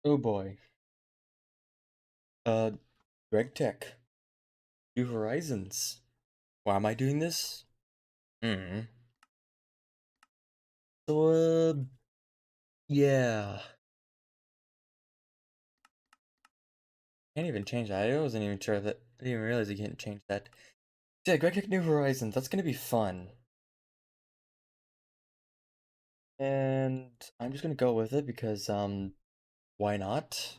Oh boy. Uh, GregTech. New Horizons. Why am I doing this? Hmm. So, yeah. Can't even change that. I wasn't even sure that. I didn't even realize you can't change that. Yeah, GregTech New Horizons. That's gonna be fun. And I'm just gonna go with it because, why not?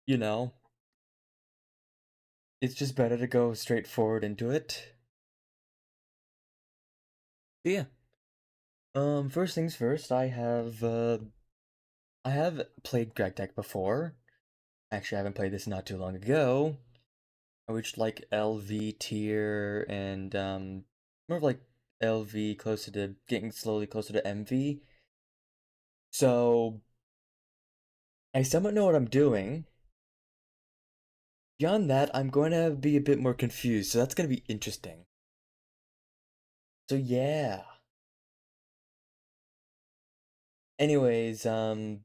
You know, it's just better to go straight forward into it. But yeah. First things first, I have played GregTech before. Actually, I haven't played this not too long ago. I reached like LV tier and more of like LV closer to getting slowly closer to MV. So I somewhat know what I'm doing. Beyond that, I'm going to be a bit more confused, so that's going to be interesting. So yeah. Anyways, for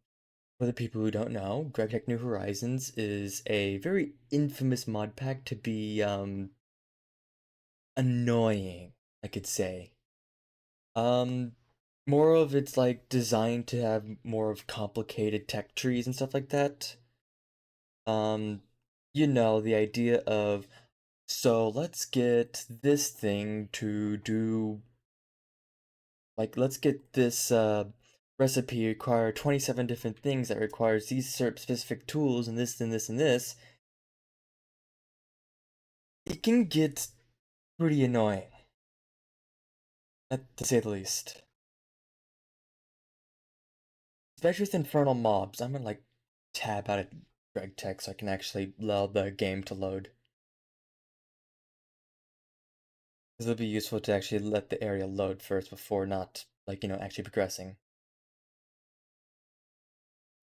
the people who don't know, GregTech New Horizons is a very infamous mod pack to be annoying, I could say. Um, More of it's like designed to have more of complicated tech trees and stuff like that. Um, the idea of, so let's get this thing to do, like, let's get this recipe require 27 different things that requires these specific tools and this and this and this. It can get pretty annoying, to say the least. Especially with infernal mobs. I'm gonna like tab out of GregTech so I can actually allow the game to load. This will be useful to actually let the area load first before not, like, actually progressing.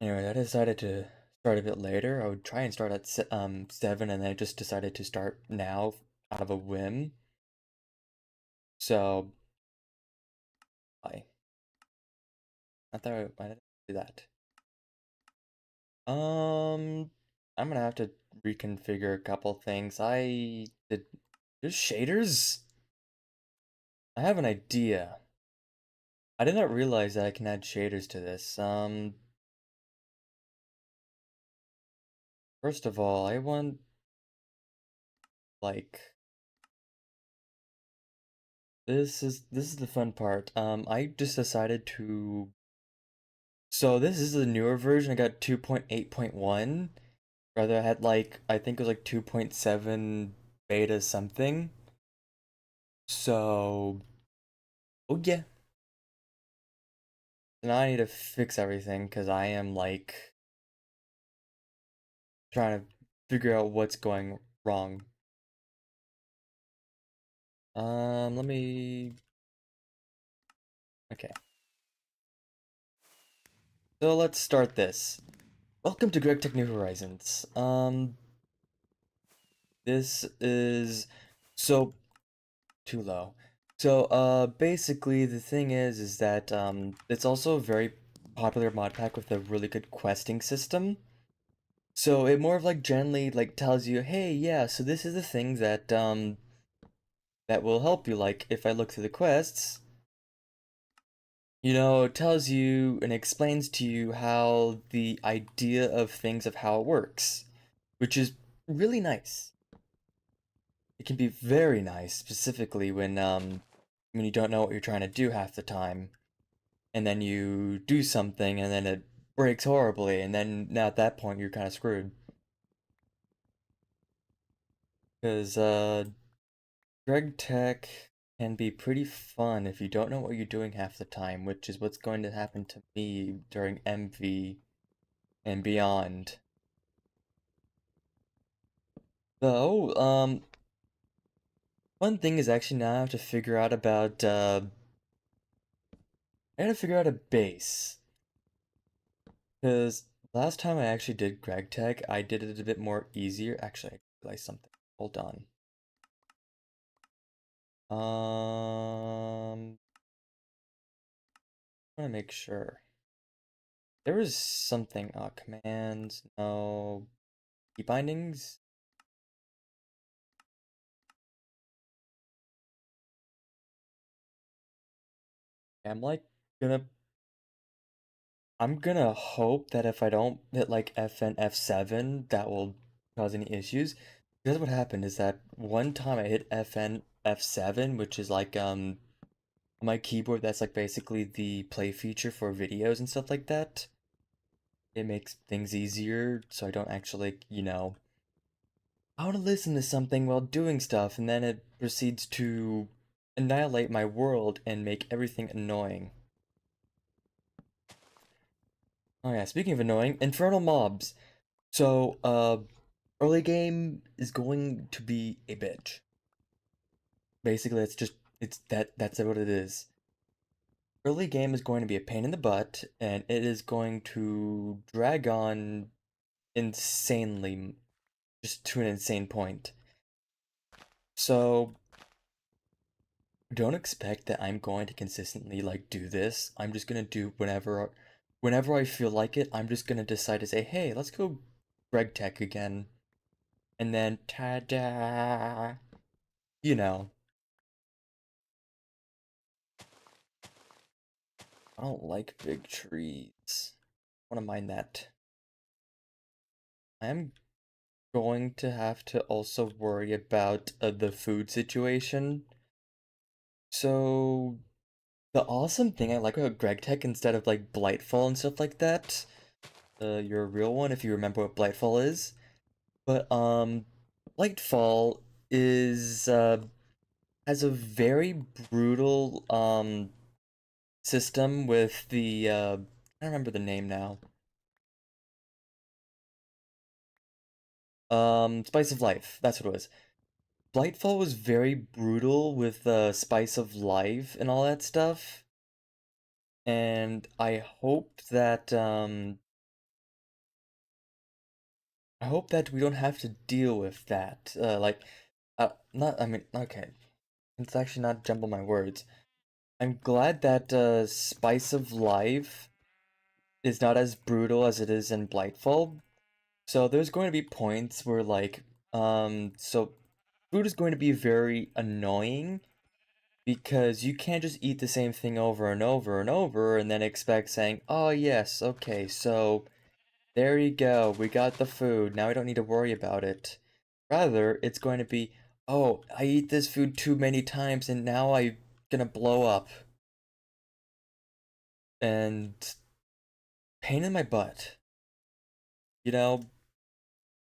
Anyway, I decided to start a bit later. I would try and start at 7, and then I just decided to start now out of a whim. So, I why did I do that? I'm gonna have to reconfigure a couple things. There's shaders? I have an idea. I did not realize that I can add shaders to this. First of all, I want, like, this is the fun part. I just decided to. So this is the newer version. I got 2.8.1. Rather, I had like I think it was like 2.7 beta something. So, oh yeah. Now I need to fix everything because I am like trying to figure out what's going wrong. Let me. Okay. So let's start this. Welcome to GregTech New Horizons. This is so too low. So, basically the thing is that it's also a very popular mod pack with a really good questing system. So it more of like generally like tells you, hey, yeah, so this is the thing that will help you. Like if I look through the quests, it tells you and explains to you how the idea of things of how it works, which is really nice. It can be very nice, specifically when you don't know what you're trying to do half the time, and then you do something, and then it breaks horribly, and then now at that point you're kind of screwed. Because Greg Tech can be pretty fun if you don't know what you're doing half the time, which is what's going to happen to me during MV and beyond. Though, one thing is actually now I have to figure out about I gotta figure out a base. Because last time I actually did Greg Tech, I did it a bit more easier. Actually, I realized something. Hold on. I want to make sure. There is something, commands, no, key bindings. I'm like gonna, I'm gonna hope that if I don't hit like F and F7, that will cause any issues. Because what happened is that one time I hit FN F7, which is like, on my keyboard, that's like basically the play feature for videos and stuff like that. It makes things easier, so I don't actually, I want to listen to something while doing stuff, and then it proceeds to annihilate my world and make everything annoying. Oh yeah, speaking of annoying, infernal mobs. So, early game is going to be a bitch. Basically, that's what it is. Early game is going to be a pain in the butt, and it is going to drag on insanely, just to an insane point. So, don't expect that I'm going to consistently like do this. I'm just gonna do whenever I feel like it, I'm just gonna decide to say, hey, let's go GregTech again. And then ta-da! You know, I don't like big trees. I wanna mind that. I'm going to have to also worry about the food situation. So the awesome thing I like about GregTech instead of like Blightfall and stuff like that, you're a real one if you remember what Blightfall is. But Lightfall is has a very brutal system with the I don't remember the name now. Spice of Life, that's what it was. Blightfall was very brutal with Spice of Life and all that stuff. And I hope that we don't have to deal with that. Not, I mean, okay. Let's actually not jumble my words. I'm glad that Spice of Life is not as brutal as it is in Blightfall. So there's going to be points where so food is going to be very annoying because you can't just eat the same thing over and over and over and then expect saying, oh yes, okay, so there you go, we got the food, now we don't need to worry about it. Rather, it's going to be, oh, I eat this food too many times and now I'm gonna blow up. And pain in my butt. You know,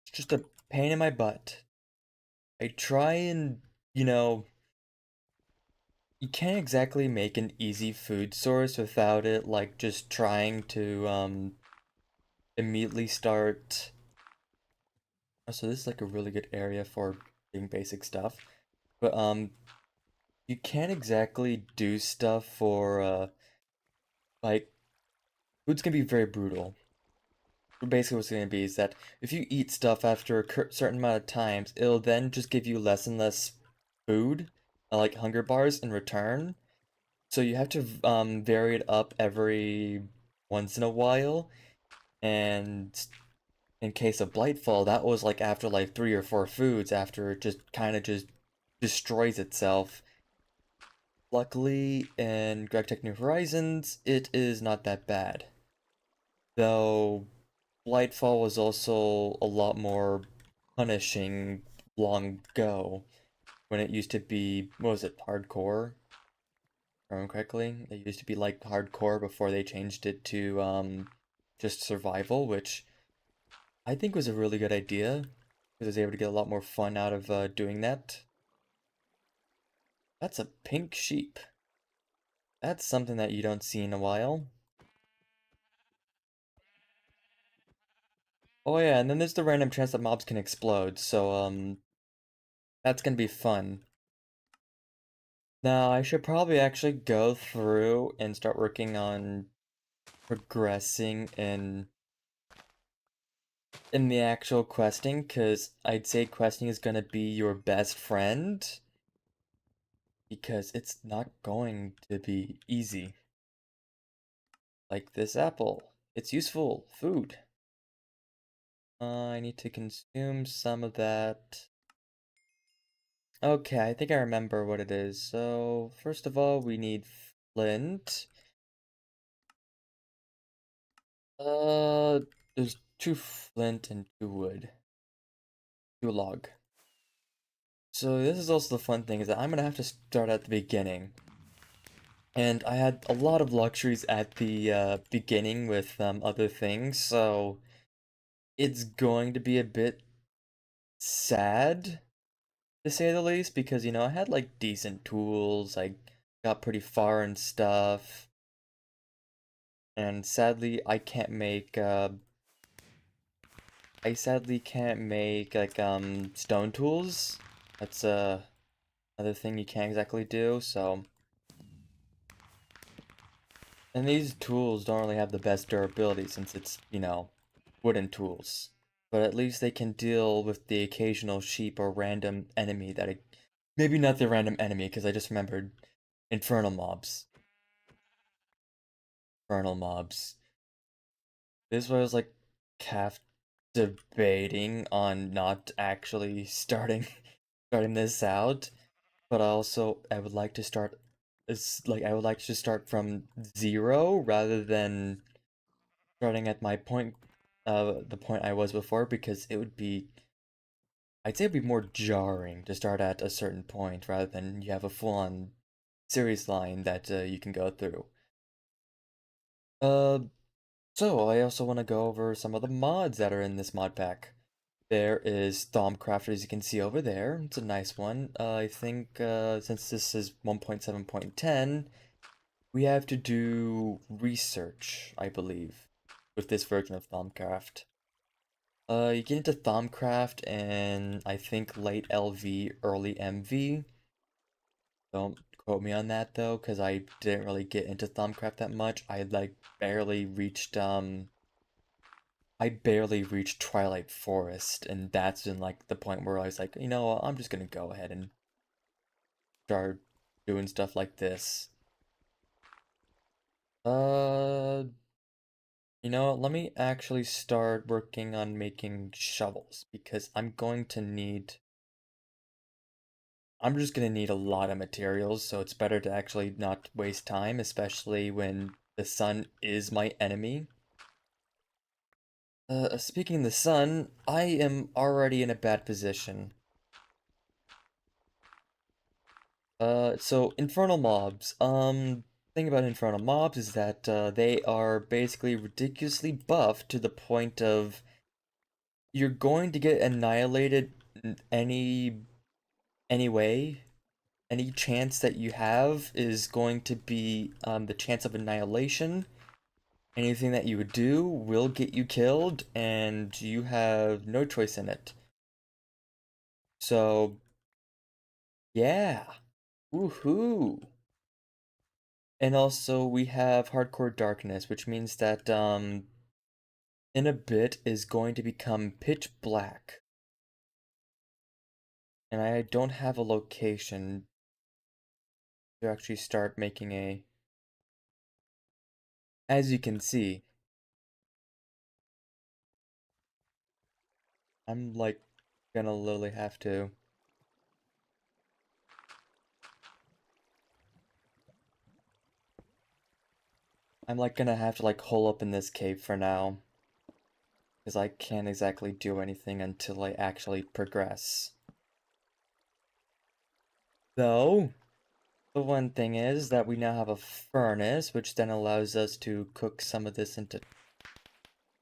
it's just a pain in my butt. I try and, you know, you can't exactly make an easy food source without it, like, just trying to, immediately start. Oh, so this is like a really good area for doing basic stuff. But, you can't exactly do stuff for, like, food's gonna be very brutal. Basically what's going to be is that if you eat stuff after a certain amount of times, it'll then just give you less and less food, like hunger bars in return. So you have to vary it up every once in a while. And in case of Blightfall, that was like after like 3 or 4 foods after it just kind of just destroys itself. Luckily, in GregTech New Horizons, it is not that bad. Though Lightfall was also a lot more punishing long ago when it used to be, what was it, hardcore? If I remember correctly? It used to be like hardcore before they changed it to just survival, which I think was a really good idea because I was able to get a lot more fun out of doing that. That's a pink sheep. That's something that you don't see in a while. Oh yeah, and then there's the random chance that mobs can explode, so that's gonna be fun. Now, I should probably actually go through and start working on progressing in the actual questing, because I'd say questing is gonna be your best friend, because it's not going to be easy. Like this apple. It's useful. Food. I need to consume some of that. Okay, I think I remember what it is. So, first of all, we need flint. Uh, there's 2 flint and 2 wood. 2 log. So this is also the fun thing, is that I'm gonna have to start at the beginning. And I had a lot of luxuries at the beginning with other things, so it's going to be a bit sad, to say the least, because, I had, like, decent tools, I got pretty far and stuff, and sadly, I sadly can't make, like, stone tools. That's, another thing you can't exactly do, so... And these tools don't really have the best durability since it's, wooden tools. But at least they can deal with the occasional sheep or random enemy that it... Maybe not the random enemy, because I just remembered infernal mobs. Infernal mobs. This was like half debating on not actually starting this out, but also I would like to start I would like to start from 0 rather than starting at my point, the point I was before, because I'd say it'd be more jarring to start at a certain point rather than you have a full-on series line that you can go through. Uh, so I also want to go over some of the mods that are in this mod pack. There is Thaumcraft, as you can see over there. It's a nice one. I think since this is 1.7.10, we have to do research, I believe, with this version of Thaumcraft. You get into Thaumcraft and I think late LV, early MV. Don't quote me on that though, because I didn't really get into Thaumcraft that much. I barely reached Twilight Forest, and that's in like the point where I was like, I'm just gonna go ahead and start doing stuff like this. Uh, let me actually start working on making shovels, because I'm just gonna need a lot of materials, so it's better to actually not waste time, especially when the sun is my enemy. Speaking of the sun, I am already in a bad position. So infernal mobs. Thing about infernal mobs is that they are basically ridiculously buffed to the point of you're going to get annihilated anyway. Any chance that you have is going to be the chance of annihilation. Anything that you would do will get you killed, and you have no choice in it. So, yeah. Woohoo! And also, we have Hardcore Darkness, which means that, in a bit is going to become pitch black. And I don't have a location to actually start making a... As you can see, I'm, like, gonna literally have to... I'm, like, gonna have to, like, hole up in this cave for now. Because I can't exactly do anything until I actually progress. Though, the one thing is that we now have a furnace, which then allows us to cook some of this into...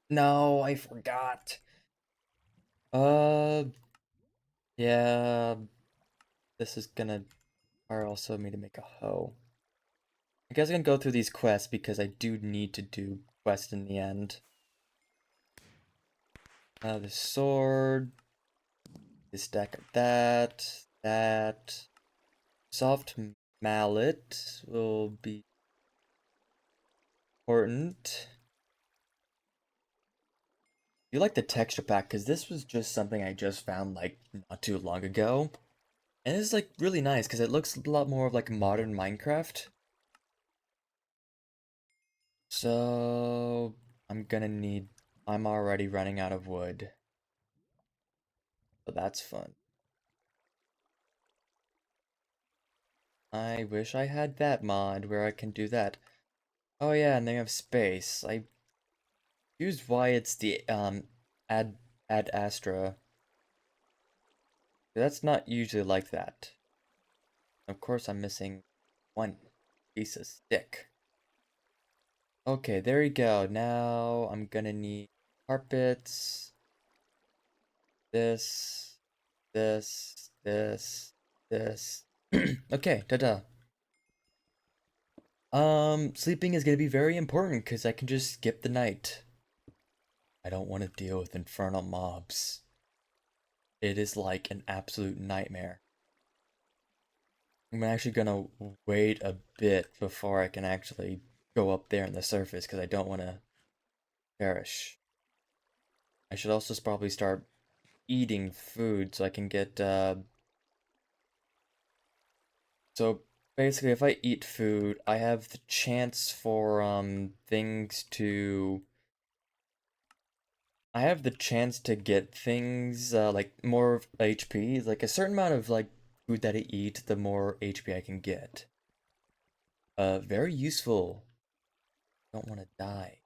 No, I forgot! Uh, yeah, this is gonna require also me to make a hoe. I guess I can go through these quests because I do need to do quests in the end. The sword, the stack of that. Soft mallet will be important. You like the texture pack, because this was just something I just found like not too long ago. And it's like really nice because it looks a lot more of like modern Minecraft. So I'm gonna need... I'm already running out of wood. So that's fun. I wish I had that mod where I can do that. Oh yeah, and they have space. I used why it's the ad ad astra. That's not usually like that. Of course I'm missing one piece of stick. Okay, there you go. Now I'm gonna need carpets. This, this. Okay, ta-da. Sleeping is gonna be very important because I can just skip the night. I don't want to deal with infernal mobs. It is like an absolute nightmare. I'm actually gonna wait a bit before I can actually go up there on the surface because I don't want to perish. I should also probably start eating food so I can get, so basically if I eat food, I have the chance for, things to... I have the chance to get things, like, more HP. Like, a certain amount of, like, food that I eat, the more HP I can get. Very useful. Don't want to die.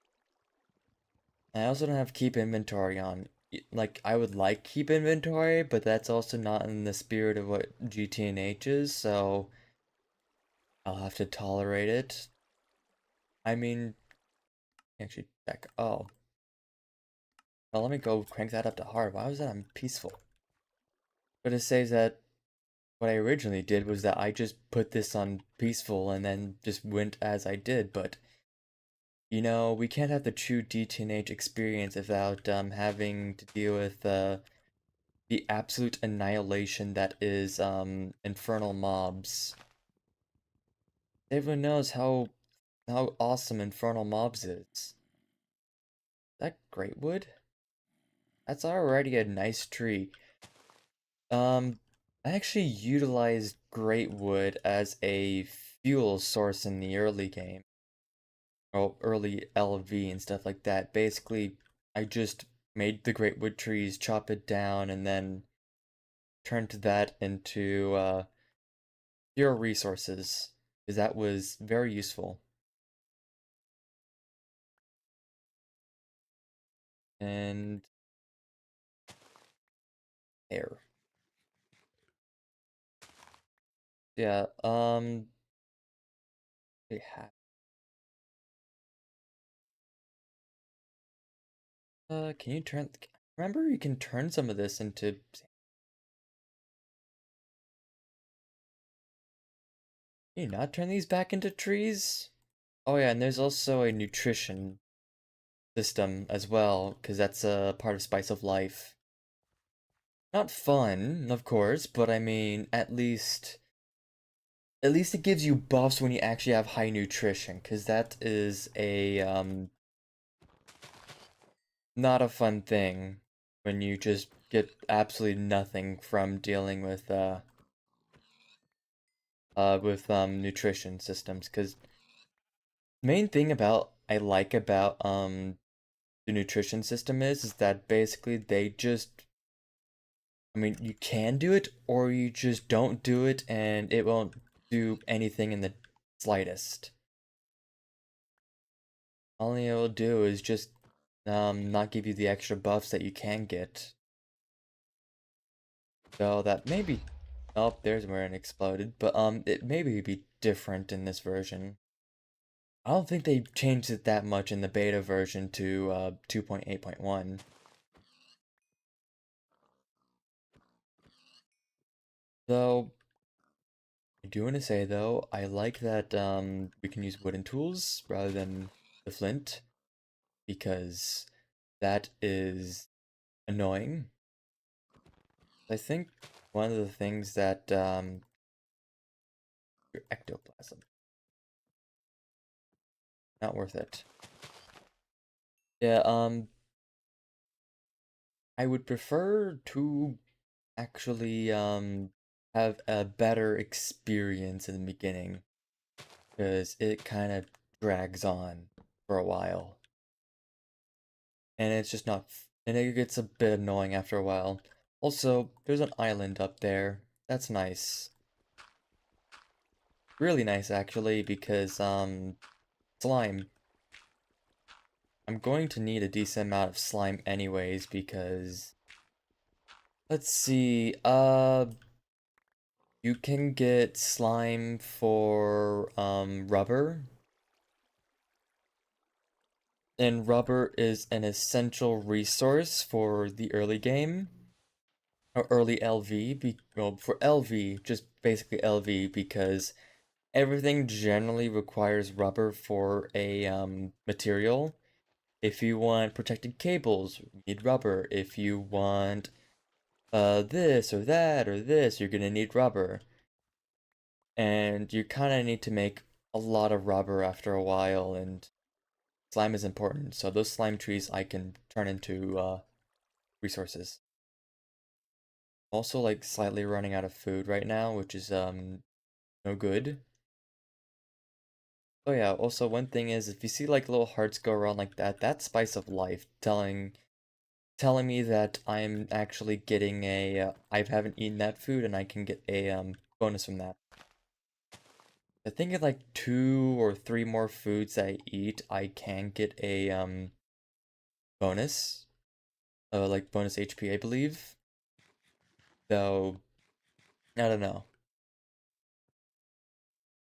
I also don't have keep inventory on. Like, I would like keep inventory, but that's also not in the spirit of what GTNH is, so I'll have to tolerate it. I mean, actually check. Oh. Well, let me go crank that up to hard. Why was that on peaceful? But it says that what I originally did was that I just put this on peaceful and then just went as I did, but you know, we can't have the true DTNH experience without having to deal with the absolute annihilation that is infernal mobs. Everyone knows how awesome infernal mobs is. Is that great wood? That's already a nice tree. I actually utilized great wood as a fuel source in the early game. Or early LV and stuff like that. Basically, I just made the great wood trees, chop it down, and then turned that into pure resources. Because that was very useful. And there. Yeah, they have can you turn remember you can turn some of this into... Can you not turn these back into trees? Oh yeah, and there's also a nutrition system as well, because that's a part of Spice of Life. Not fun, of course, but I mean, at least it gives you buffs when you actually have high nutrition, because that is a not a fun thing when you just get absolutely nothing from dealing with nutrition systems. Because main thing about I like about the nutrition system is that basically they just... I mean, you can do it, or you just don't do it, and it won't do anything in the slightest. All it will do is just not give you the extra buffs that you can get. So that may be... Oh, there's where it exploded, but it maybe be different in this version. I don't think they changed it that much in the beta version to 2.8.1. Though, I do want to say though, I like that we can use wooden tools rather than the flint, because that is annoying. I think one of the things that your ectoplasm, not worth it. Yeah, I would prefer to actually have a better experience in the beginning, because it kind of drags on for a while. and it's just not, and it gets a bit annoying after a while. Also, there's an island up there. That's nice. Really nice, actually, because, slime. I'm going to need a decent amount of slime anyways, because, let's see, you can get slime for, rubber, and rubber is an essential resource for the early game. Or early LV, well, for LV, just basically LV, because everything generally requires rubber for a material. If you want protected cables, you need rubber. If you want this or that or this, you're gonna need rubber. And you kind of need to make a lot of rubber after a while, and slime is important. So those slime trees I can turn into resources. Also, like slightly running out of food right now, which is no good. Oh yeah, also one thing is if you see like little hearts go around like that, that's spice of life telling me that I'm actually getting a I haven't eaten that food and I can get a bonus from that. I think in like 2 or 3 more foods I eat, I can get a bonus. Like bonus HP, I believe. Though I don't know.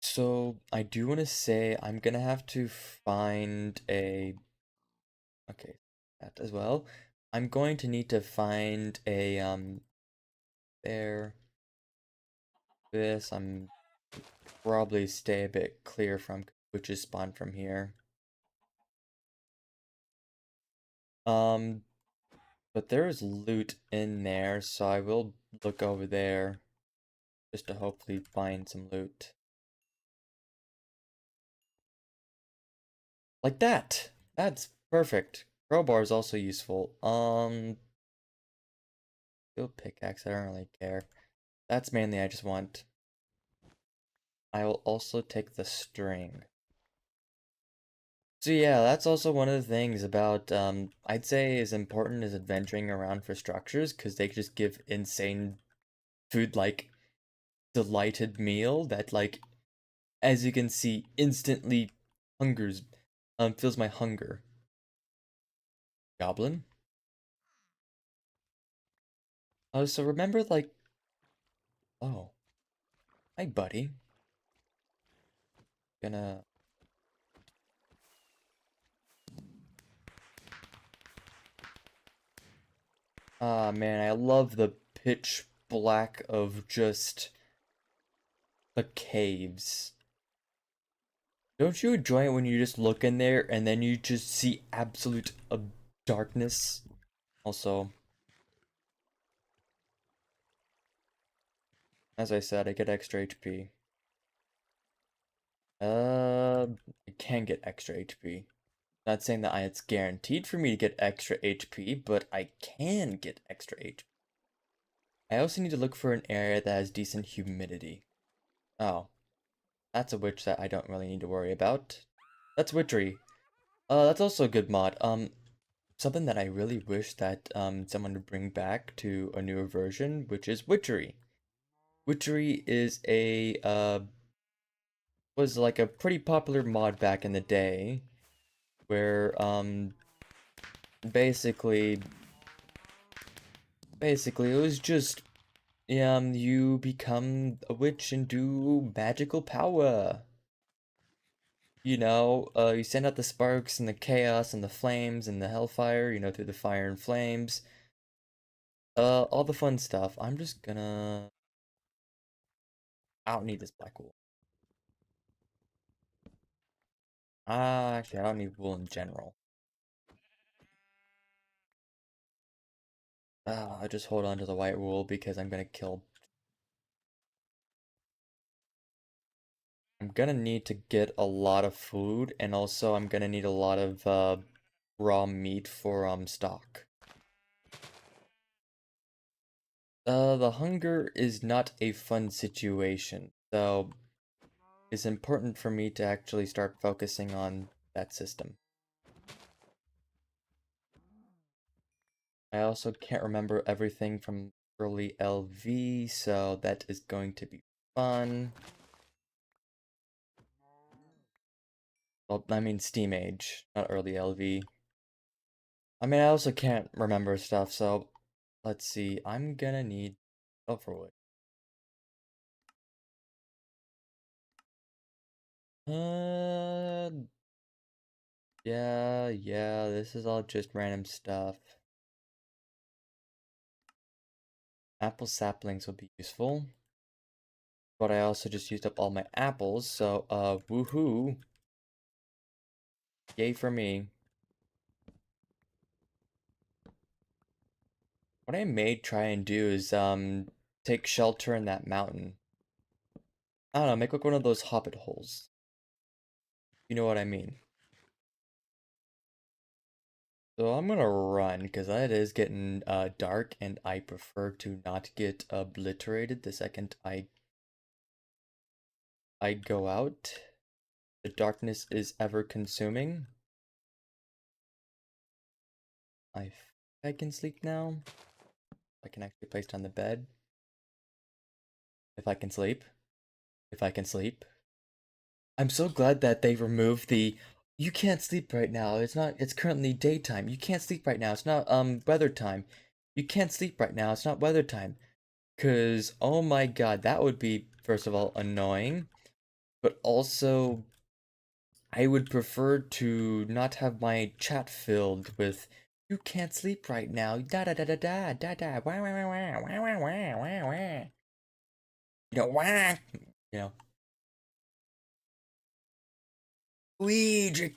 So I do want to say I'm gonna have to find a okay, that as well. I'm going to need to find a there this I'm probably stay a bit clear from which is spawned from here. Um but there is loot in there, so I will look over there just to hopefully find some loot. Like that. That's perfect. Crowbar is also useful. Steel pickaxe, I don't really care. That's mainly I just want. I will also take the string. So yeah, that's also one of the things about I'd say is important is adventuring around for structures because they just give insane food like delighted meal that like as you can see instantly hungers fills my hunger. Goblin? Oh, so remember like oh, hi buddy. Gonna ah man, I love the pitch black of just the caves. Don't you enjoy it when you just look in there and then you just see absolute darkness? Also, as I said, I get extra HP. I can get extra HP. Not saying that it's guaranteed for me to get extra HP, but I can get extra HP. I also need to look for an area that has decent humidity. Oh, that's a witch that I don't really need to worry about. That's witchery. That's also a good mod. Something that I really wish that someone would bring back to a newer version, which is witchery. Witchery is a was like a pretty popular mod back in the day, where basically it was just you become a witch and do magical power. You send out the sparks and the chaos and the flames and the hellfire, through the fire and flames. All the fun stuff. I'm just gonna I don't need this black wool. Actually, I don't need wool in general. I just hold on to the white wool because I'm gonna need to get a lot of food, and also I'm gonna need a lot of raw meat for stock. The hunger is not a fun situation, so it's important for me to actually start focusing on that system. I also can't remember everything from early LV, so that is going to be fun. Well, I mean Steam Age, not early LV. I mean, I also can't remember stuff, so let's see. I'm gonna need Silverwood. Uh, yeah, this is all just random stuff. Apple saplings will be useful. But I also just used up all my apples, so, woohoo. Yay for me. What I may try and do is, take shelter in that mountain. I don't know, make like one of those hobbit holes. You know what I mean. So I'm gonna run, because it is getting, dark, and I prefer to not get obliterated the second I go out. The darkness is ever consuming. I can sleep now. I can actually place down the bed. If I can sleep. If I can sleep. I'm so glad that they removed the you can't sleep right now. It's currently daytime. You can't sleep right now. It's not weather time. You can't sleep right now. It's not weather time. 'Cause oh my god, that would be first of all annoying, but also I would prefer to not have my chat filled with you can't sleep right now. Da da da da da da da wah wah wah wah wah wah wah wah wah. Wah. You know, Ouija.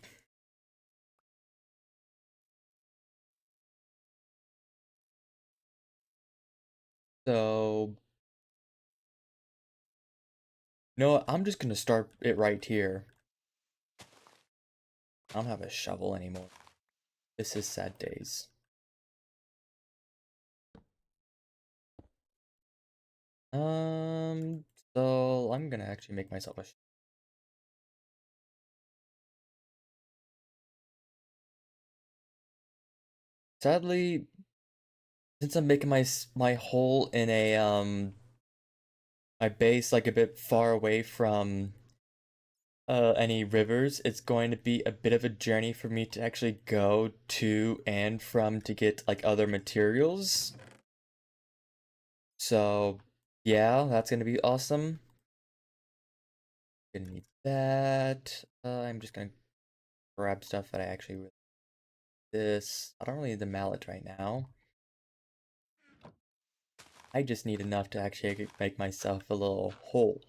So no, I'm just gonna start it right here. I don't have a shovel anymore. This is sad days. Um, so I'm gonna actually make myself a Sadly, since I'm making my hole in a my base like a bit far away from any rivers, it's going to be a bit of a journey for me to actually go to and from to get like other materials. So, yeah, that's gonna be awesome. Gonna need that. I'm just gonna grab stuff that I actually really this. I don't really need the mallet right now. I just need enough to actually make myself a little hole.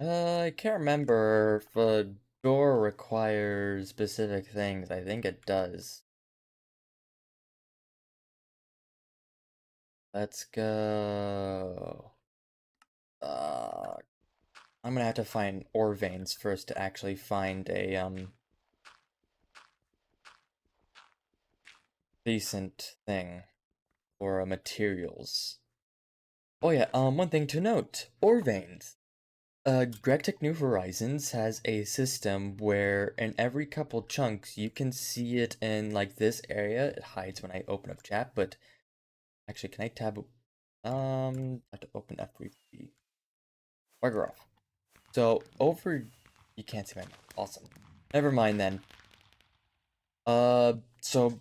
I can't remember if a door requires specific things. I think it does. Let's go. Uh, I'm gonna have to find ore veins first to actually find a, decent thing for materials. Oh yeah, one thing to note, ore veins. GregTech New Horizons has a system where in every couple chunks you can see it in like this area. It hides when I open up chat, but actually can I tab I have to open F3P. Bugger off. So over you can't see my mouth. Awesome. Never mind then. So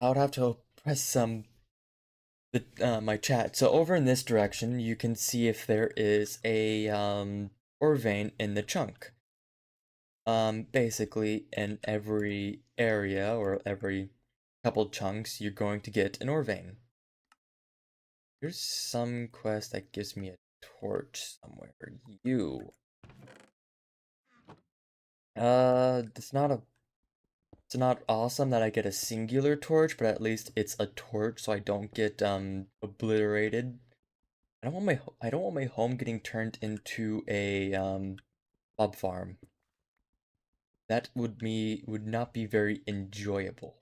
I would have to press my chat. So over in this direction, you can see if there is a ore vein in the chunk. Basically in every area or every couple chunks, you're going to get an ore vein. There's some quest that gives me a torch somewhere. You. It's not awesome that I get a singular torch, but at least it's a torch so I don't get obliterated. I don't want my home getting turned into a mob farm. That would not be very enjoyable.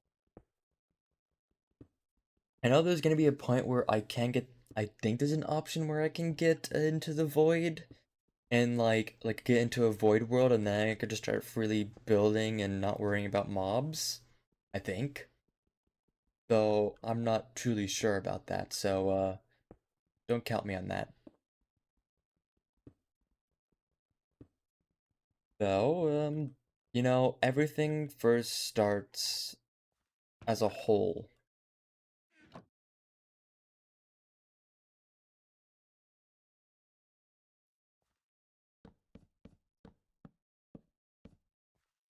I know there's gonna be a point where I think there's an option where I can get into the void and like get into a void world, and then I could just start freely building and not worrying about mobs, I think. Though I'm not truly sure about that, so don't count me on that. Though, everything first starts as a whole.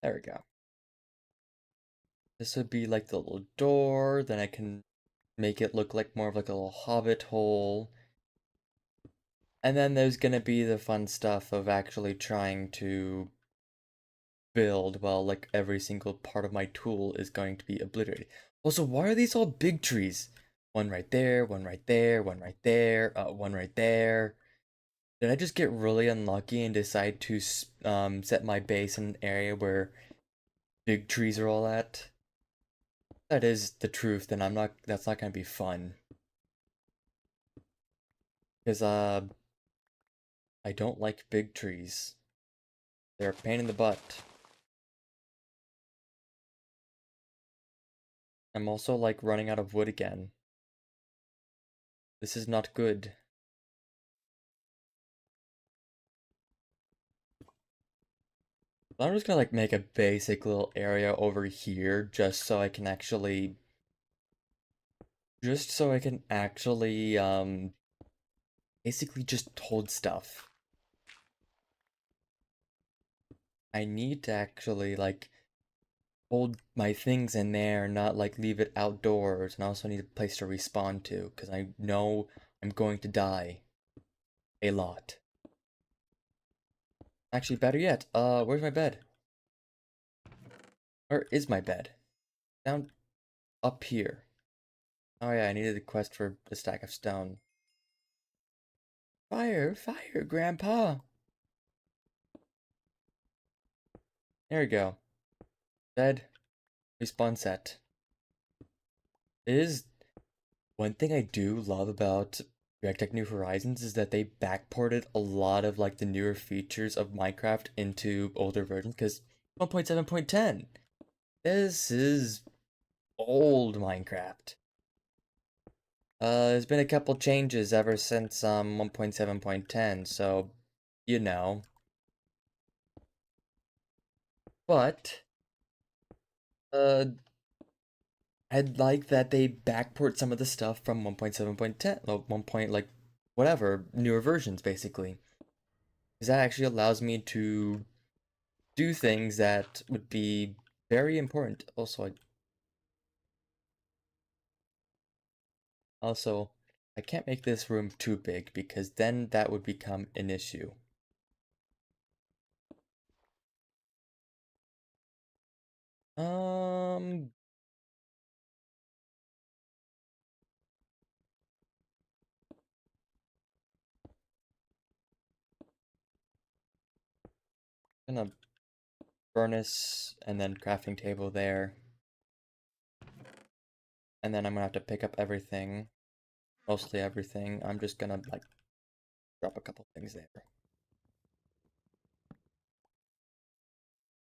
There we go. This would be like the little door, then I can make it look like more of like a little hobbit hole. And then there's gonna be the fun stuff of actually trying to build while like every single part of my tool is going to be obliterated. Also, why are these all big trees? One right there, one right there, one right there, one right there. Did I just get really unlucky and decide to set my base in an area where big trees are all at? That is the truth, then that's not gonna be fun. Because, I don't like big trees. They're a pain in the butt. I'm also like running out of wood again. This is not good. I'm just gonna like make a basic little area over here just so I can actually basically just hold stuff. I need to actually like hold my things in there, not like leave it outdoors, and I also need a place to respawn to, because I know I'm going to die a lot. Actually, better yet, where's my bed? Where is my bed? Down up here. Oh yeah, I needed a quest for a stack of stone. Fire, fire, Grandpa! There we go. Bed, respawn set. It is one thing I do love about GregTech New Horizons is that they backported a lot of like the newer features of Minecraft into older versions, because 1.7.10. This is old Minecraft. There's been a couple changes ever since 1.7.10, so you know. But uh I'd like that they backport some of the stuff from 1.7.10, or 1 point like whatever, newer versions basically. Because that actually allows me to do things that would be very important. Also, I can't make this room too big because then that would become an issue. Um, gonna furnace and then crafting table there. And then I'm gonna have to pick up everything, mostly everything. I'm just gonna like drop a couple things there.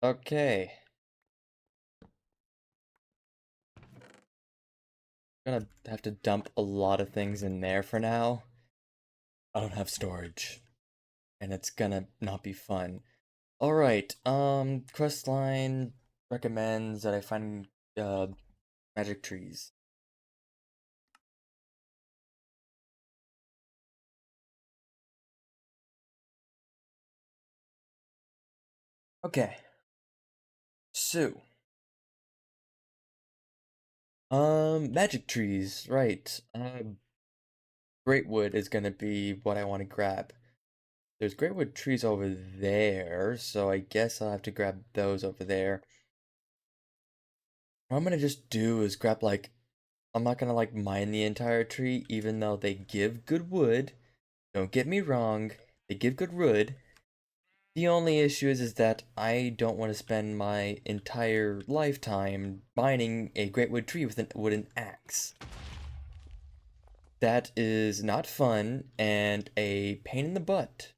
Okay. Gonna have to dump a lot of things in there for now. I don't have storage, and it's gonna not be fun. Alright, Questline recommends that I find, magic trees. Okay, so, magic trees, right. Great wood is gonna be what I want to grab. There's great wood trees over there, so I guess I'll have to grab those over there. What I'm gonna just do is grab, like, I'm not gonna, like, mine the entire tree, even though they give good wood. Don't get me wrong, they give good wood. The only issue is that I don't want to spend my entire lifetime mining a great wood tree with a wooden axe. That is not fun and a pain in the butt.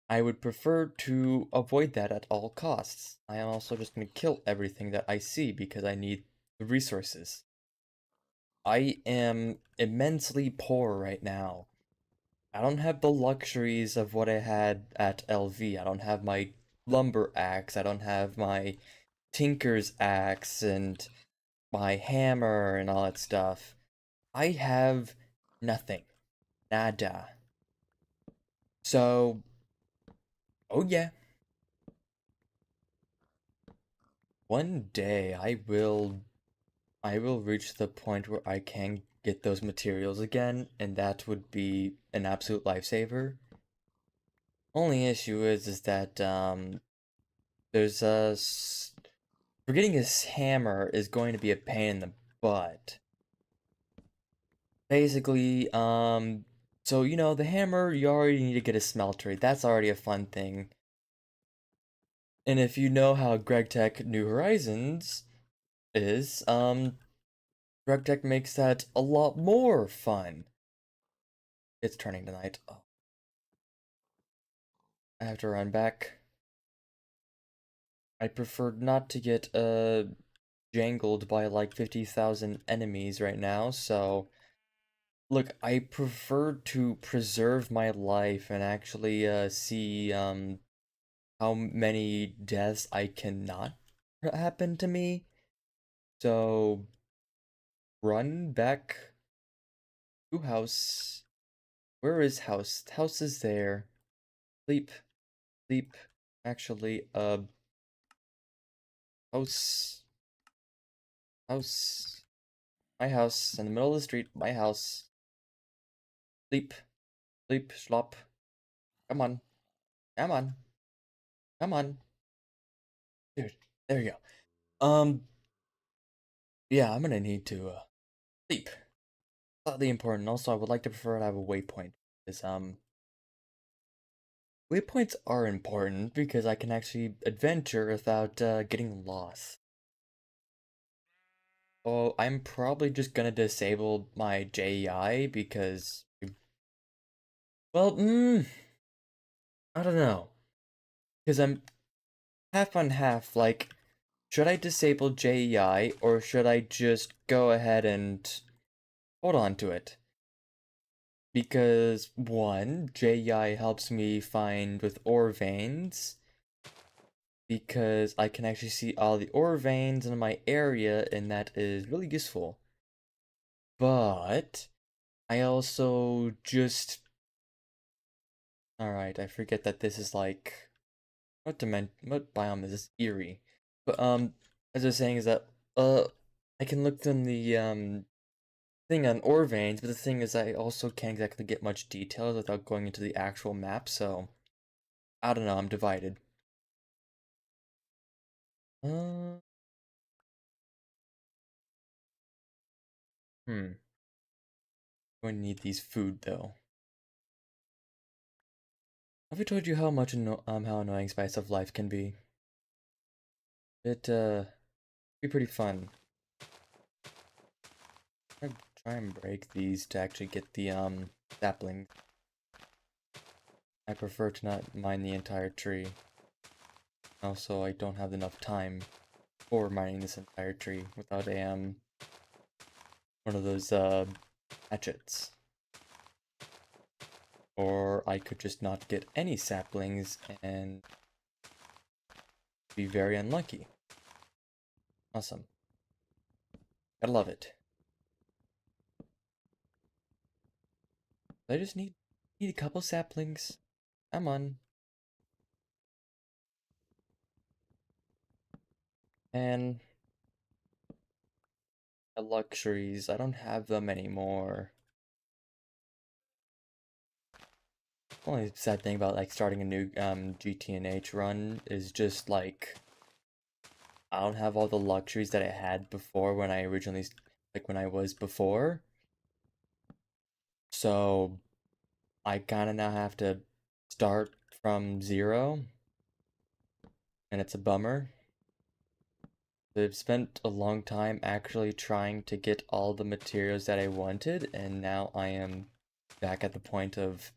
I would prefer to avoid that at all costs. I am also just going to kill everything that I see because I need the resources. I am immensely poor right now. I don't have the luxuries of what I had at LV. I don't have my lumber axe. I don't have my tinker's axe and my hammer and all that stuff. I have nothing. Nada. So, oh yeah. One day I will reach the point where I can get those materials again, and that would be an absolute lifesaver. Only issue is that there's forgetting his hammer is going to be a pain in the butt. Basically, so you know the hammer you already need to get a smeltery. That's already a fun thing. And if you know how GregTech New Horizons is, GregTech makes that a lot more fun. It's turning tonight. Oh, I have to run back. I prefer not to get jangled by like 50,000 enemies right now, so look, I prefer to preserve my life and actually see how many deaths I cannot happen to me. So run back to house. Where is house? House is there. Sleep. Sleep. Actually, house. House. My house. In the middle of the street. My house. Sleep. Sleep. Schlop. Come on. Come on. Come on. Dude. There you go. Yeah, I'm gonna need to, sleep. Slightly important. Also, I would like to prefer to have a waypoint. Because, waypoints are important because I can actually adventure without, getting lost. Oh, I'm probably just gonna disable my JEI because, well, I don't know. Because I'm half on half, like, should I disable JEI or should I just go ahead and hold on to it? Because, one, JEI helps me find with ore veins, because I can actually see all the ore veins in my area, and that is really useful. But I also just alright, I forget that this is like what biome is this? Eerie. But as I was saying is that I can look in the thing on ore veins, but the thing is I also can't exactly get much details without going into the actual map, so I don't know, I'm divided. Uh going to need these food though. Have I told you how much how annoying Spice of Life can be? It be pretty fun. I try and break these to actually get the sapling. I prefer to not mine the entire tree. Also, I don't have enough time for mining this entire tree without a one of those hatchets. Or I could just not get any saplings and be very unlucky. Awesome. Gotta love it. I just need a couple saplings. Come on. And the luxuries, I don't have them anymore. Only sad thing about like starting a new GTNH run is just like I don't have all the luxuries that I had before when I originally like when I was before. So I kind of now have to start from zero, and it's a bummer. I've spent a long time actually trying to get all the materials that I wanted, and now I am back at the point of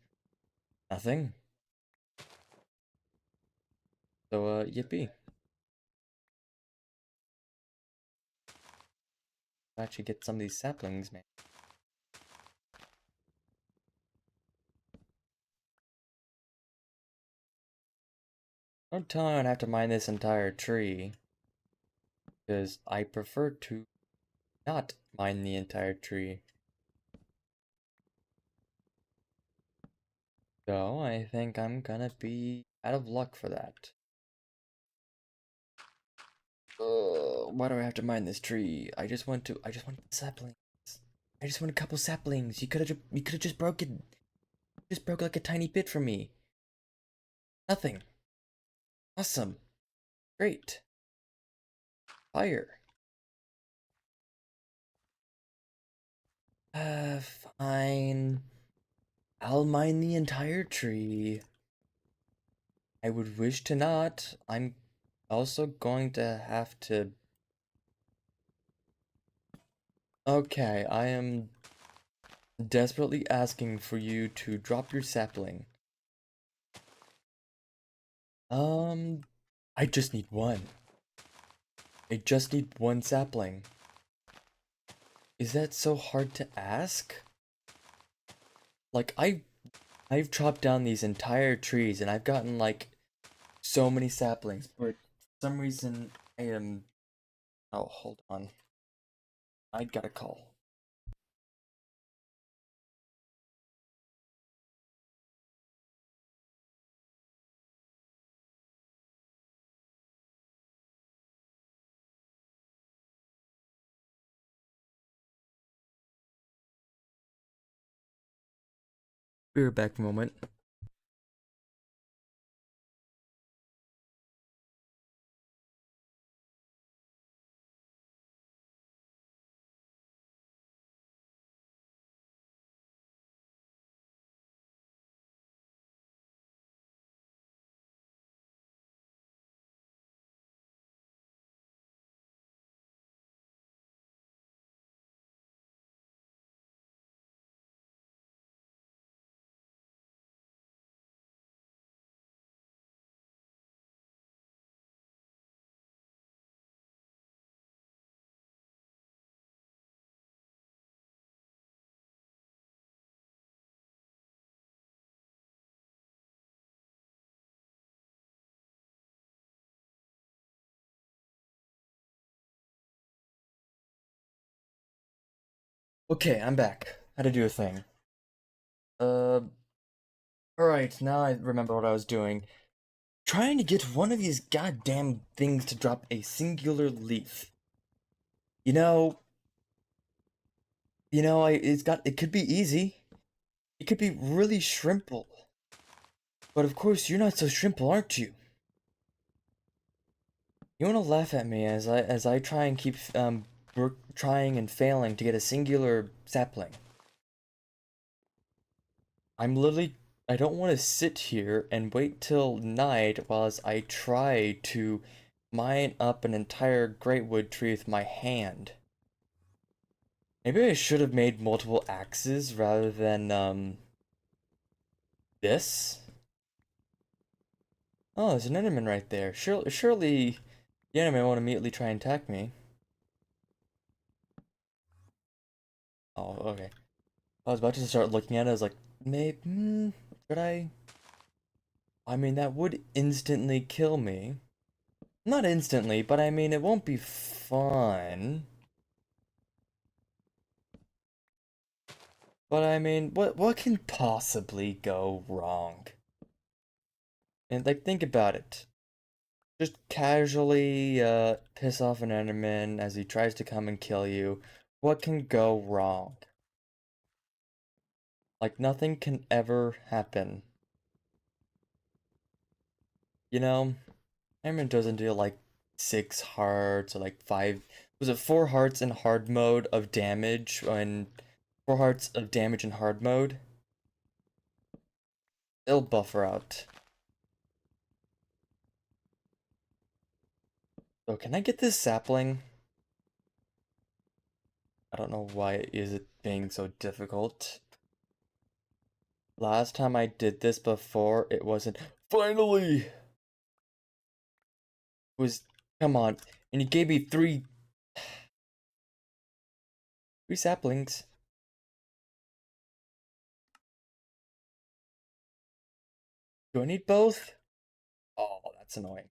nothing. So, yippee. Actually get some of these saplings, man. Don't tell me I'd have to mine this entire tree, because I prefer to not mine the entire tree. So, I think I'm gonna be out of luck for that. Why do I have to mine this tree? I just want saplings. I just want a couple saplings. You could have just broken, just broke like a tiny bit from me. Nothing. Awesome. Great. Fire. Fine. I'll mine the entire tree. I would wish to not. I'm also going to have to... Okay, I am desperately asking for you to drop your sapling. I just need one. I just need one sapling. Is that so hard to ask? Like, I've chopped down these entire trees and I've gotten like so many saplings, but for some reason I am... Oh, hold on. I got a call. Be right back for a moment. Okay, I'm back. Had to do a thing. Uh, alright, now I remember what I was doing. Trying to get one of these goddamn things to drop a singular leaf. You know, it could be easy. It could be really shrimple. But of course, you're not so shrimple, aren't you? You wanna laugh at me as I try and keep, trying and failing to get a singular sapling. I'm literally... I don't want to sit here and wait till night while I try to mine up an entire great wood tree with my hand. Maybe I should have made multiple axes rather than, this? Oh, there's an enderman right there. Surely the enderman won't immediately try and attack me. Oh, okay. I was about to start looking at it, I was like, maybe, should I? I mean, that would instantly kill me. Not instantly, but I mean, it won't be fun. But I mean, what can possibly go wrong? And like, think about it. Just casually piss off an enderman as he tries to come and kill you. What can go wrong? Like, nothing can ever happen. You know, enderman doesn't do like 6 hearts or like 5. Was it 4 hearts in hard mode of damage and 4 hearts of damage in hard mode? It'll buffer out. So can I get this sapling? I don't know why is it being so difficult. Last time I did this before, it wasn't... Finally! was, come on, and you gave me three saplings. Do I need both? Oh, that's annoying.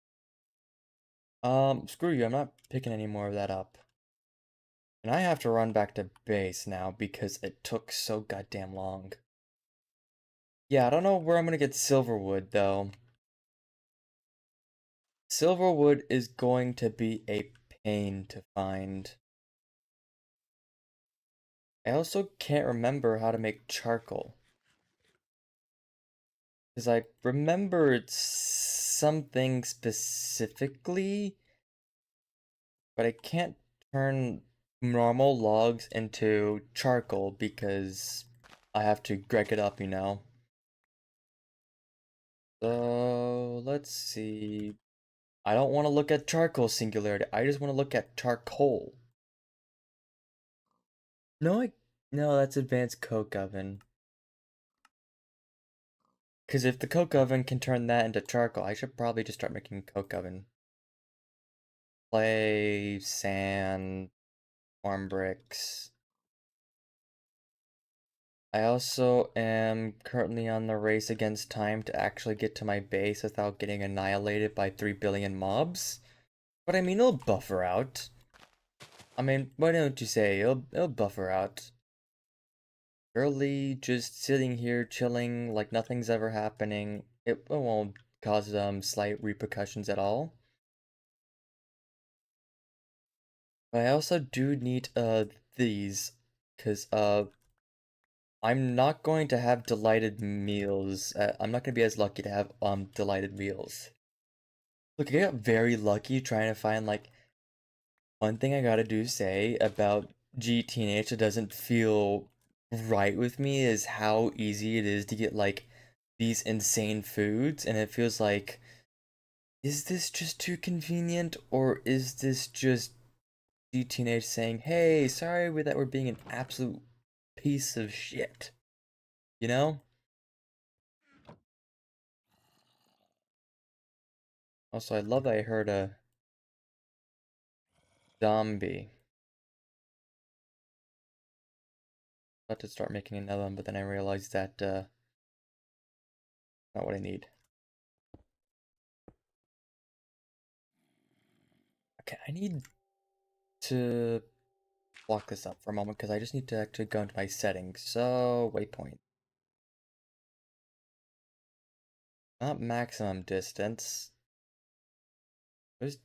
Screw you, I'm not picking any more of that up. And I have to run back to base now because it took so goddamn long. Yeah, I don't know where I'm gonna get silverwood though. Silverwood is going to be a pain to find. I also can't remember how to make charcoal. Because I remembered something specifically, but I can't turn normal logs into charcoal because I have to greg it up, you know. So, let's see. I don't want to look at charcoal singularity. I just want to look at charcoal. No, no, that's advanced coke oven. Because if the coke oven can turn that into charcoal, I should probably just start making coke oven. Clay, sand, farm bricks. I also am currently on the race against time to actually get to my base without getting annihilated by 3 billion mobs. But I mean, it'll buffer out. I mean, why don't you say it'll buffer out? Early, just sitting here chilling like nothing's ever happening. It won't cause slight repercussions at all. But I also do need these, cause I'm not going to have delighted meals. I'm not gonna be as lucky to have delighted meals. Look, I got very lucky trying to find like one thing I gotta do say about G Teenage that doesn't feel right with me is how easy it is to get like these insane foods, and it feels like, is this just too convenient, or is this just G Teenage saying, hey, sorry that we're being an absolute piece of shit, you know? Also, I love that I heard a zombie. About to start making another one, but then I realized that, not what I need. Okay, I need to block this up for a moment because I just need to actually go into my settings. So, waypoint. Not maximum distance. Where's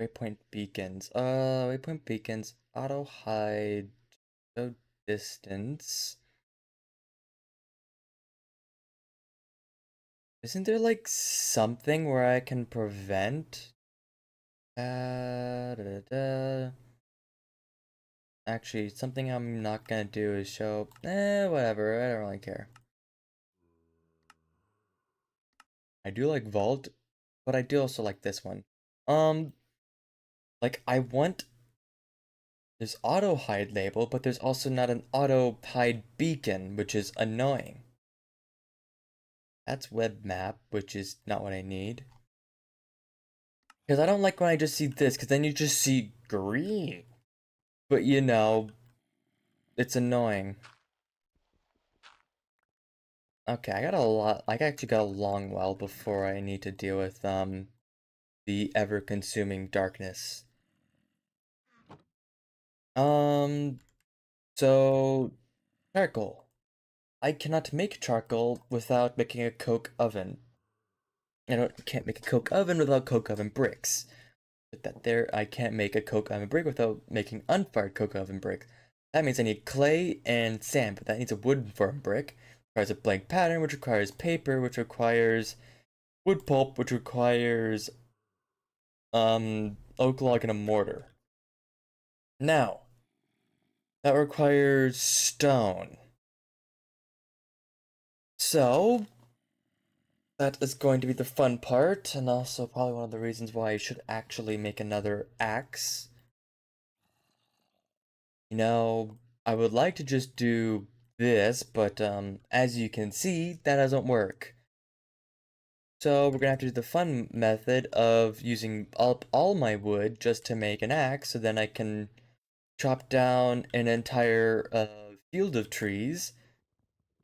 waypoint beacons? Waypoint beacons, auto hide, no distance. Isn't there like something where I can prevent? Da, da, da. Actually, something I'm not gonna do is show. Whatever. I don't really care. I do like Vault, but I do also like this one. Um, like I want there's auto hide label, but there's also not an auto hide beacon, which is annoying. That's web map, which is not what I need. Because I don't like when I just see this, because then you just see green. But you know, it's annoying. Okay, I got a lot. I actually got a long while before I need to deal with the ever-consuming darkness. Um, so charcoal. I cannot make charcoal without making a coke oven. Can't make a coke oven without coke oven bricks. Put that there. I can't make a coke oven brick without making unfired coke oven brick. That means I need clay and sand, but that needs a wood form brick. Requires a blank pattern, which requires paper, which requires wood pulp, which requires oak log and a mortar. Now, that requires stone. So, that is going to be the fun part, and also probably one of the reasons why I should actually make another axe. You know, I would like to just do this, but as you can see, that doesn't work. So we're gonna have to do the fun method of using up all my wood just to make an axe, so then I can chop down an entire field of trees.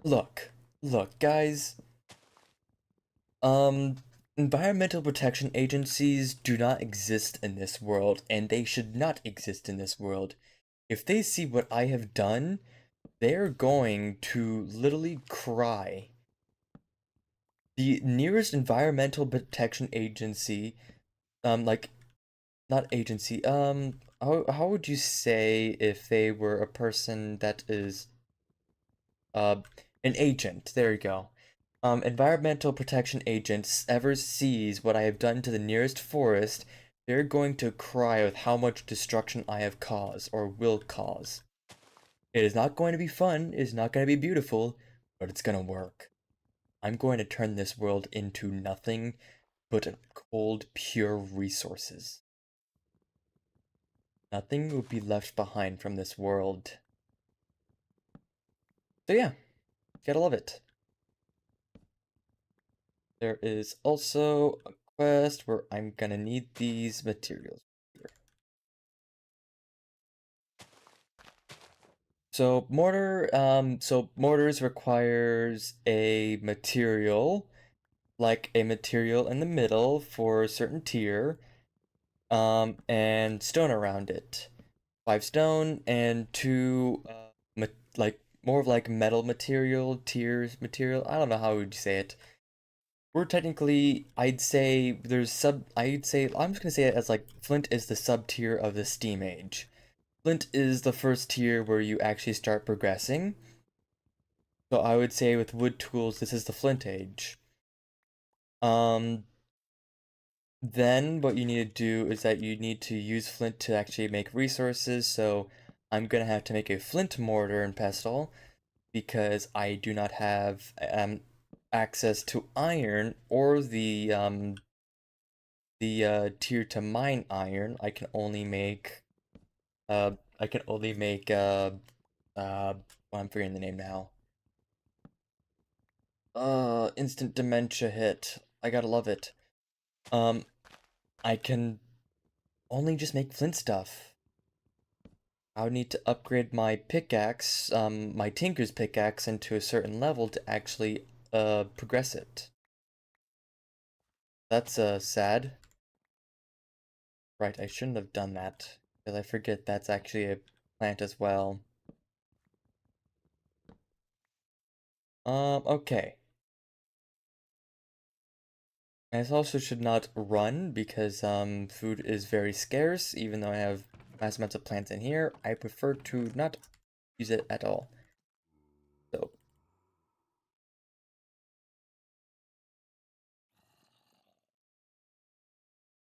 Look, look, guys. Um, environmental protection agencies do not exist in this world, and they should not exist in this world. If they see what I have done, they're going to literally cry. The nearest environmental protection agency, like, not agency, how would you say if they were a person that is, uh, an agent? There you go. Environmental protection agents ever sees what I have done to the nearest forest, they're going to cry with how much destruction I have caused, or will cause. It is not going to be fun, it is not going to be beautiful, but it's gonna work. I'm going to turn this world into nothing but cold, pure resources. Nothing will be left behind from this world. So yeah, gotta love it. There is also a quest where I'm gonna need these materials. So mortars requires a material, like a material in the middle for a certain tier, and stone around it. 5 stone and two, like more of like metal material, tiers material. I don't know how would you say it. We're technically, I'd say, I'm just gonna say it as like Flint is the sub tier of the Steam Age. Flint is the first tier where you actually start progressing. So I would say with wood tools, this is the Flint Age. Um, then what you need to do is that you need to use flint to actually make resources, so I'm gonna have to make a flint mortar and pestle because I do not have access to iron or the tier to mine iron. I can only make uh I'm forgetting the name now. Instant dementia hit. I gotta love it. Um, I can only just make flint stuff. I would need to upgrade my pickaxe, my Tinker's pickaxe into a certain level to actually, progress it. That's, sad. Right, I shouldn't have done that, because I forget that's actually a plant as well. Okay. I also should not run, because, food is very scarce, even though I have mass amounts of plants in here. I prefer to not use it at all. So,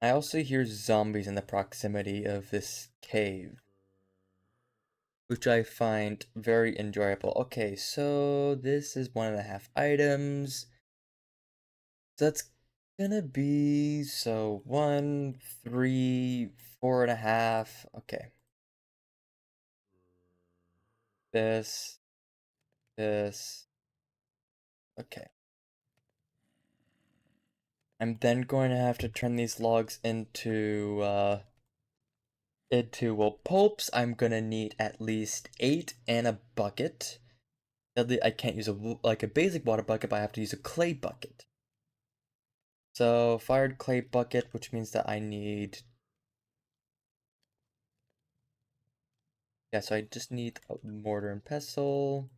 I also hear zombies in the proximity of this cave, which I find very enjoyable. Okay, so this is 1.5 items. So that's gonna be, so 1, 3, 4.5. Okay. This, this. Okay. I'm then going to have to turn these logs well, pulps. I'm gonna need at least 8 and a bucket. I can't use like a basic water bucket, but I have to use a clay bucket. So, fired clay bucket, which means that I need... Yeah, so I just need a mortar and pestle.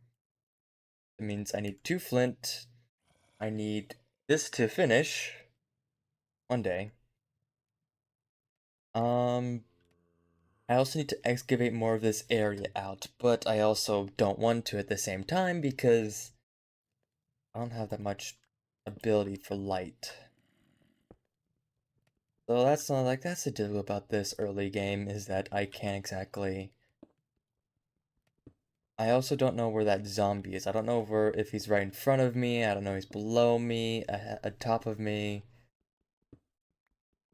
It means I need 2 flint. I need this to finish one day. I also need to excavate more of this area out, but I also don't want to at the same time because I don't have that much ability for light. So that's not like, that's the deal about this early game, is that I can't exactly... I also don't know where that zombie is. I don't know if he's right in front of me. I don't know if he's below me, atop of me.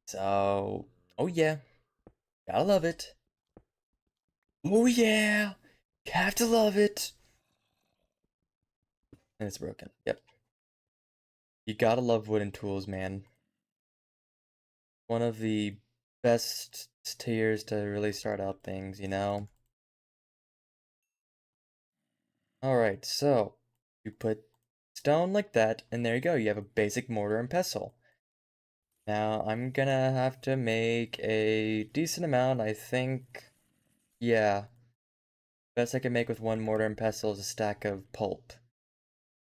So, oh yeah, gotta love it. Oh yeah, have to love it. And it's broken. Yep. You gotta love wooden tools, man. One of the best tiers to really start out things, you know? Alright, so you put stone like that, and there you go, you have a basic mortar and pestle. Now I'm gonna have to make a decent amount, I think. Yeah, best I can make with one mortar and pestle is a stack of pulp.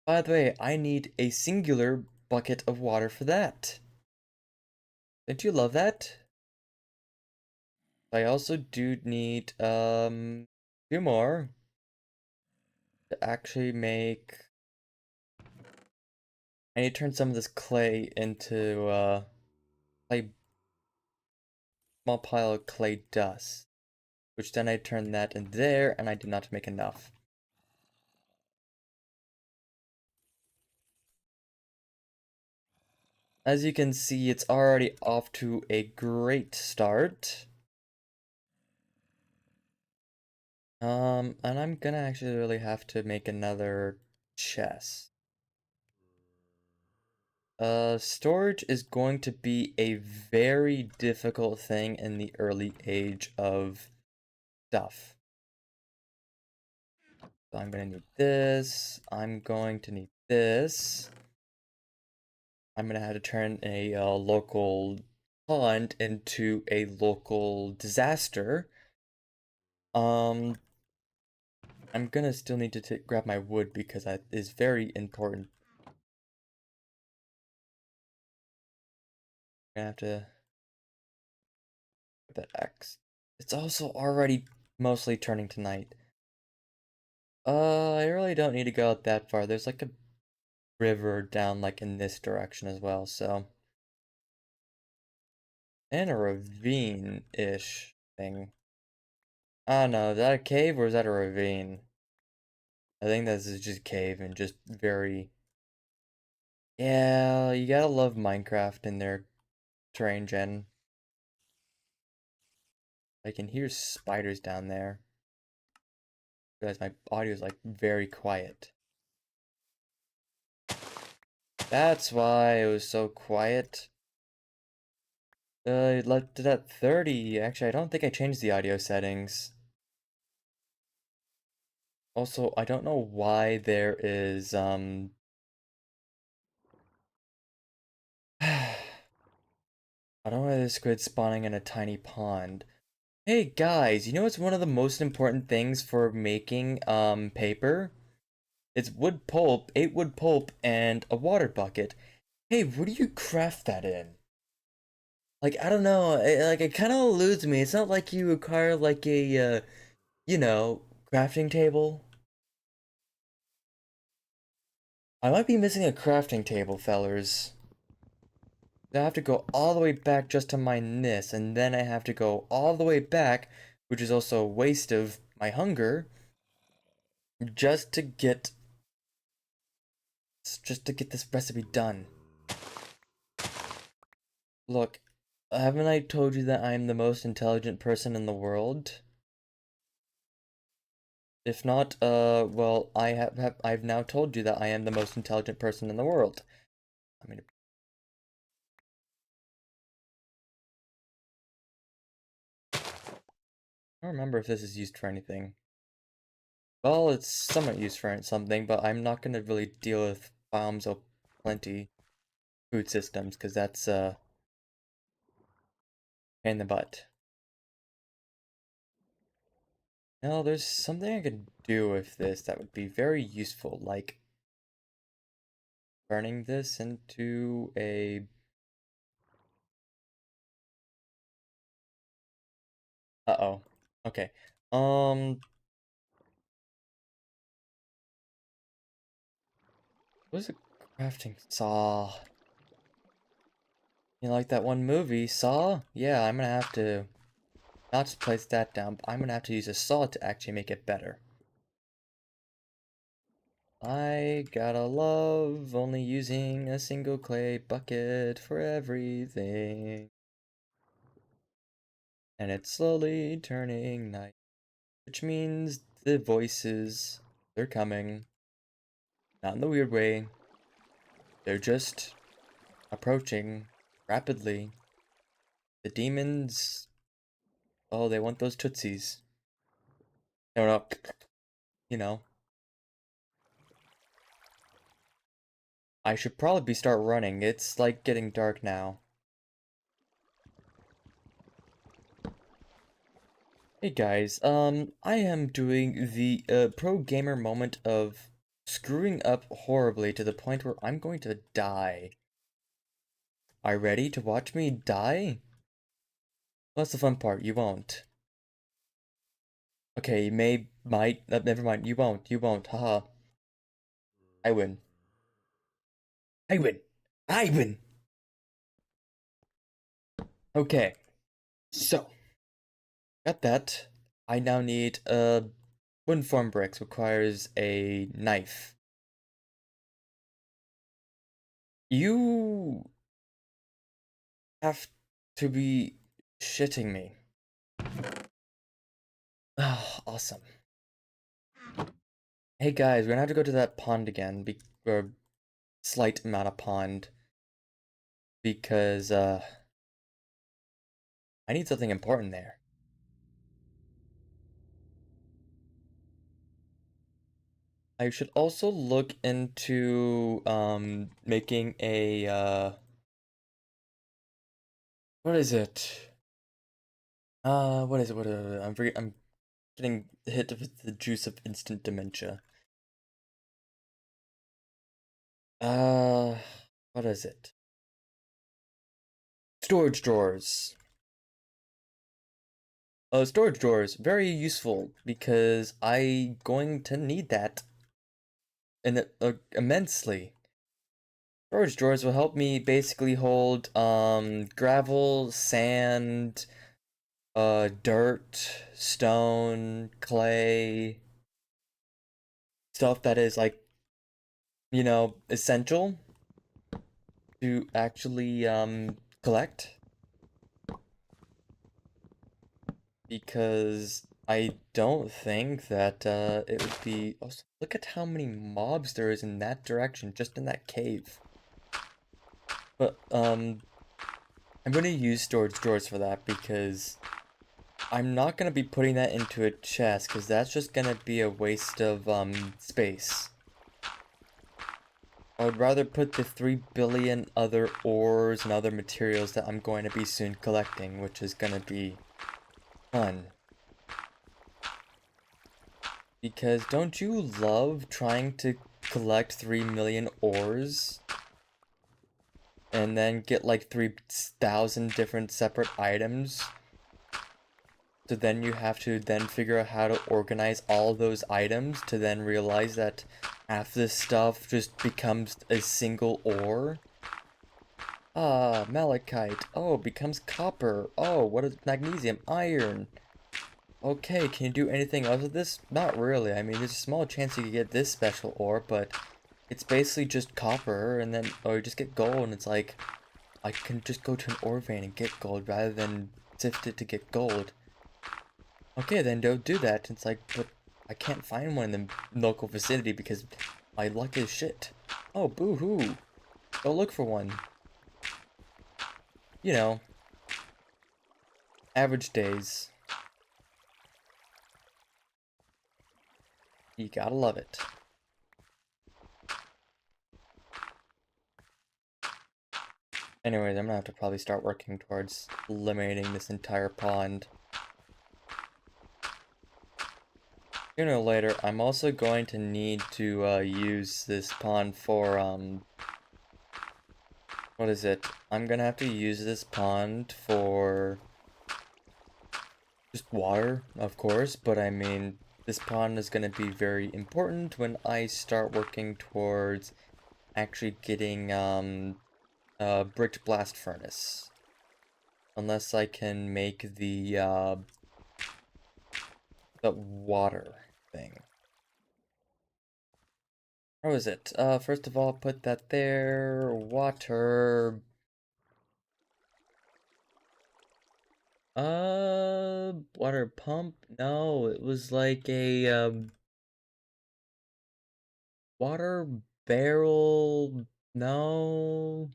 By the way, I need a singular bucket of water for that. Don't you love that? I also do need, two more to actually make... I need to turn some of this clay into, clay, small pile of clay dust. Which then I turn that in there, and I did not make enough. As you can see, it's already off to a great start. And I'm gonna actually really have to make another chest. Storage is going to be a very difficult thing in the early age of stuff. So I'm gonna need this, I'm going to need this. I'm gonna have to turn a local pond into a local disaster. I'm gonna still need to grab my wood because that is very important. I'm gonna have to put that X. It's also already mostly turning to night. I really don't need to go out that far. There's like a river down like in this direction as well, so. And a ravine-ish thing. I don't know, is that a cave or is that a ravine? I think this is just cave and just very... Yeah, you gotta love Minecraft in their terrain gen. I can hear spiders down there. Guys, my audio is like very quiet. That's why it was so quiet. I left it at 30. Actually, I don't think I changed the audio settings. Also, I don't know why there is, I don't know why there's squid spawning in a tiny pond. Hey guys, you know what's one of the most important things for making, paper? It's wood pulp, 8 wood pulp, and a water bucket. Hey, what do you craft that in? Like, I don't know, it kind of eludes me. It's not like you require, like, a, you know, crafting table. I might be missing a crafting table, fellers. I have to go all the way back just to mine this, and then I have to go all the way back, which is also a waste of my hunger, just to get this recipe done. Look, haven't I told you that I am the most intelligent person in the world? If not, well, I've now told you that I am the most intelligent person in the world. I mean, I don't remember if this is used for anything. Well, it's somewhat used for something, but I'm not gonna really deal with bombs of plenty food systems, because that's, pain in the butt. Now, there's something I could do with this that would be very useful, like turning this into a... Uh-oh. Okay. What is a crafting saw? You know, like that one movie, Saw? Yeah, I'm gonna have to not just place that down, but I'm gonna have to use a saw to actually make it better. I gotta love only using a single clay bucket for everything. And it's slowly turning night, which means the voices, they're coming. Not in the weird way. They're just approaching rapidly. The demons, oh, they want those tootsies. No, no, you know. I should probably start running. It's like getting dark now. Hey guys, I am doing the pro gamer moment of screwing up horribly to the point where I'm going to die. Are you ready to watch me die? That's the fun part, you won't. Okay, you might, never mind, you won't, haha. I win. I win! I win! Okay, so, got that. I now need, wooden form bricks requires a knife. You have to be shitting me. Oh, awesome. Hey guys, we're gonna have to go to that pond again, or slight amount of pond, because, I need something important there. I should also look into, making a, what is it? What is it? I'm getting hit with the juice of instant dementia. Uh, what is it? Storage drawers. Storage drawers, very useful because I going to need that immensely. Storage drawers will help me basically hold gravel, sand, dirt, stone, clay, stuff that is like, essential to actually collect. Because I don't think that it would be. Also, look at how many mobs there is in that direction, just in that cave. But I'm gonna use storage drawers for that because I'm not gonna be putting that into a chest because that's just gonna be a waste of space. I would rather put the 3 billion other ores and other materials that I'm going to be soon collecting, which is gonna be fun. Because don't you love trying to collect 3 million ores? And then get like 3,000 different separate items? So then you have to then figure out how to organize all those items to then realize that half this stuff just becomes a single ore? Ah, malachite. Oh, becomes copper. Oh, what is magnesium? Iron. Okay, can you do anything else with this? Not really. I mean, there's a small chance you could get this special ore, but it's basically just copper, and then, or you just get gold, and it's like, I can just go to an ore vein and get gold rather than sift it to get gold. Okay, then don't do that. It's like, but I can't find one in the local vicinity because my luck is shit. Oh, boo-hoo. Go look for one. You know, average days. You gotta love it. Anyways, I'm gonna have to probably start working towards eliminating this entire pond. Sooner or later, I'm also going to need to use this pond for, what is it? I'm gonna have to use this pond for just water, of course, but I mean, this pond is gonna be very important when I start working towards actually getting, a bricked blast furnace. Unless I can make the water thing. How is it? First of all, put that there. Water. Water pump? No, it was like a, water barrel No,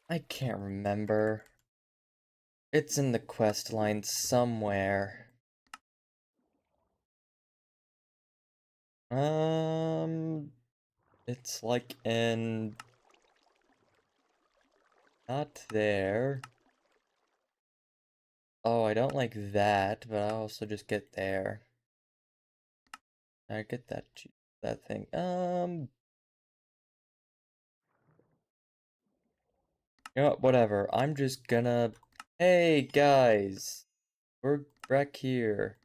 I can't remember. It's in the quest line somewhere. Um, it's like in... Not there. Oh, I don't like that, but I'll also just get there. I get that thing. You know what, whatever. I'm just gonna... Hey, guys! We're back here.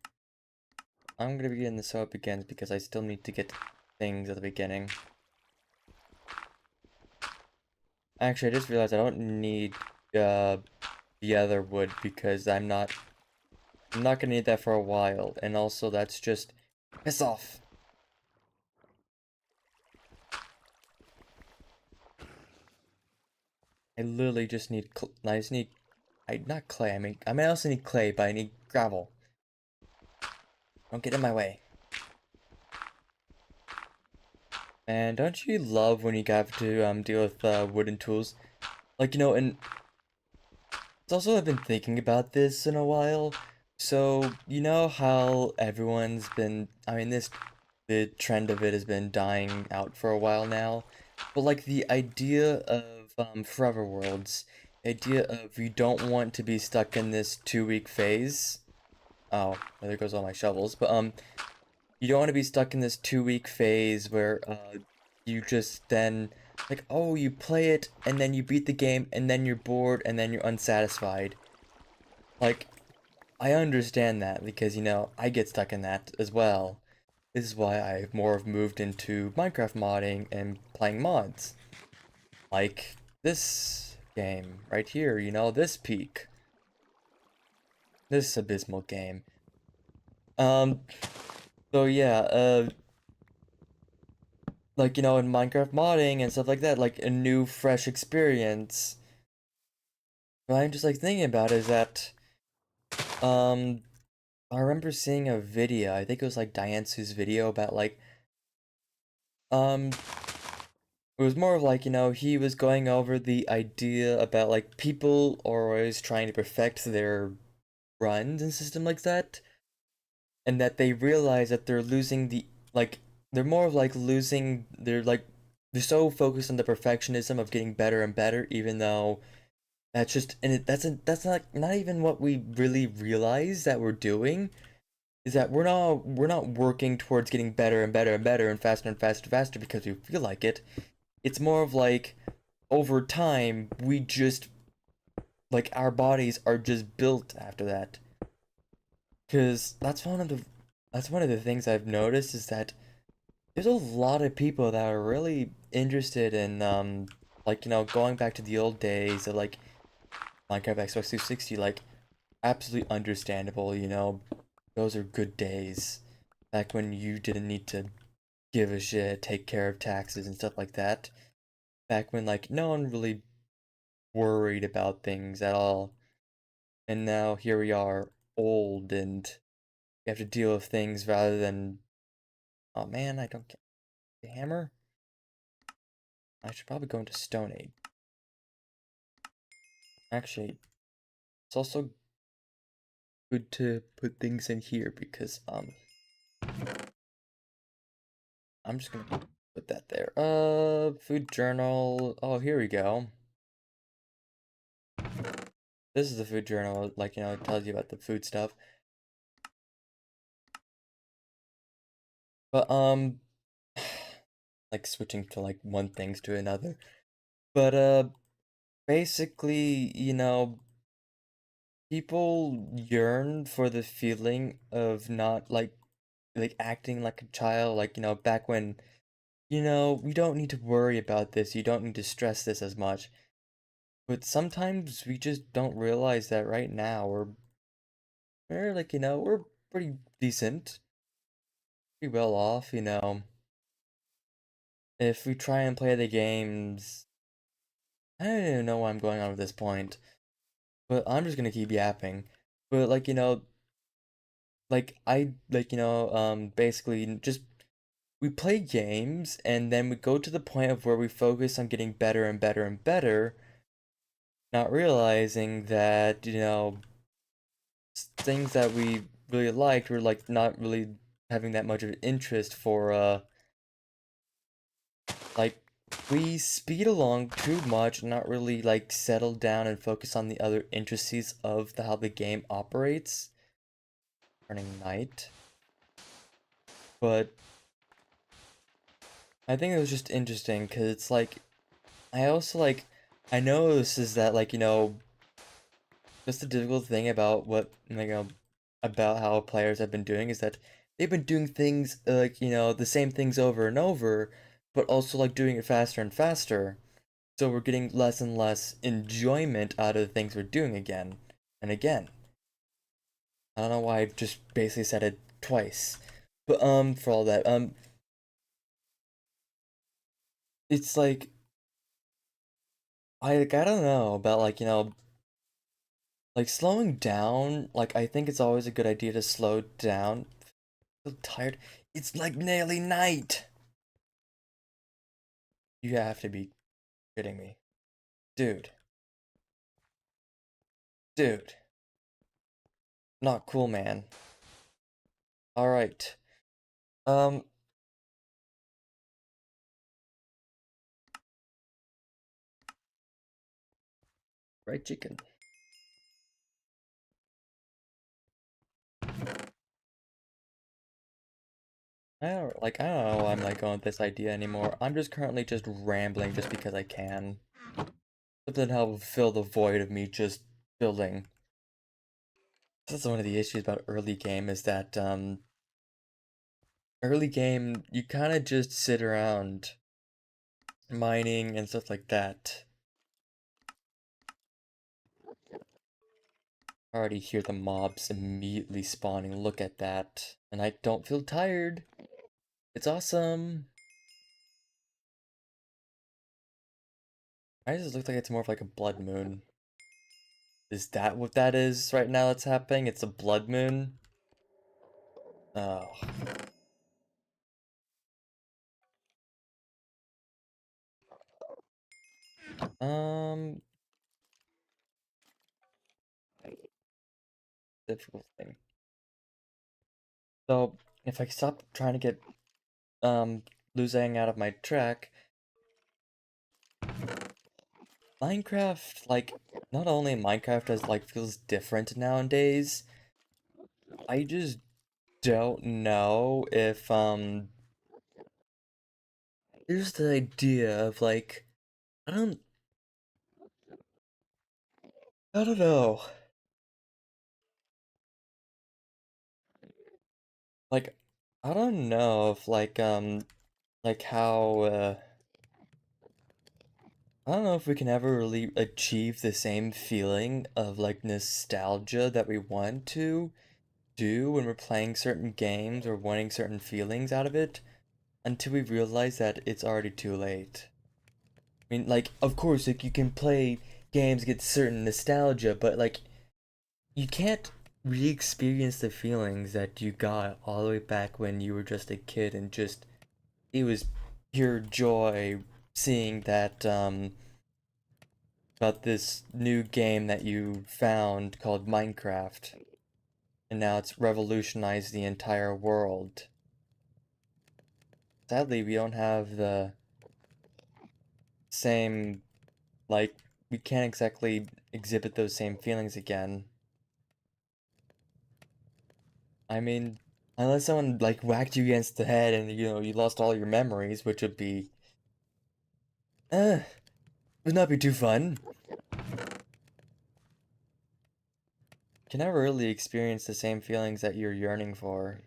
I'm gonna begin this so it begins because I still need to get things at the beginning. Actually, I just realized I don't need, the other wood because I'm not gonna need that for a while. And also, that's just... Piss off! I literally just need, I just need... not clay, I mean, I also need clay, but I need gravel. Don't get in my way. And don't you love when you have to deal with wooden tools? Like, you know, and it's also I've been thinking about this in a while. So, you know how everyone's been, I mean, the trend of it has been dying out for a while now. But like the idea of forever worlds, the idea of you don't want to be stuck in this 2 week phase. Oh, there goes all my shovels. But you don't want to be stuck in this 2 week phase where you just then like, oh, you play it and then you beat the game and then you're bored and then you're unsatisfied. Like, I understand that because, you know, I get stuck in that as well. This is why I've more have moved into Minecraft modding and playing mods. Like this game right here, you know, this peak. This abysmal game. Um, so yeah, like, you know, in Minecraft modding and stuff like that, like a new, fresh experience. What I'm just like thinking about is that, um, I remember seeing a video, I think it was like Diansu's video about like, um, it was more of like, you know, he was going over the idea about like people are always trying to perfect their runs and system like that, and that they realize that they're losing the, like, they're more of like losing, they're so focused on the perfectionism of getting better and better, even though that's just, and that's not even what we really realize that we're doing. Is that we're not working towards getting better and better and better and faster and faster and faster because we feel like it. It's more of like over time we just like our bodies are just built after that. Cause that's one of the things I've noticed is that there's a lot of people that are really interested in like, you know, going back to the old days of like Minecraft Xbox 360, like absolutely understandable, you know. Those are good days. Back when you didn't need to give a shit, take care of taxes and stuff like that. Back when like no one really worried about things at all. And now here we are, old, and we have to deal with things rather than, oh man, I don't get the hammer. I should probably go into Stone Age. Actually, it's also good to put things in here because I'm just gonna put that there. Food journal. Oh, here we go. This is the food journal, like, you know, it tells you about the food stuff. But like switching to like one things to another. But basically, you know, people yearn for the feeling of not like acting like a child, like, you know, back when, you know, we don't need to worry about this, you don't need to stress this as much. But sometimes we just don't realize that right now we're like, you know, we're pretty decent, pretty well off, you know. If we try and play the games, I don't even know where I'm going on at this point, but I'm just gonna keep yapping. But like, you know, like I like, you know, basically just we play games and then we go to the point of where we focus on getting better and better and better, not realizing that, things that we really liked were like not really having that much of an interest for like we speed along too much, not really like settle down and focus on the other intricacies of how the game operates. Turning night. But I think it was just interesting because it's like I also like I know this is that like just the difficult thing about what about how players have been doing is that they've been doing things like the same things over and over, but also like doing it faster and faster. So we're getting less and less enjoyment out of the things we're doing again and again. I don't know why I just basically said it twice. But for all that, it's like I don't know about like, like slowing down, like I think it's always a good idea to slow down. I'm so tired. It's like nearly night. You have to be kidding me. Dude. Dude. Not cool, man. Alright. Um, fried chicken. I don't know why I'm like going with this idea anymore. I'm just currently just rambling just because I can. Something to help fill the void of me just building. That's one of the issues about early game is that early game you kind of just sit around mining and stuff like that. I already hear the mobs immediately spawning. Look at that. And I don't feel tired. It's awesome. Why does it look like it's more of like a blood moon? Is that what that is right now that's happening? It's a blood moon? Oh. Um, difficult thing. So, if I stop trying to get, losing out of my track, Minecraft, like, not only Minecraft as, like, feels different nowadays, I just don't know if, there's the idea of, like, I don't, I don't know. Like, I don't know if, like how, I don't know if we can ever really achieve the same feeling of, like, nostalgia that we want to do when we're playing certain games or wanting certain feelings out of it until we realize that it's already too late. I mean, like, of course, like, you can play games, get certain nostalgia, but, like, you can't re-experience the feelings that you got all the way back when you were just a kid and just, it was pure joy seeing that, about this new game that you found called Minecraft. And now it's revolutionized the entire world. Sadly, we don't have the same, like, we can't exactly exhibit those same feelings again. I mean, unless someone, like, whacked you against the head and, you lost all your memories, which would be, would not be too fun. Can never really experience the same feelings that you're yearning for.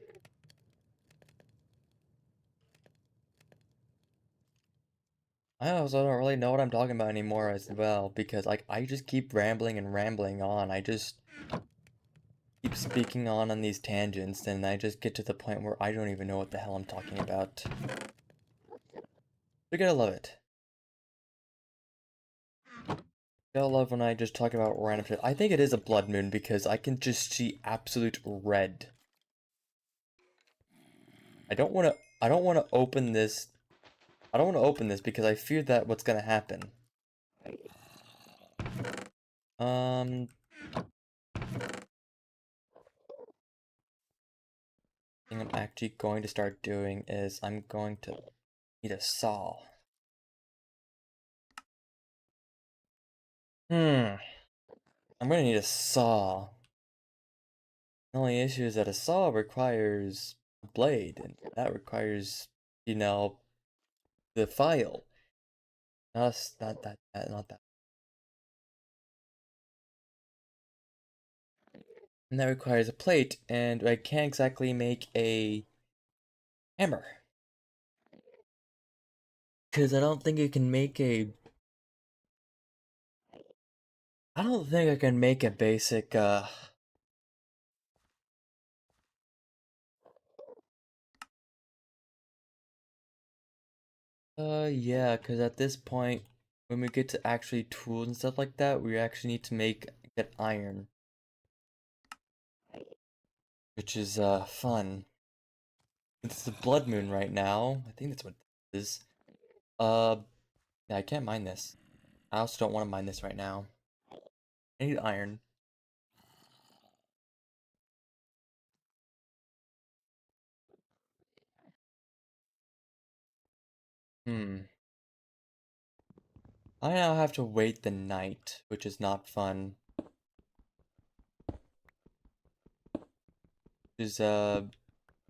I also don't really know what I'm talking about anymore as well, because, like, I just keep rambling and rambling on. I just keep speaking on these tangents, and I just get to the point where I don't even know what the hell I'm talking about. You're gonna love it. You're gonna love when I just talk about random shit. I think it is a blood moon because I can just see absolute red. I don't wanna I don't want to open this. I don't want to open this because I fear that what's gonna happen. Thing I'm actually going to start doing is I'm going to need a saw. I'm gonna need a saw. The only issue is that a saw requires a blade, and that requires, you know, the file. Not that. And that requires a plate, and I can't exactly make a hammer. Because I don't think you can make a... I don't think I can make a basic, yeah, because at this point, when we get to actually tools and stuff like that, we actually need to get iron. Which is, fun. It's a blood moon right now. I think that's what it is. Uh, yeah, I can't mine this. I also don't want to mine this right now. I need iron. Hmm. I now have to wait the night, which is not fun. Which is,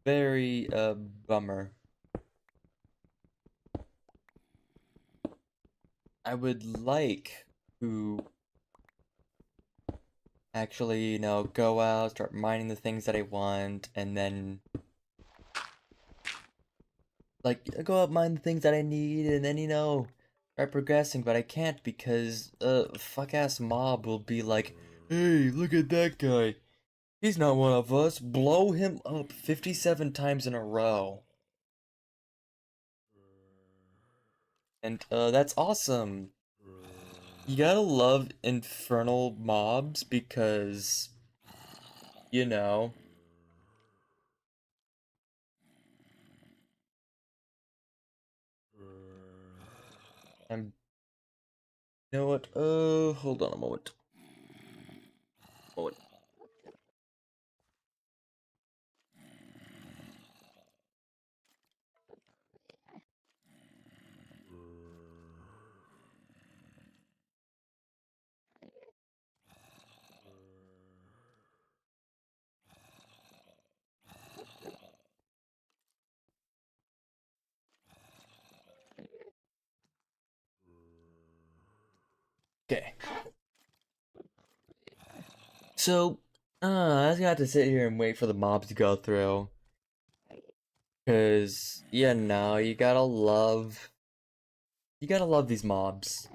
very, bummer. I would like to actually, go out, start mining the things that I want, and then like go out mine the things that I need, and then start progressing. But I can't because fuck ass mob will be like, "Hey, look at that guy. He's not one of us. Blow him up 57 times in a row." And that's awesome. You gotta love infernal mobs because you know. I'm You know what? Hold on a moment. Moment. Okay. So, I just got to sit here and wait for the mobs to go through. Cause, you gotta love these mobs.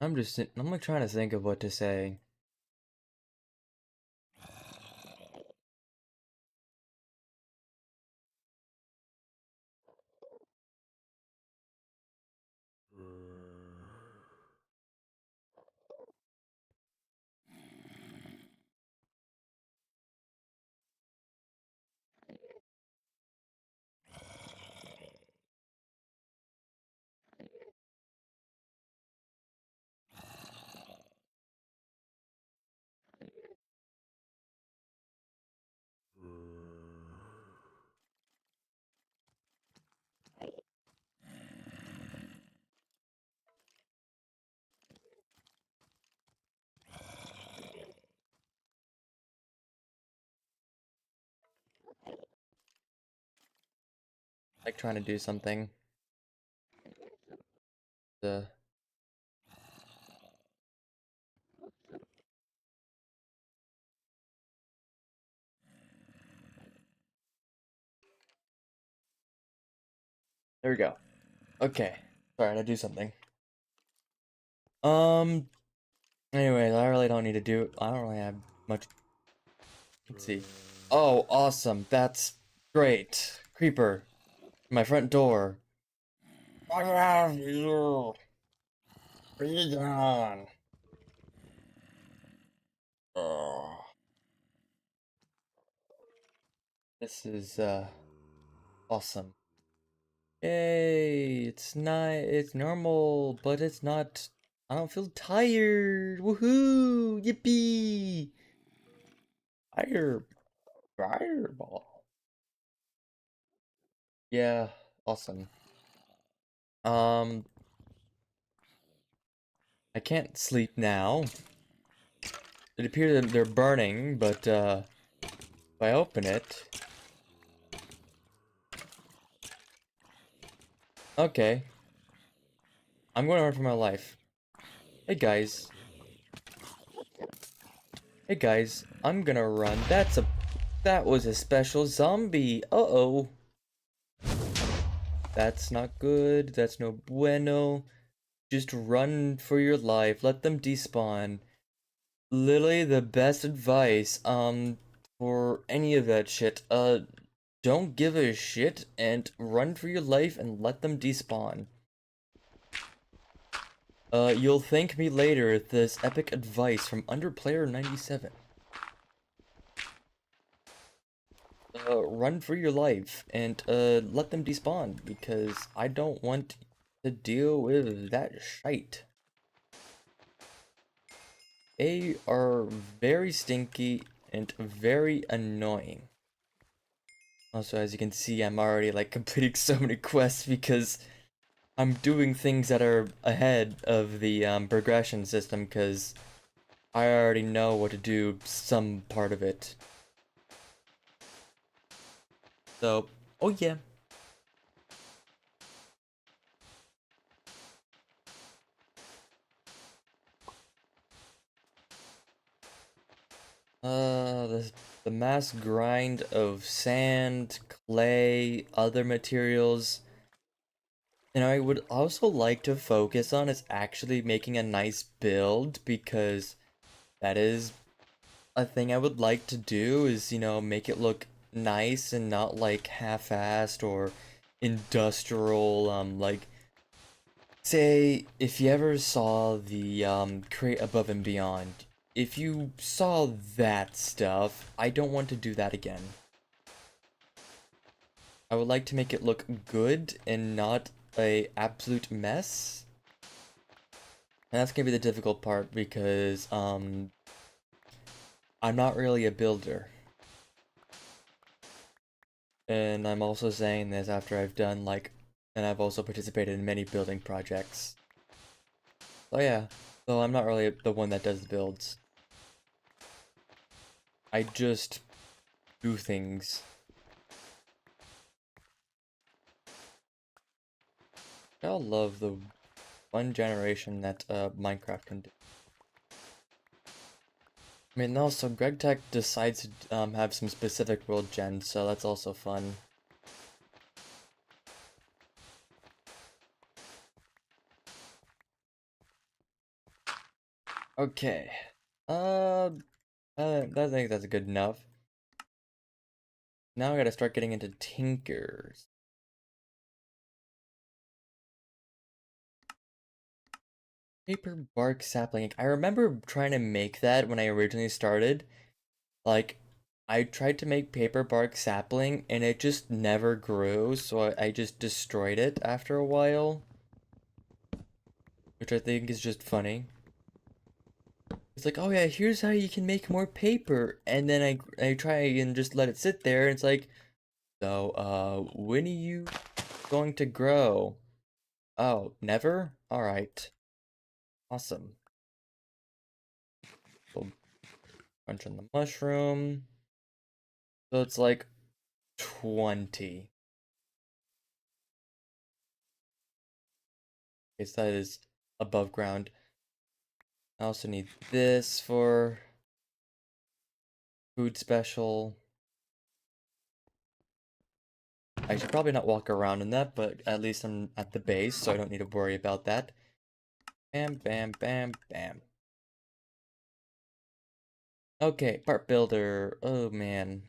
I'm like trying to think of what to say. Like trying to do something. The There we go. Okay. Sorry, to do something. Um. Anyways, I don't really have much. Let's see. Oh, awesome. That's great. Creeper. My front door. Be gone. Oh, this is awesome. Yay, it's not, it's normal, but it's not, I don't feel tired. Woohoo! Yippee! Fire, fireball. Yeah, awesome. Um, I can't sleep now. It appears that they're burning, but if I open it, okay, I'm going to run for my life. Hey guys, hey guys, I'm gonna run. That was a special zombie. Uh-oh. That's not good. That's no bueno. Just run for your life. Let them despawn. Literally the best advice, for any of that shit. Don't give a shit and run for your life and let them despawn. You'll thank me later with this epic advice from Underplayer97. Run for your life and, let them despawn because I don't want to deal with that shite. They are very stinky and very annoying. Also, as you can see, I'm already like completing so many quests because I'm doing things that are ahead of the progression system because I already know what to do some part of it. So, oh yeah. The mass grind of sand, clay, other materials. And I would also like to focus on is actually making a nice build because that is a thing I would like to do is, make it look nice and not like half-assed or industrial, like say if you ever saw the Create Above and Beyond, if you saw that stuff, I don't want to do that again. I would like to make it look good and not a absolute mess. And that's gonna be the difficult part because I'm not really a builder. And I'm also saying this after I've done and I've also participated in many building projects. So yeah, so I'm not really the one that does the builds. I just do things. I love the one generation that Minecraft can do. I mean, also GregTech decides to have some specific world gens, so that's also fun. Okay. Uh, I think that's good enough. Now I gotta start getting into tinkers. Paper bark sapling. I remember trying to make that when I originally started. Like, I tried to make paper bark sapling and it just never grew, so I just destroyed it after a while. Which I think is just funny. It's like, oh yeah, here's how you can make more paper. And then I try and just let it sit there and it's like, so, when are you going to grow? Oh, never? Alright. Awesome. We'll crunch on the mushroom. So it's like 20. Okay, so that is above ground. I also need this for food special. I should probably not walk around in that, but at least I'm at the base, so I don't need to worry about that. Bam, bam, bam, bam. Okay, part builder. Oh man.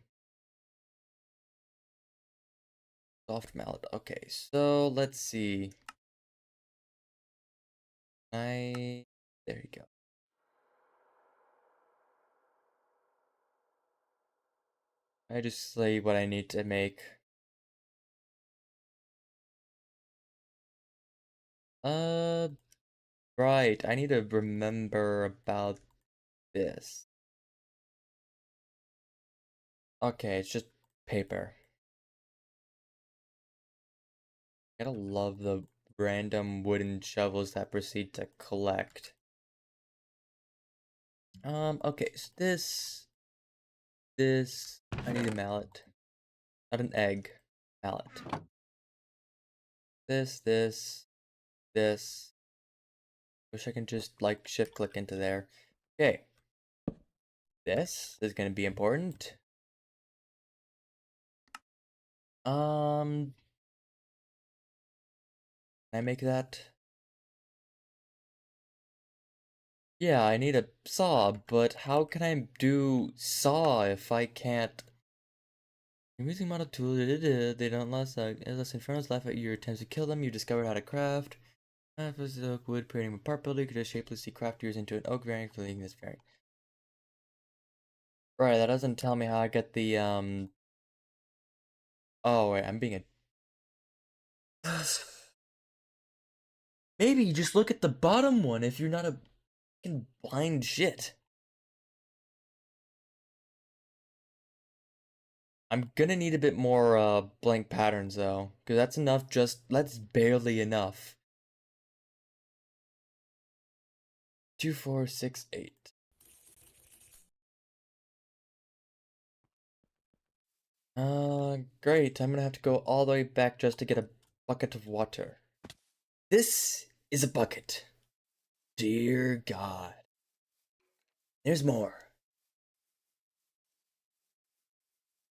Soft mallet. Okay, so let's see. There you go. I just say what I need to make. Uh, right. I need to remember about this. Okay, it's just paper. I gotta love the random wooden shovels that proceed to collect. Okay, so I need a mallet. Not an egg. Mallet. This. Wish I can just, like, shift click into there. Okay. This is gonna be important. Can I make that? Yeah, I need a saw, but how can I do saw if I can't? You're using model tool, they don't last unless infernos laugh at your attempts to kill them, you discovered how to craft. This oak wood, creating a part builder, you could just shapelessly craft yours into an oak variant, creating this variant. Right, that doesn't tell me how I get the, Oh, wait, I'm being a... Maybe just look at the bottom one if you're not a fucking blind shit. I'm gonna need a bit more blank patterns though, because that's enough. That's barely enough. 2, 4, 6, 8. Great. I'm gonna have to go all the way back just to get a bucket of water. This is a bucket. Dear God. There's more.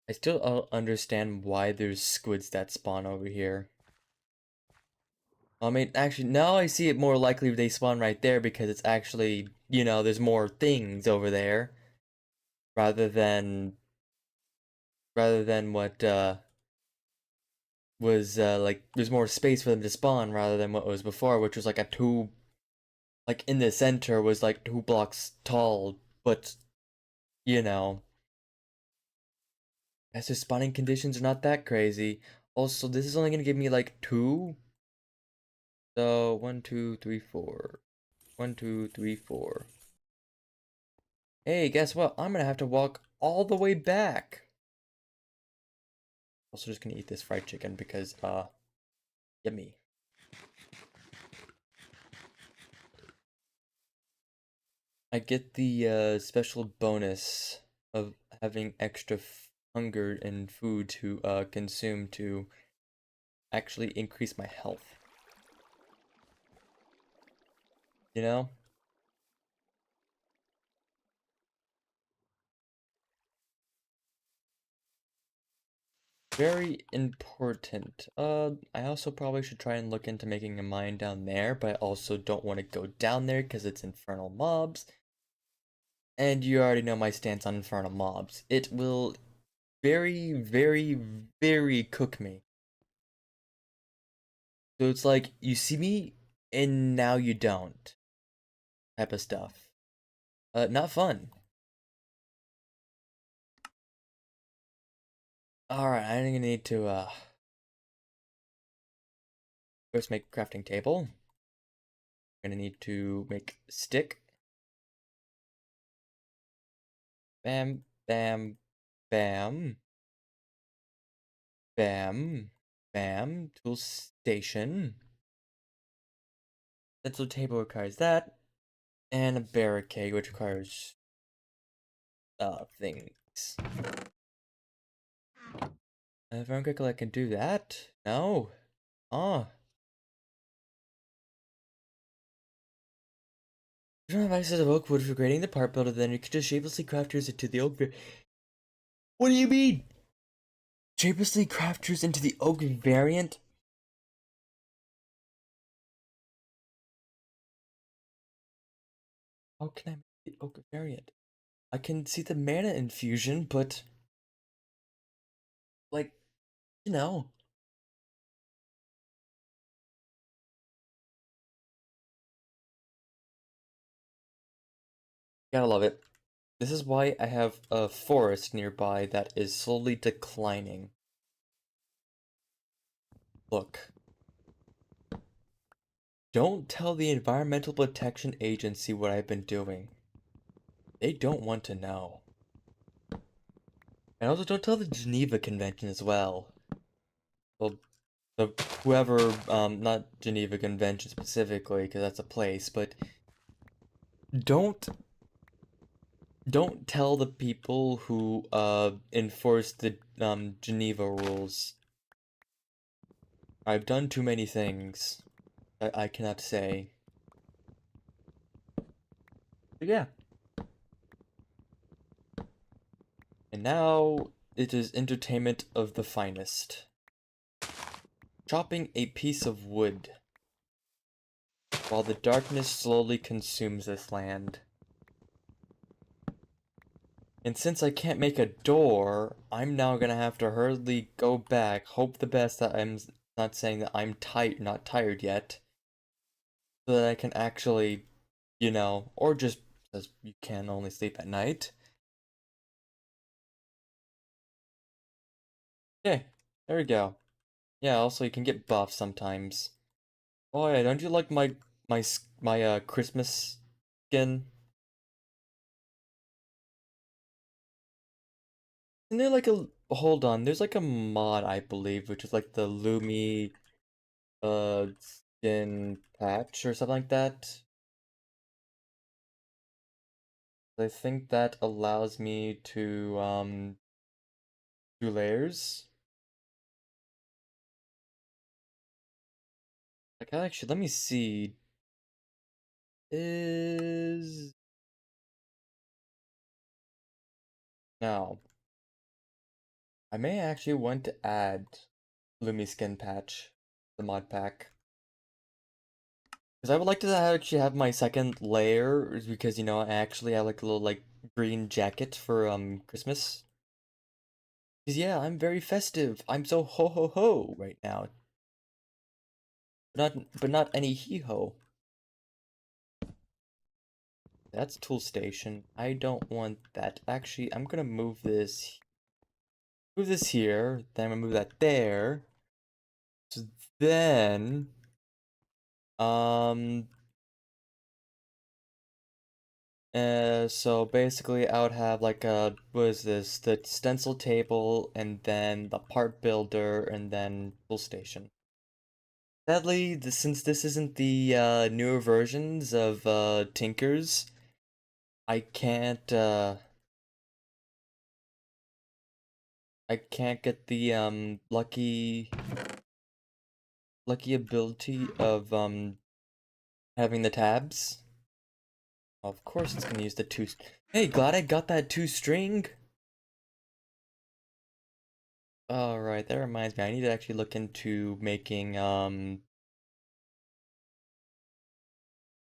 I still don't understand why there's squids that spawn over here. I mean, actually, now I see it more likely they spawn right there because it's actually, there's more things over there rather than what was like there's more space for them to spawn rather than what was before, which was like a two, like in the center was like 2 blocks tall, but you know, as the spawning conditions are not that crazy. Also, this is only gonna give me like 2. So 1, 2, 3, 4. 1, 2, 3, 4. Hey, guess what? I'm gonna have to walk all the way back. Also, just gonna eat this fried chicken because yummy. I get the special bonus of having extra hunger and food to consume to actually increase my health. You know? Very important. I also probably should try and look into making a mine down there, but I also don't want to go down there because it's infernal mobs. And you already know my stance on infernal mobs. It will very, very, very cook me. So it's like, you see me, and now you don't. Type of stuff. Not fun. Alright, I'm gonna need to, first make a crafting table. I'm gonna need to make stick. Bam, bam, bam. Bam, bam. Tool station. Stencil table requires that. And a barricade, which requires, things. If I'm quickly, I can do that. No. Oh. You don't have access to oak wood for creating the part builder, then you can just shapelessly craft yours into the oak. What do you mean? Shapelessly craft yours into the oak variant? How can I make the oak variant? I can see the mana infusion, but like, you know. Gotta love it. This is why I have a forest nearby that is slowly declining. Look. Don't tell the Environmental Protection Agency what I've been doing. They don't want to know. And also don't tell the Geneva Convention as well. Well, the whoever, not Geneva Convention specifically, because that's a place, but don't don't tell the people who enforce the Geneva rules. I've done too many things. I cannot say. But yeah. And now it is entertainment of the finest. Chopping a piece of wood while the darkness slowly consumes this land. And since I can't make a door, I'm now gonna have to hurriedly go back, hope the best that I'm not saying that I'm not tired yet, so that I can actually, or just because you can only sleep at night. Okay, there we go. Yeah, also you can get buffed sometimes. Oh yeah, don't you like my Christmas skin? Isn't there like a hold on? There's like a mod I believe, which is like the Lumi skin patch or something like that. I think that allows me to do layers. Like actually, let me see. Is now I may actually want to add Lumi skin patch, the mod pack. Because I would like to actually have my second layer, is because I actually have like a little like green jacket for Christmas. Because yeah, I'm very festive. I'm so ho ho ho right now. But not any hee ho. That's tool station. I don't want that. Actually, I'm gonna move this here. Then I'm gonna move that there. So then, um, so basically, I would have like what is this? The stencil table, and then the part builder, and then tool station. Sadly, since this isn't the newer versions of Tinkers, I can't get the lucky ability of having the tabs. Of course, it's gonna use the two. Hey, glad I got that two string. All right, that reminds me. I need to actually look into making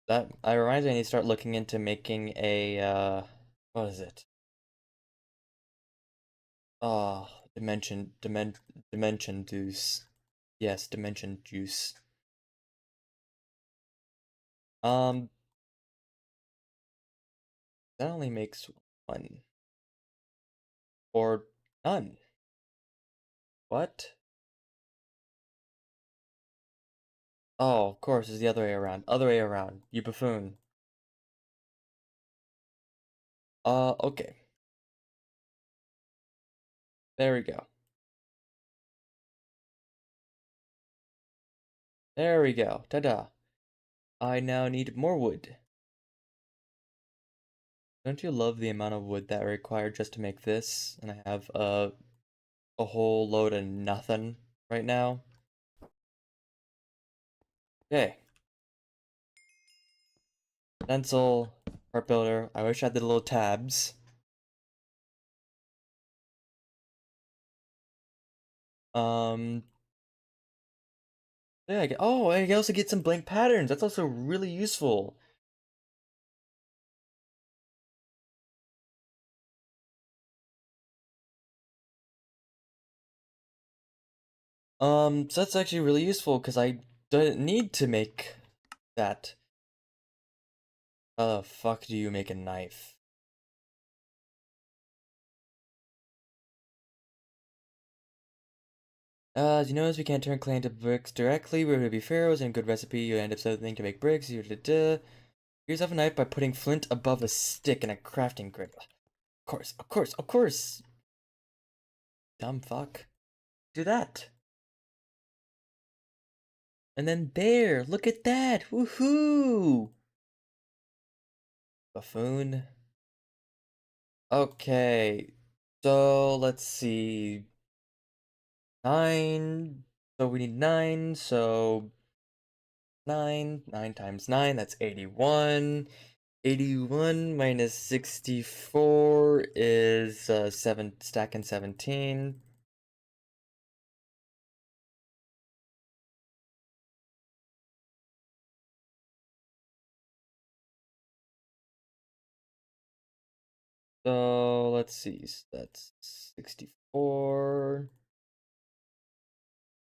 that. I reminds me. I need to start looking into making a what is it? Oh, dimension juice. Yes, dimension juice. Um, that only makes one or none. What? Oh, of course, it's the other way around. Other way around. You buffoon. Okay. There we go. There we go. Ta-da. I now need more wood. Don't you love the amount of wood that I required just to make this? And I have a whole load of nothing right now. Okay. Stencil, part builder. I wish I had the little tabs. Um, yeah, I can also get some blank patterns. That's also really useful. So that's actually really useful because I didn't need to make that. How the fuck do you make a knife? As you notice, we can't turn clay into bricks directly. We're gonna be pharaohs and good recipe. You end up something to make bricks. Here's yourself a knife by putting flint above a stick in a crafting grid. Of course, of course, of course. Dumb fuck. Do that. And then there, look at that. Woohoo! Buffoon. Okay. So let's see. 9. So we need 9. So 9 times 9, that's 81. 81 minus 64 is 7 stacking 17. So let's see. That's 64.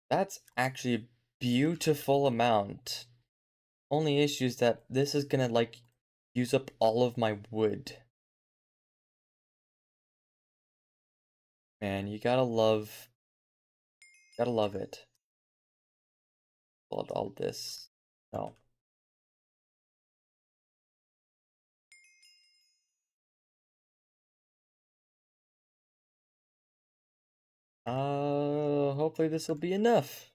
That's actually a beautiful amount. Only issue is that this is gonna like use up all of my wood. Man, you gotta love it. All this. No. Hopefully this will be enough.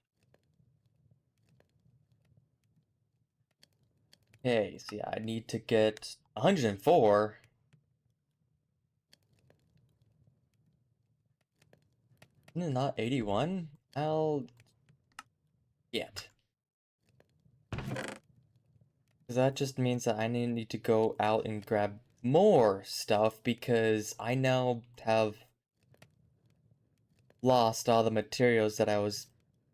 Okay, so yeah, I need to get 104. Isn't it not 81? I'll get. Because that just means that I need to go out and grab more stuff because I now have lost all the materials that I was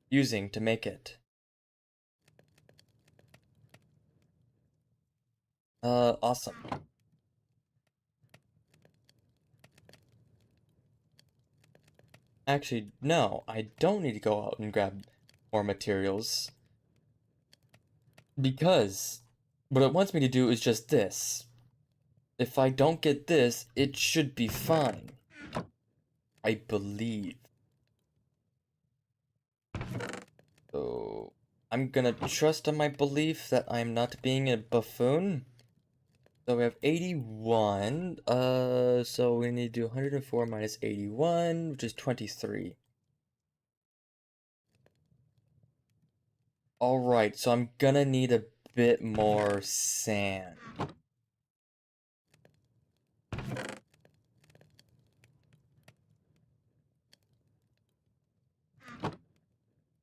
using to make it. Awesome. Actually, no, I don't need to go out and grab more materials. Because what it wants me to do is just this. If I don't get this, it should be fine. I believe. So, I'm gonna trust on my belief that I'm not being a buffoon. So we have 81. So we need to do 104 minus 81, which is 23. Alright, so I'm gonna need a bit more sand.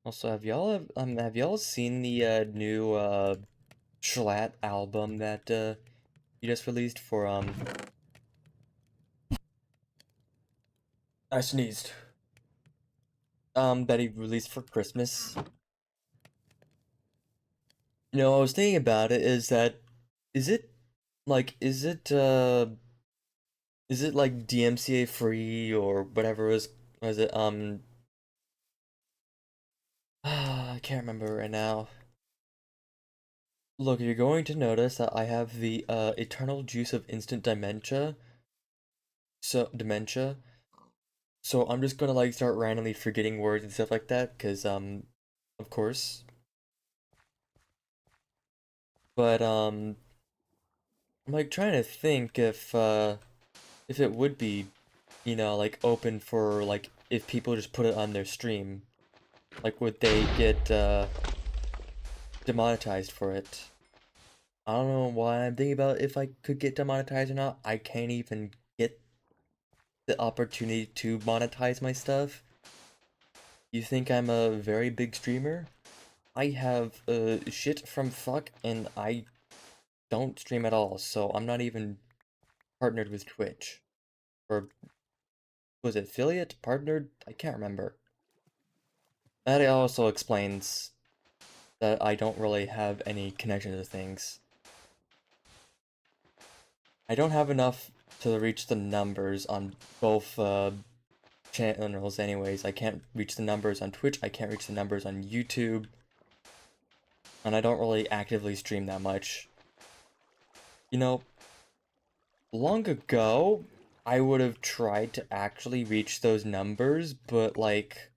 Also, have y'all seen the new Schlatt album that he just released for I sneezed. That he released for Christmas. You know, I was thinking about it is that is it like is it like DMCA free or whatever was it I can't remember right now. Look, you're going to notice that I have the eternal juice of instant dementia. So I'm just gonna like start randomly forgetting words and stuff like that, cause of course. But I'm like trying to think if it would be, you know, like open for like if people just put it on their stream, like would they get demonetized for it? I don't know why I'm thinking about if I could get demonetized or not. I can't even get the opportunity to monetize my stuff. You think I'm a very big streamer? I have shit from fuck and I don't stream at all, so I'm not even partnered with Twitch. Or was it affiliate? Partnered? I can't remember. That also explains that I don't really have any connection to things. I don't have enough to reach the numbers on both channels anyways. I can't reach the numbers on Twitch, I can't reach the numbers on YouTube, and I don't really actively stream that much. You know, long ago, I would have tried to actually reach those numbers, but like,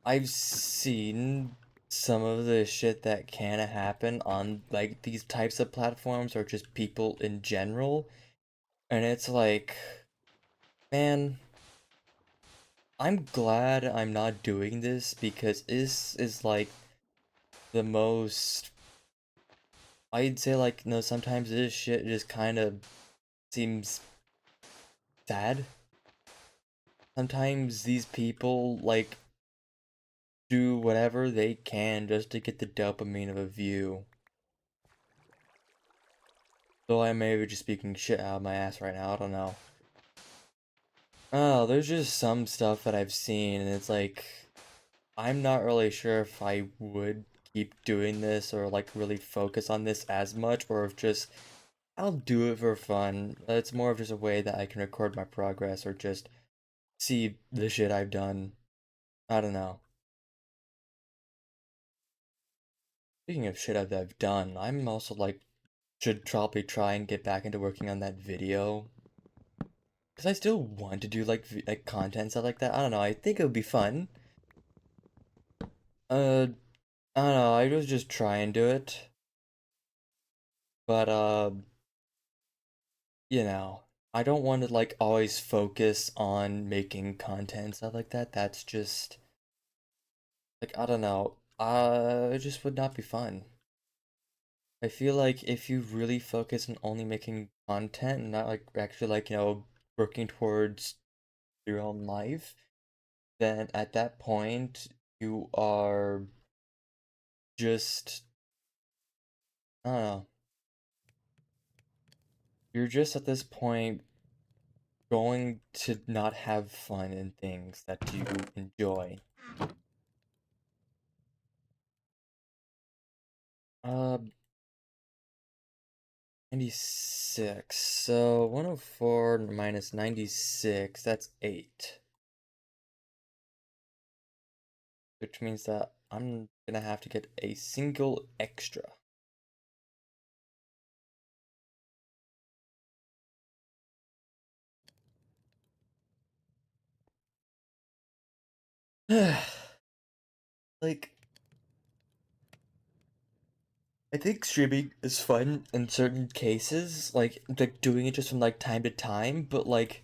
I've seen some of the shit that can happen on like these types of platforms or just people in general, and it's like, man, I'm glad I'm not doing this because this is like the most, I'd say like, no, sometimes this shit just kind of seems sad. Sometimes these people like do whatever they can just to get the dopamine of a view. Though I may be just speaking shit out of my ass right now, I don't know. Oh, there's just some stuff that I've seen and it's like, I'm not really sure if I would keep doing this or like really focus on this as much or if just I'll do it for fun. It's more of just a way that I can record my progress or just see the shit I've done. I don't know. Speaking of shit I've done, I'm also like, should probably try and get back into working on that video. Because I still want to do like content stuff like that. I don't know, I think it would be fun. I don't know, I was just try and do it. But you know, I don't want to like always focus on making content stuff like that. That's just like I don't know. It just would not be fun. I feel like if you really focus on only making content and not like actually like, working towards your own life, then at that point you are just I don't know. You're just at this point going to not have fun in things that you enjoy. Uh, 96. So 104 minus 96, that's 8. Which means that I'm gonna have to get a single extra. Like, I think streaming is fun in certain cases, like doing it just from like time to time, but like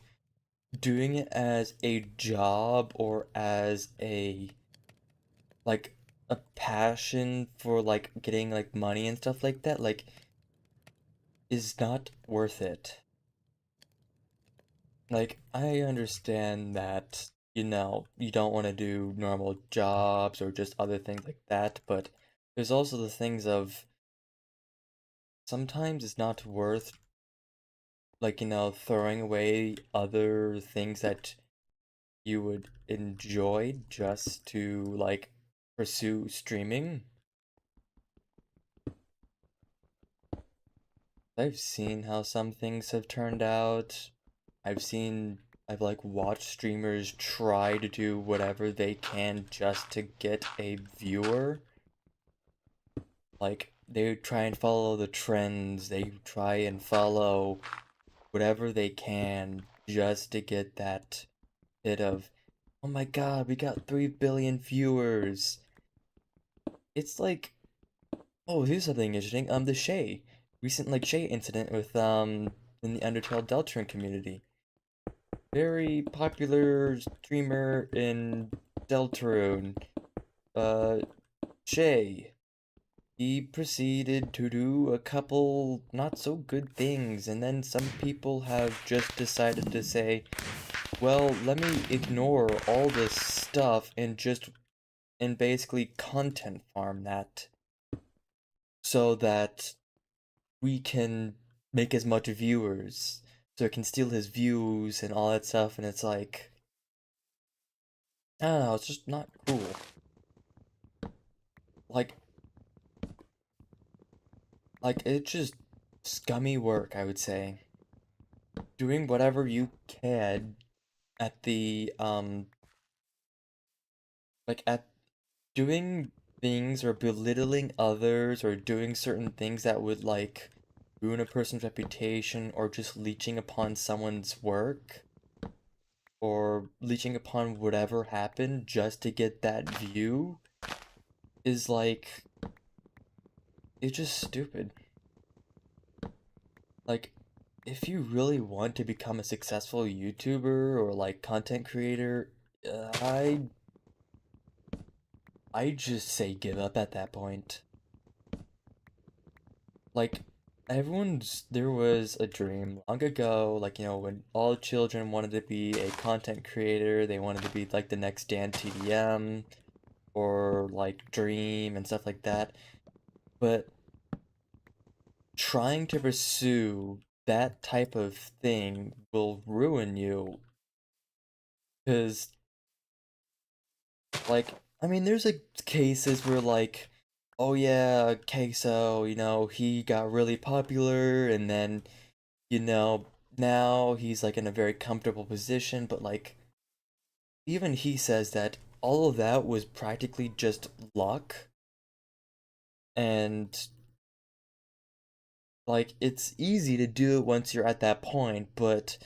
doing it as a job or as a like a passion for like getting like money and stuff like that, like is not worth it. Like, I understand that, you don't want to do normal jobs or just other things like that, but there's also the things of sometimes it's not worth, like, throwing away other things that you would enjoy just to, like, pursue streaming. I've seen how some things have turned out. I've like watched streamers try to do whatever they can just to get a viewer. Like they try and follow the trends, they try and follow whatever they can just to get that bit of, oh my god, we got 3 billion viewers. It's like, oh, here's something interesting. The recent like Shay incident with in the Undertale Deltarune community. Very popular streamer in Deltarune, uh, Shay. He proceeded to do a couple not so good things, and then some people have just decided to say, well, let me ignore all this stuff and basically content farm that so that we can make as much viewers, so it can steal his views and all that stuff, and it's like, I don't know, it's just not cool. Like, it's just scummy work, I would say. Doing whatever you can at at doing things or belittling others or doing certain things that would, like, ruin a person's reputation or just leeching upon someone's work or leeching upon whatever happened just to get that view is like, it's just stupid. Like, if you really want to become a successful YouTuber or like content creator, I just say give up at that point. Like, there was a dream long ago, like, when all children wanted to be a content creator, they wanted to be like the next Dan TDM or like Dream and stuff like that. But trying to pursue that type of thing will ruin you. Because, like, I mean, there's like cases where, like, oh yeah, Queso, he got really popular and then, now he's like in a very comfortable position, but like, even he says that all of that was practically just luck. And like, it's easy to do it once you're at that point, but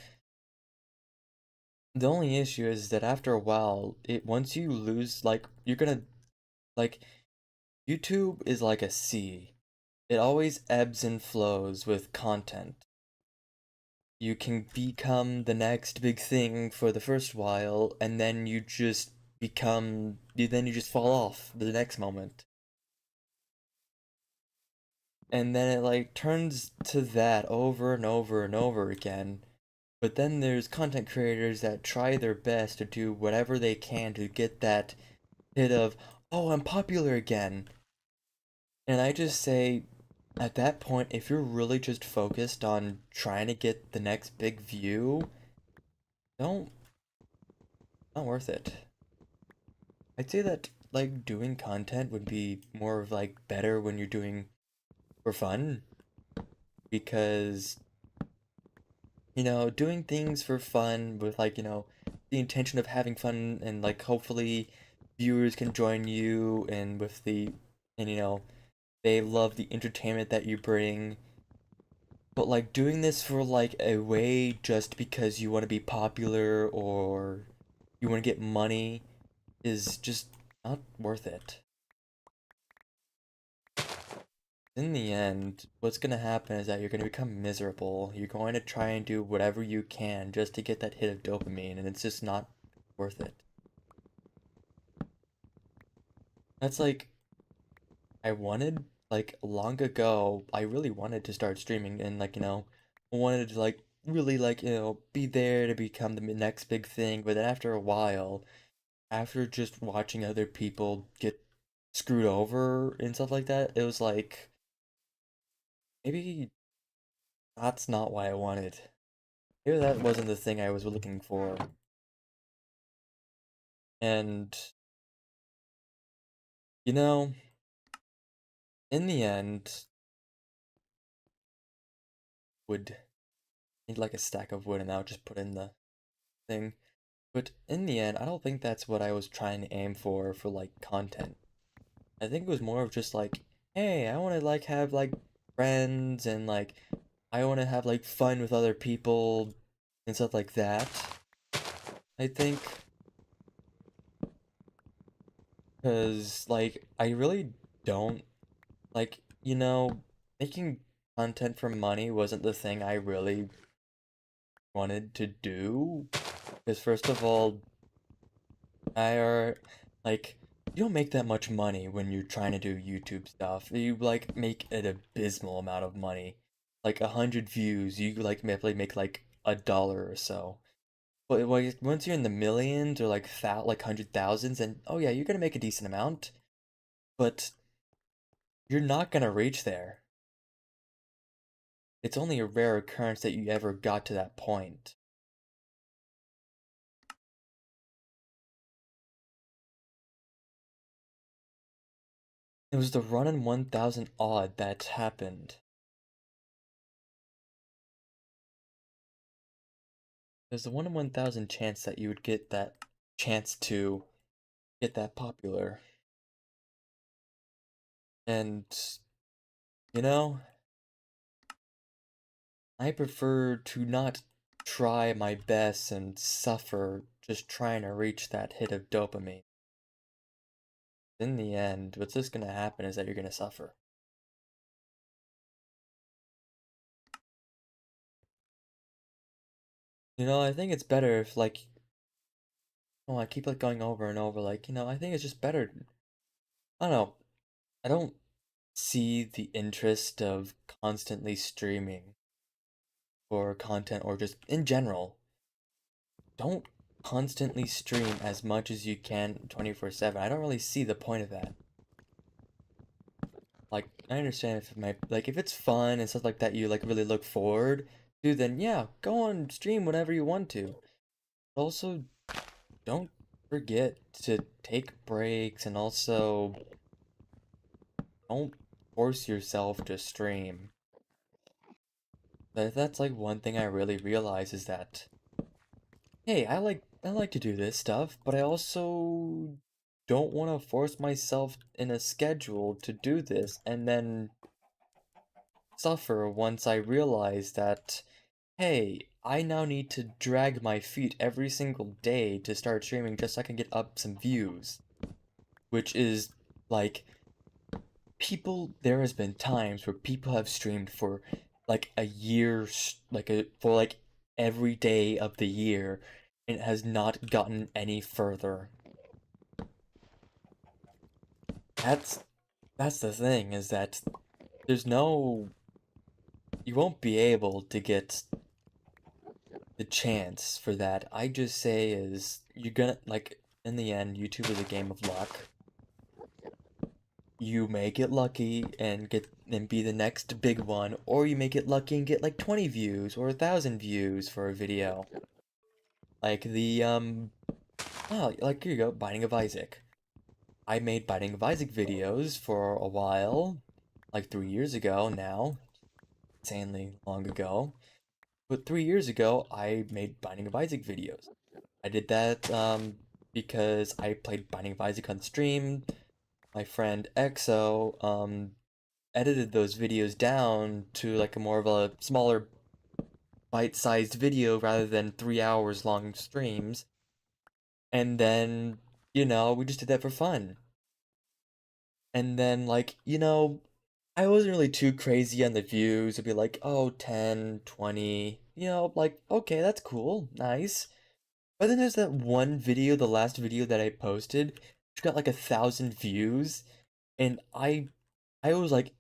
the only issue is that after a while, once you lose, like, you're gonna, like, YouTube is like a sea. It always ebbs and flows with content. You can become the next big thing for the first while, and then then you just fall off the next moment. And then it like turns to that over and over and over again. But then there's content creators that try their best to do whatever they can to get that hit of, oh, I'm popular again. And I just say, at that point, if you're really just focused on trying to get the next big view, don't, not worth it. I'd say that, like, doing content would be more of, like, better when you're doing for fun, because, doing things for fun with, like, the intention of having fun and, like, hopefully viewers can join you and they love the entertainment that you bring. But like doing this for like a way just because you want to be popular or you want to get money is just not worth it. In the end, what's going to happen is that you're going to become miserable. You're going to try and do whatever you can just to get that hit of dopamine, and it's just not worth it. That's like, I wanted, like, long ago, I really wanted to start streaming and, like, wanted to, like, really, like, be there to become the next big thing. But then after a while, after just watching other people get screwed over and stuff like that, it was like, maybe that's not what I wanted. Maybe that wasn't the thing I was looking for. And, you know, in the end, would need like a stack of wood and I would just put in the thing. But in the end, I don't think that's what I was trying to aim for like content. I think it was more of just like, hey, I want to like have like friends and like I want to have like fun with other people and stuff like that. I think because like I really don't like, making content for money wasn't the thing I really wanted to do. Because first of all, I are like you don't make that much money when you're trying to do YouTube stuff. You like make an abysmal amount of money. Like 100 views, you like maybe make like $1 or so. But like once you're in the millions or like 100,000s, and oh yeah, you're gonna make a decent amount, but you're not gonna reach there. It's only a rare occurrence that you ever got to that point. It was the run in 1,000 odd that happened. There's the 1 in 1,000 chance that you would get that chance to get that popular. And, you know, I prefer to not try my best and suffer just trying to reach that hit of dopamine. In the end, what's just gonna happen is that you're gonna suffer. I think it's better if like, oh, I keep like going over and over, like, I think it's just better. I don't know. I don't see the interest of constantly streaming for content or just in general. Don't constantly stream as much as you can 24/7. I don't really see the point of that. Like, I understand if it might, like, if it's fun and stuff like that, you like really look forward to, then yeah, go on stream whenever you want to. But also, don't forget to take breaks and also don't force yourself to stream. That's like one thing I really realize is that, hey, I like to do this stuff, but I also don't want to force myself in a schedule to do this and then suffer once I realize that, hey, I now need to drag my feet every single day to start streaming just so I can get up some views. Which is like there has been times where people have streamed for like a year, for like every day of the year, and it has not gotten any further. That's that's the thing, is that there's no you won't be able to get the chance for that. I just say is you're gonna like in the end, YouTube is a game of luck. You may get lucky and be the next big one, or you may get lucky and get like 20 views or 1,000 views for a video. Like like here you go, Binding of Isaac. I made Binding of Isaac videos for a while, like 3 years ago now, insanely long ago. But 3 years ago, I made Binding of Isaac videos. I did that because I played Binding of Isaac on stream. My friend EXO edited those videos down to like a more of a smaller bite-sized video rather than 3 hours long streams. And then, we just did that for fun. And then like, I wasn't really too crazy on the views. It'd be like, oh, 10, 20, like, okay, that's cool, nice. But then there's that one video, the last video that I posted, which got like 1,000 views, and I was like,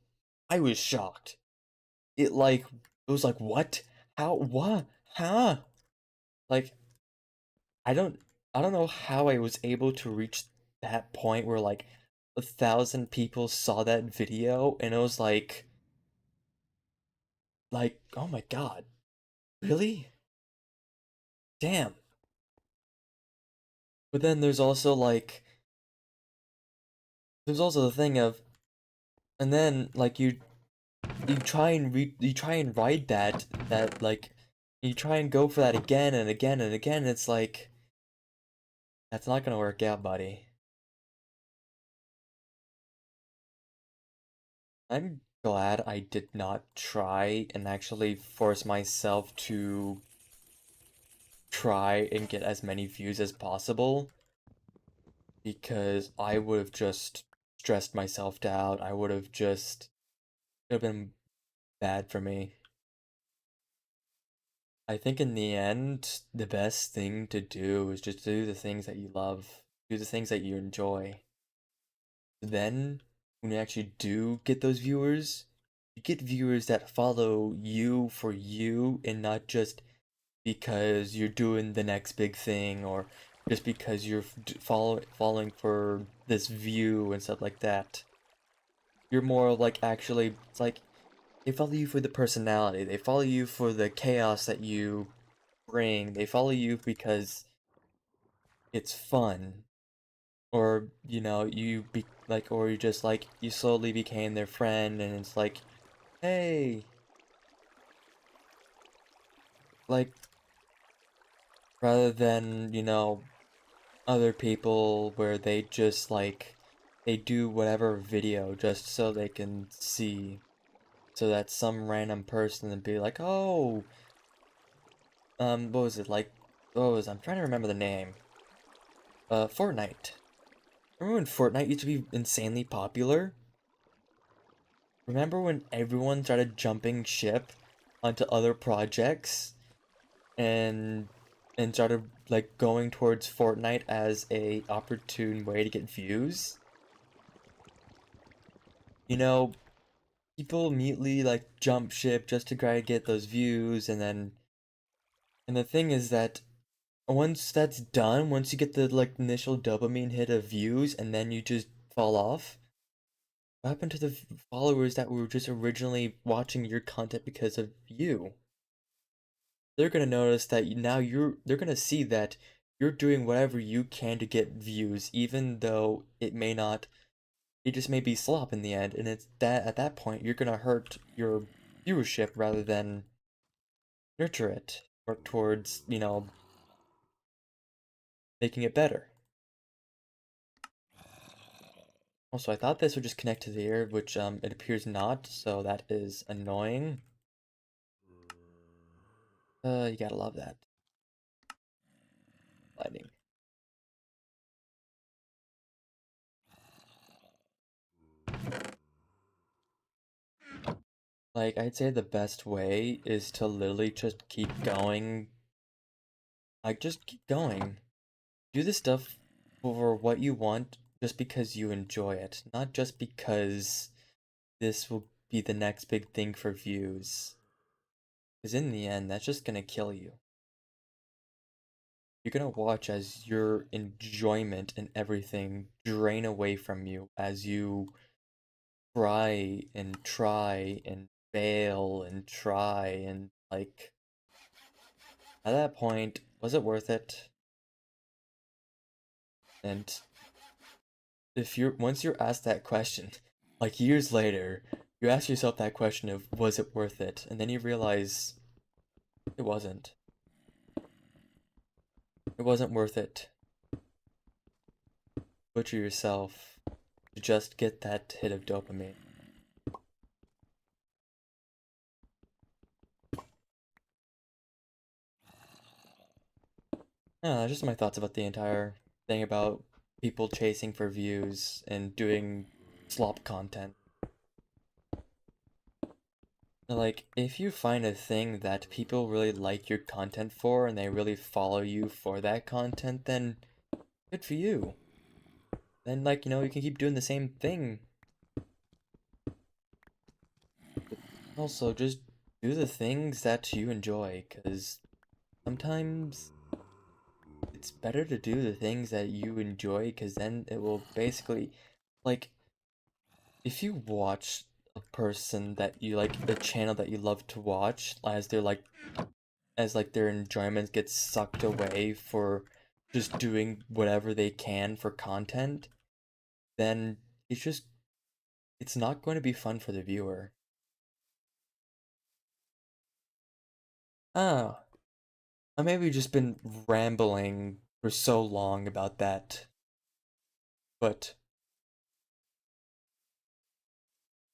I was shocked. It was like, what? How? What? Huh? Like, I don't, I don't know how I was able to reach that point where like 1,000 people saw that video, and it was like, oh my God, really? Damn. But then there's also the thing of, and then like you try and ride that like you try and go for that again and again and again, and it's like that's not gonna work out, buddy. I'm glad I did not try and actually force myself to try and get as many views as possible, because I would have just stressed myself out. I would have just it would have been bad for me. I think in the end, the best thing to do is just do the things that you love, do the things that you enjoy. Then, when you actually do get those viewers, you get viewers that follow you for you and not just because you're doing the next big thing or just because you're following for this view and stuff like that. You're more like actually, it's like they follow you for the personality. They follow you for the chaos that you bring. They follow you because it's fun. Or, you be like, or you just like, you slowly became their friend and it's like, hey, like, rather than, other people where they just like, they do whatever video just so they can see. so that some random person would be like, oh, what was it, like, I'm trying to remember the name. Fortnite. Remember when Fortnite used to be insanely popular? Remember when everyone started jumping ship onto other projects and started like going towards Fortnite as a opportune way to get views? You know, people immediately like jump ship just to try to get those views, and the thing is that once that's done, once you get the like initial dopamine hit of views and then you just fall off, what happened to the followers that were just originally watching your content because of you? They're gonna notice that now they're gonna see that you're doing whatever you can to get views, even though it just may be slop in the end, and it's that at that point you're gonna hurt your viewership rather than nurture it, work towards, making it better. Also, I thought this would just connect to the ear, which it appears not, so that is annoying. You gotta love that. Lighting. Like, I'd say the best way is to literally just keep going. Like, just keep going. Do this stuff for what you want just because you enjoy it, not just because this will be the next big thing for views. Because in the end, that's just gonna kill you. You're gonna watch as your enjoyment and everything drain away from you as you try and fail and try and like at that point, was it worth it? And if you're once you're asked that question, like years later, you ask yourself that question of was it worth it? And then you realize it wasn't. It wasn't worth it. Butcher yourself to just get that hit of dopamine. Yeah, just my thoughts about the entire thing about people chasing for views and doing slop content. Like, if you find a thing that people really like your content for and they really follow you for that content, then good for you. Then, like, you can keep doing the same thing. But also, just do the things that you enjoy, because sometimes it's better to do the things that you enjoy, because then it will basically, like, if you watch a person that you like, a channel that you love to watch, as like their enjoyment gets sucked away for just doing whatever they can for content, then it's not going to be fun for the viewer. Ah, I maybe just been rambling for so long about that, but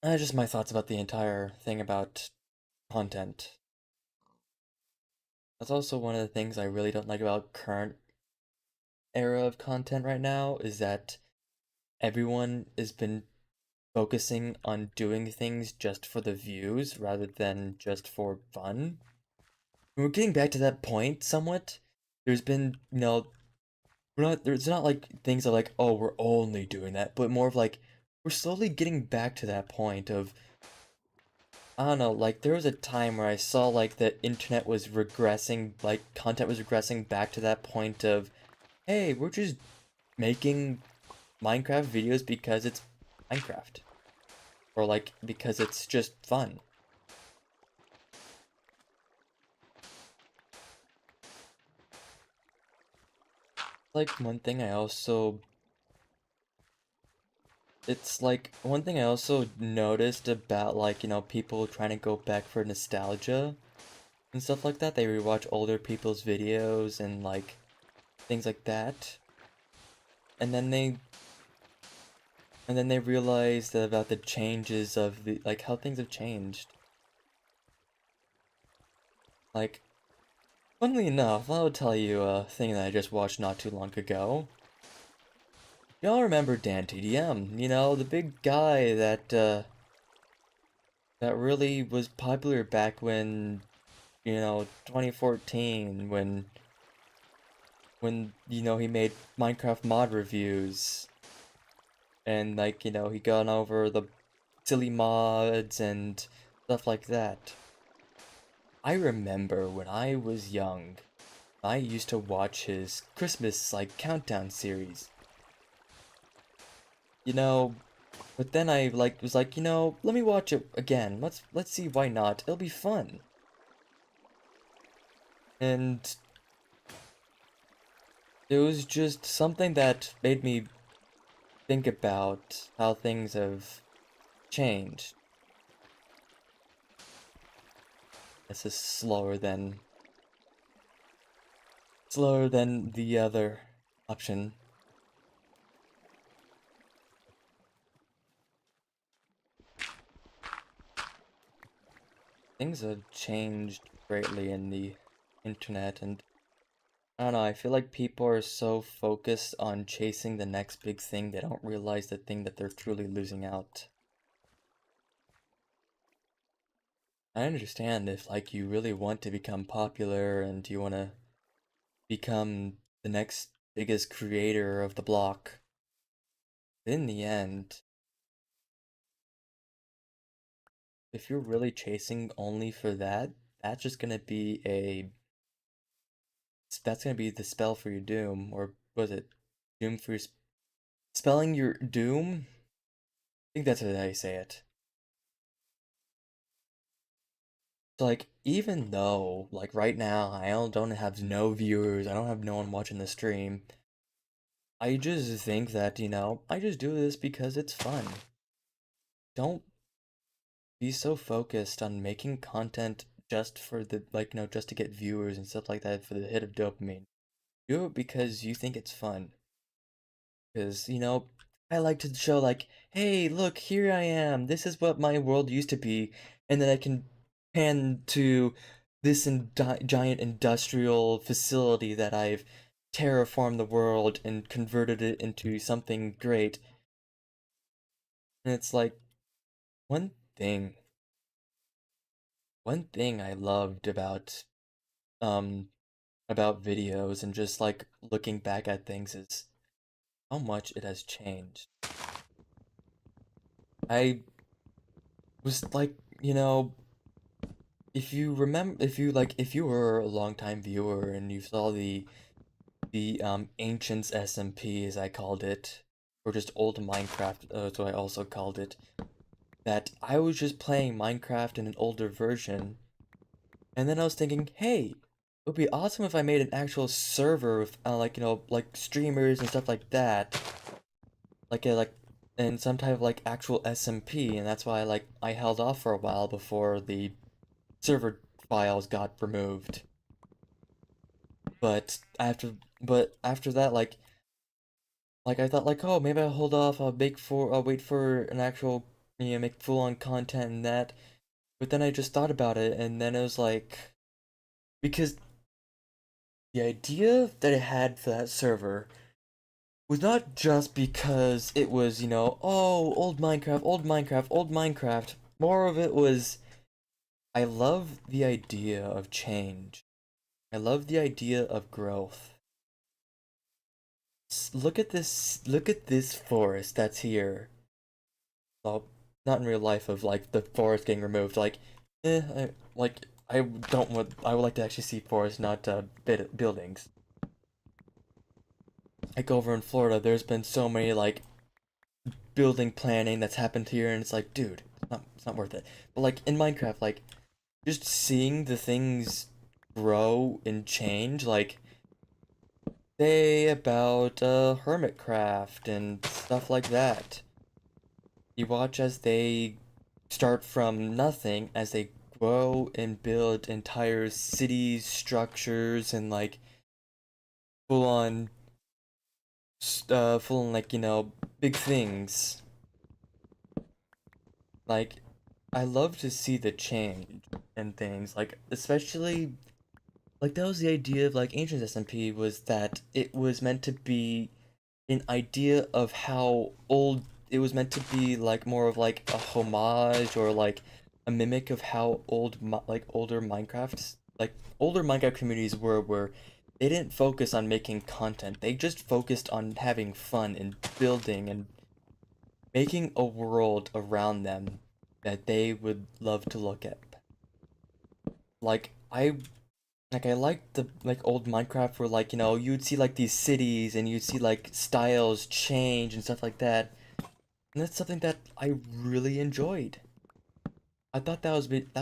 just my thoughts about the entire thing about content. That's also one of the things I really don't like about current era of content right now is that everyone has been focusing on doing things just for the views rather than just for fun. We're getting back to that point somewhat. There's been, there's not like things are like, oh, we're only doing that, but more of like, we're slowly getting back to that point of, I don't know, like there was a time where I saw like the internet was regressing, like content was regressing back to that point of, hey, we're just making Minecraft videos because it's Minecraft. Or like because it's just fun. Like one thing I also It's like one thing I also noticed about like, people trying to go back for nostalgia and stuff like that. They rewatch older people's videos and like things like that. And then And then they realized about the changes of the, like, how things have changed. Like, funnily enough, I'll tell you a thing that I just watched not too long ago. Y'all remember Dan TDM, you know, the big guy that really was popular back when, 2014, when, he made Minecraft mod reviews, and, like, he gone over the silly mods and stuff like that. I remember when I was young, I used to watch his Christmas, like, countdown series. You know, but then I, like, was like, let me watch it again. Let's see why not. It'll be fun. And it was just something that made me think about how things have changed. This is slower than the other option. Things have changed greatly in the internet, and I don't know, I feel like people are so focused on chasing the next big thing, they don't realize the thing that they're truly losing out. I understand if, like, you really want to become popular and you want to become the next biggest creator of the block. In the end, if you're really chasing only for that, that's just gonna be that's gonna be the spell for your doom, or was it doom for your spelling your doom? I think that's how you say it. So, like, even though, like, right now don't have no viewers, I don't have no one watching the stream, I just think that, I just do this because it's fun. Don't be so focused on making content just for the, like, just to get viewers and stuff like that for the hit of dopamine. Do it because you think it's fun. Because, I like to show, like, hey, look, here I am. This is what my world used to be. And then I can pan to this giant industrial facility that I've terraformed the world and converted it into something great. And it's like, one thing, one thing I loved um, about videos and just, like, looking back at things is how much it has changed. I was like, if you remember, if you were a longtime viewer and you saw the Ancients SMP, as I called it, or just old Minecraft, that's what I also called it, that I was just playing Minecraft in an older version, and then I was thinking, hey, it would be awesome if I made an actual server with, like, like streamers and stuff like that, like, and some type of, like, actual SMP, and that's why, like, I held off for a while before the server files got removed. But after that, like I thought, like, oh, maybe I'll hold off. I'll wait for an actual, make full-on content and that. But then I just thought about it, and then it was like, because the idea that it had for that server was not just because it was, oh, old Minecraft, old Minecraft, old Minecraft. More of it was, I love the idea of change. I love the idea of growth. Look at this forest that's here. Well, not in real life of, like, the forest getting removed. Like, I would like to actually see forests, not buildings. Like, over in Florida, there's been so many, like, building planning that's happened here, and it's like, dude, it's not worth it. But, like, in Minecraft, like, just seeing the things grow and change, like, say about Hermitcraft and stuff like that. You watch as they start from nothing, as they grow and build entire cities, structures, and, like, full on, like, big things. Like, I love to see the change and things. Like, especially like that was the idea of like Ancient SMP was that it was meant to be an idea of how old it was meant to be, like more of like a homage or like a mimic of how like older Minecraft communities were, where they didn't focus on making content, they just focused on having fun and building and making a world around them that they would love to look at. like i I like the like old Minecraft where like you'd see like these cities and you'd see like styles change and stuff like that. And that's something that I really enjoyed. I thought that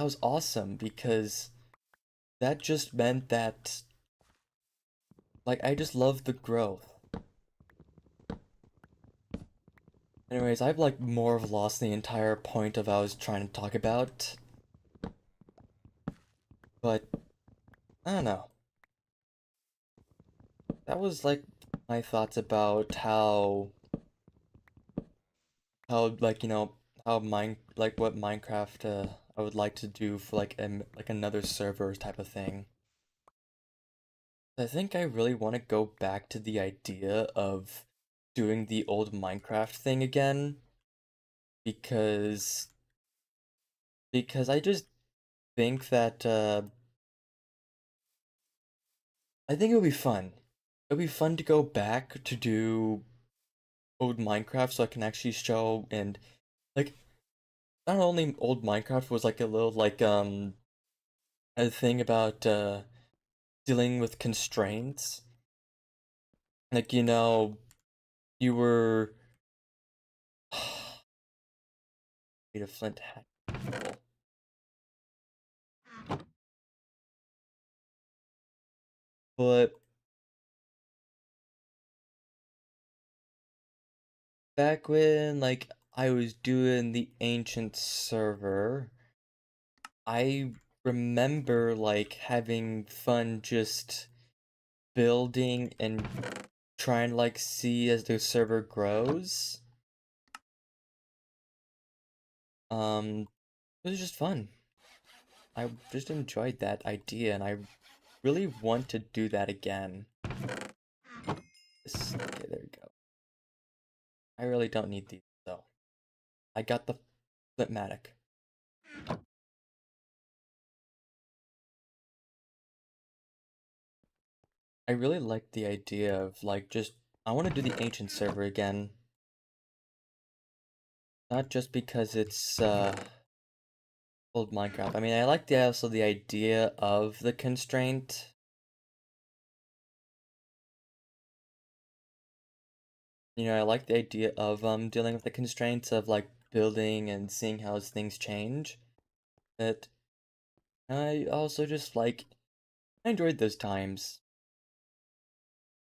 was awesome because that just meant that like I just love the growth. Anyways, I've like more of lost the entire point of I was trying to talk about, but I don't know. That was like my thoughts about how like how mine like what Minecraft I would like to do for like another server type of thing. I think I really want to go back to the idea of doing the old Minecraft thing again because I just think that I think it would be fun. It would be fun to go back to do old Minecraft so I can actually show and like not only old Minecraft was like a little like a thing about dealing with constraints. Like, you were need a flint hat. But back when like I was doing the ancient server, I remember like having fun just building and trying to like see as the server grows. It was just fun. I just enjoyed that idea and I really want to do that again. Okay, there we go. I really don't need these though. I got the Flipmatic. I really like the idea of like just I want to do the ancient server again. Not just because it's old Minecraft. I mean, I like also the idea of the constraint. I like the idea of dealing with the constraints of like building and seeing how things change. But I also just like I enjoyed those times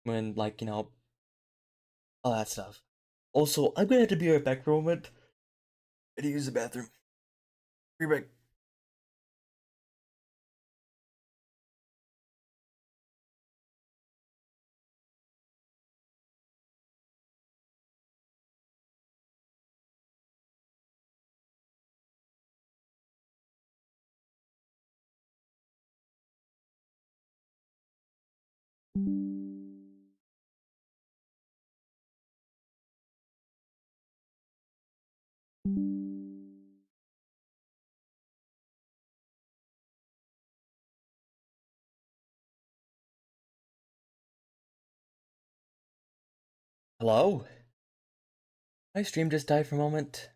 when like, all that stuff. Also, I'm gonna have to be right back for a moment. I need to use the bathroom. Be right back. Hello? My stream just died for a moment.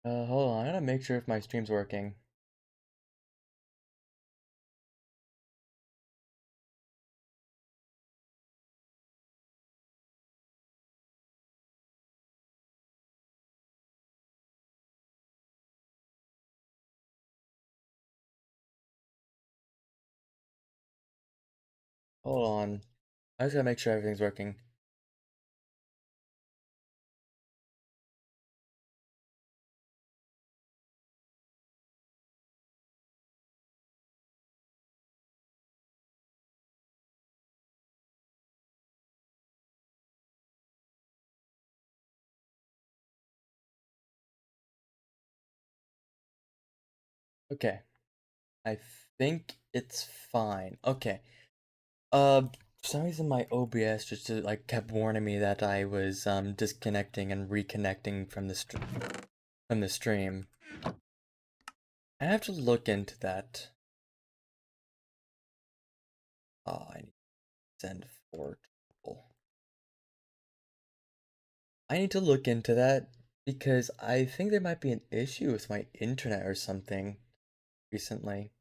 Hold on, I gotta make sure if my stream's working. Hold on. I just gotta make sure everything's working. Okay. I think it's fine. Okay. For some reason my OBS just like kept warning me that I was disconnecting and reconnecting from the stream. I have to look into that. Oh, I need to send 4 people. I need to look into that because I think there might be an issue with my internet or something recently.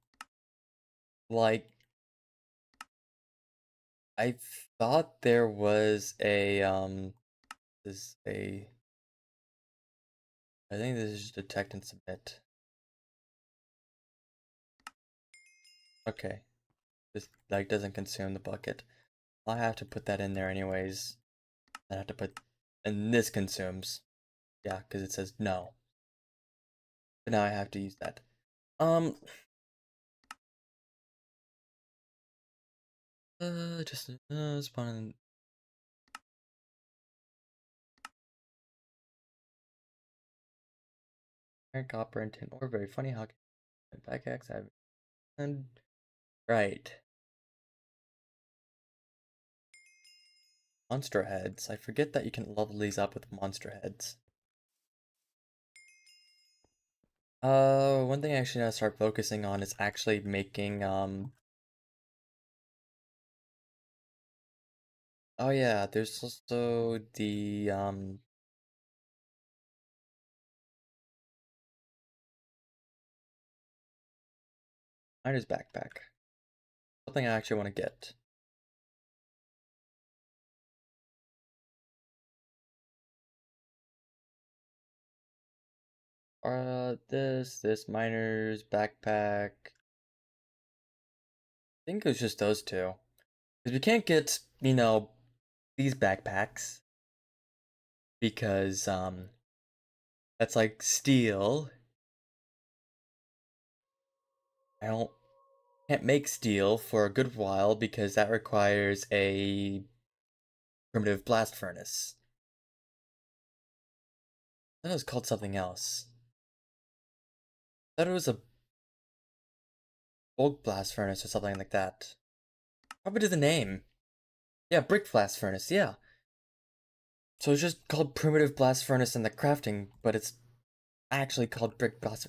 Like, I thought there was this a I think this is just detect and submit. Okay. This like doesn't consume the bucket. I have to put that in there anyways. I have to put, and this consumes. Yeah, because it says no. But now I have to use that. Just spawn in copper and tin ore. Very funny how backaxe I have. And right, monster heads. I forget that you can level these up with monster heads. One thing I actually gotta start focusing on is actually making oh yeah, there's also the miner's backpack. Something I actually want to get. This miner's backpack. I think it was just those two. Because we can't get, these backpacks because that's like steel. I don't can't make steel for a good while because that requires a primitive blast furnace. That was called something else. I thought it was a bulk blast furnace or something like that. Probably to the name. Yeah, brick blast furnace, yeah. So it's just called primitive blast furnace in the crafting, but it's actually called brick blast.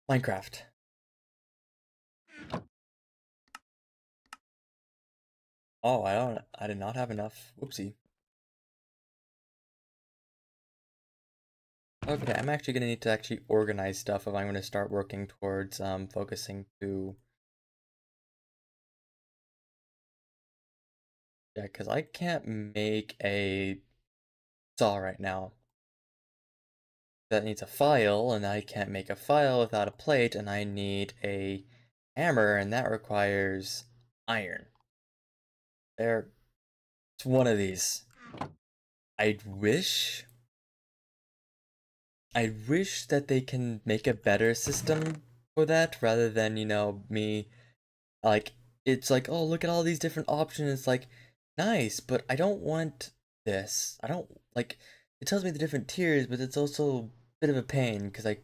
Minecraft. Oh, I did not have enough. Whoopsie. Okay, I'm actually gonna need to actually organize stuff if I'm gonna start working towards focusing to yeah, because I can't make a saw right now. That needs a file, and I can't make a file without a plate, and I need a hammer, and that requires iron. There, it's one of these. I wish I wish that they can make a better system for that rather than, me like it's like, oh, look at all these different options. It's like nice, but I don't want this. I don't like it tells me the different tiers, but it's also a bit of a pain because I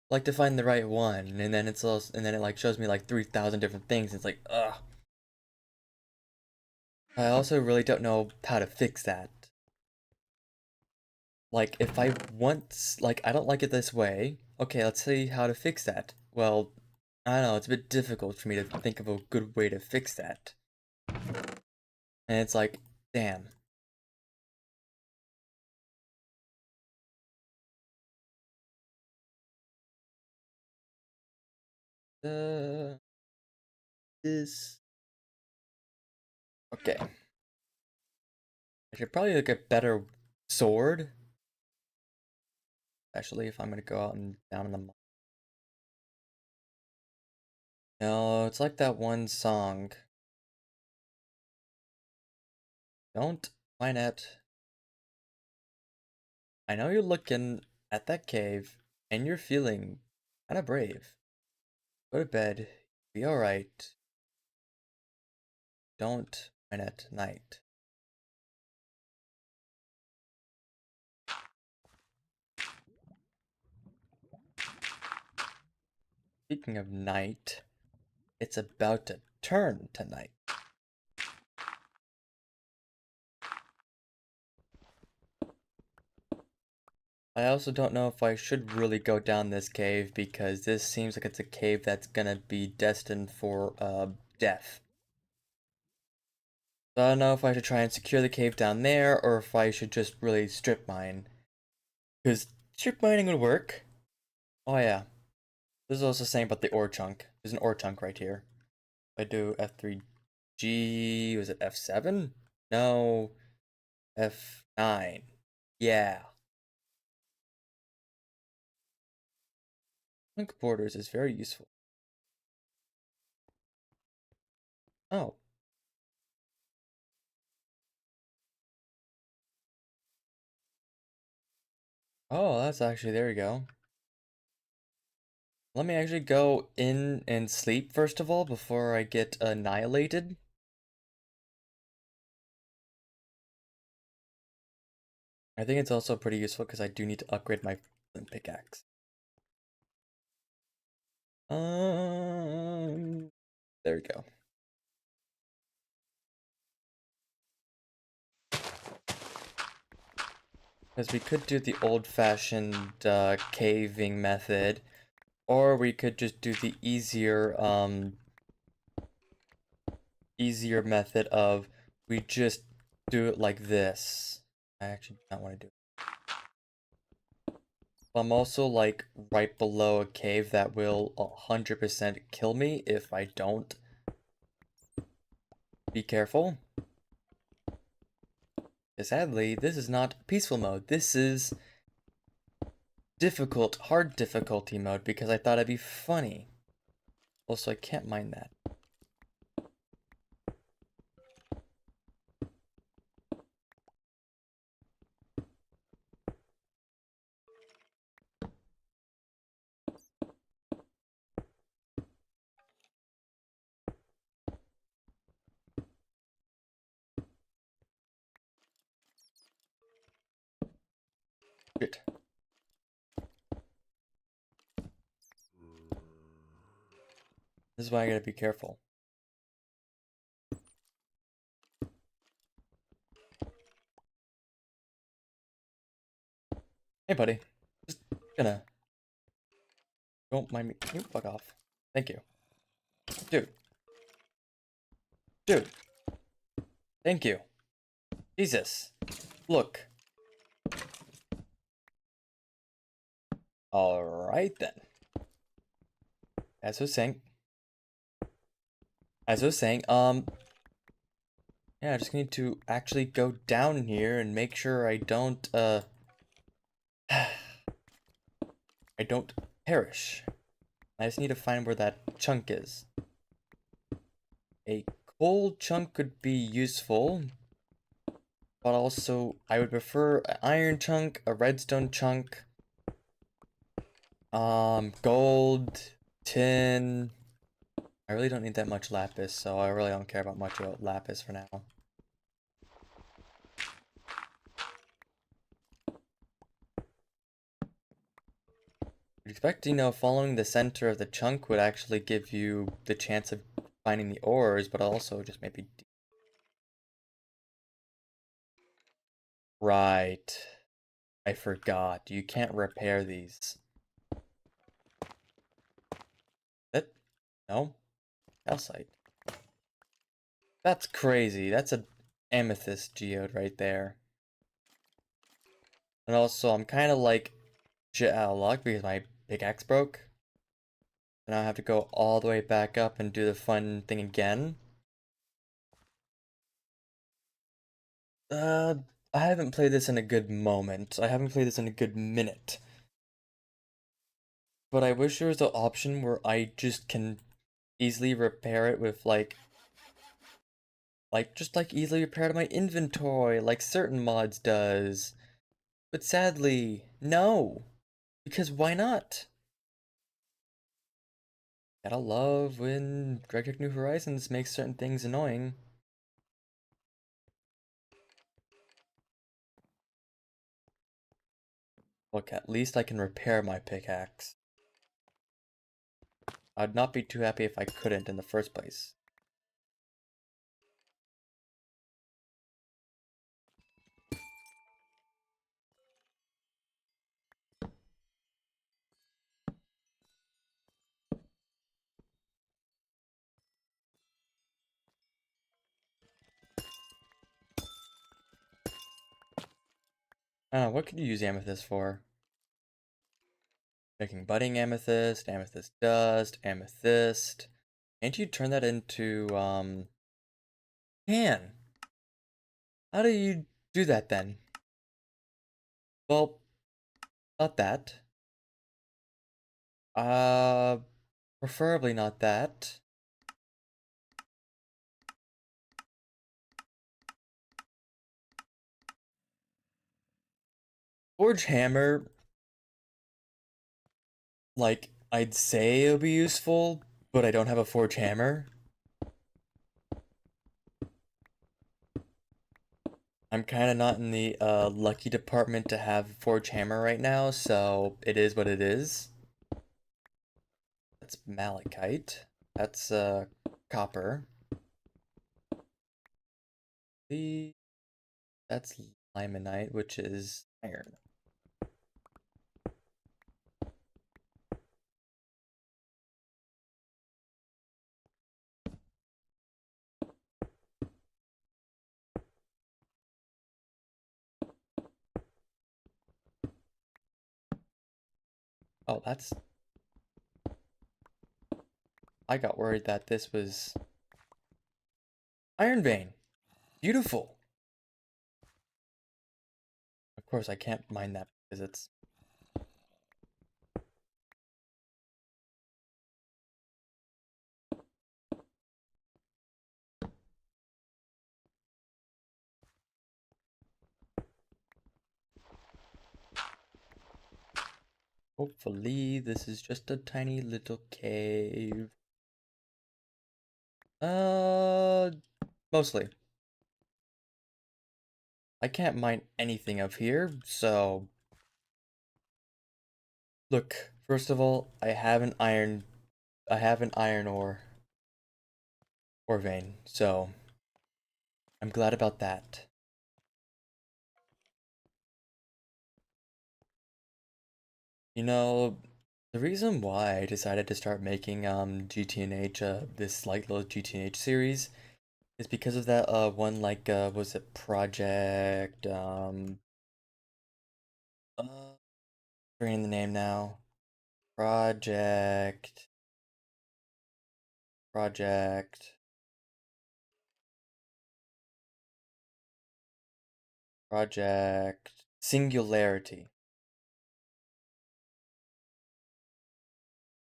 like to find the right one and then it's also and then it like shows me like 3,000 different things. It's like, ugh. I also really don't know how to fix that. Like, if I want, like, I don't like it this way. Okay, let's see how to fix that. Well, I don't know, it's a bit difficult for me to think of a good way to fix that. And it's like, damn. Uh, this. Okay. I should probably look at better sword. Especially if I'm gonna go out and down in the mine. No, it's like that one song. Don't mine it. I know you're looking at that cave and you're feeling kinda brave. Go to bed. Be alright. Don't mine at night. Speaking of night, it's about to turn tonight. I also don't know if I should really go down this cave because this seems like it's a cave that's gonna be destined for death. So I don't know if I should try and secure the cave down there or if I should just really strip mine. Because strip mining would work. Oh yeah. This is also saying about the ore chunk. There's an ore chunk right here. If I do F3G, was it F7? No, F9. Yeah. Chunk borders is very useful. Oh. Oh, that's actually, there we go. Let me actually go in and sleep first of all before I get annihilated. I think it's also pretty useful because I do need to upgrade my pickaxe. There we go. Because we could do the old-fashioned caving method, or we could just do the easier method of we just do it like this. I actually do not want to do it. I'm also like right below a cave that will 100% kill me if I don't be careful. Sadly, this is not peaceful mode. This is difficult, hard difficulty mode because I thought it'd be funny. Also, I can't mine that. Shit. This is why I gotta be careful. Hey, buddy. Just gonna... Don't mind me. You fuck off. Thank you. Dude. Dude. Thank you. Jesus. Look. Alright then. As I was saying... Yeah, I just need to actually go down here and make sure I don't, I don't perish. I just need to find where that chunk is. A coal chunk could be useful, but also I would prefer an iron chunk, a redstone chunk, gold, tin. I really don't need that much lapis, so I really don't care about much about lapis for now. You'd expect, following the center of the chunk would actually give you the chance of finding the ores, but also just maybe... Right. I forgot. You can't repair these. That... No? Calcite. That's crazy. That's an amethyst geode right there. And also, I'm kind of like shit out of luck because my pickaxe broke. And I have to go all the way back up and do the fun thing again. Uh, I haven't played this in a good moment. I haven't played this in a good minute. But I wish there was the option where I just can easily repair it with just easily repair to my inventory like certain mods does. But sadly, no. Because why not? Gotta love when GregTech New Horizons makes certain things annoying. Look, at least I can repair my pickaxe. I'd not be too happy if I couldn't in the first place. What could you use amethyst for? Making budding amethyst, amethyst dust, amethyst. Can't you turn that into, can? How do you do that then? Well, not that. Uh, Preferably not that. Forge hammer, like, I'd say it'll be useful, but I don't have a forge hammer. I'm kind of not in the lucky department to have forge hammer right now, so it is what it is. That's malachite. That's copper. The That's limonite, which is iron. Oh, that's... I got worried that this was iron vein. Beautiful. Of course, I can't mine that because it's... Hopefully, this is just a tiny little cave. Mostly. I can't mine anything of here, so... Look, first of all, I have an iron ore vein, so I'm glad about that. You know, the reason why I decided to start making GTNH this like little GTNH series is because of that one was it Project forgetting the name now. Project Project Project Singularity.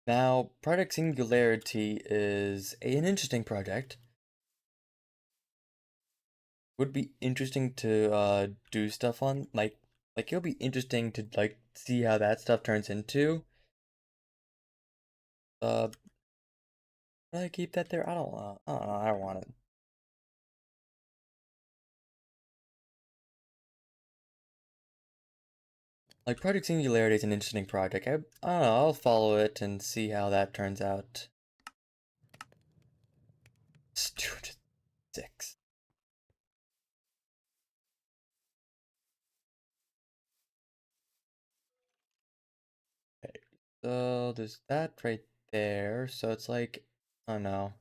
Now, Project Singularity is an interesting project. Would be interesting to do stuff on, like it'll be interesting to like see how that stuff turns into. Uh, should I keep that there? I don't know. I don't want it. Like Project Singularity is an interesting project. I don't know. I'll follow it and see how that turns out. It's 206. Okay, so there's that right there. So it's like, I don't know.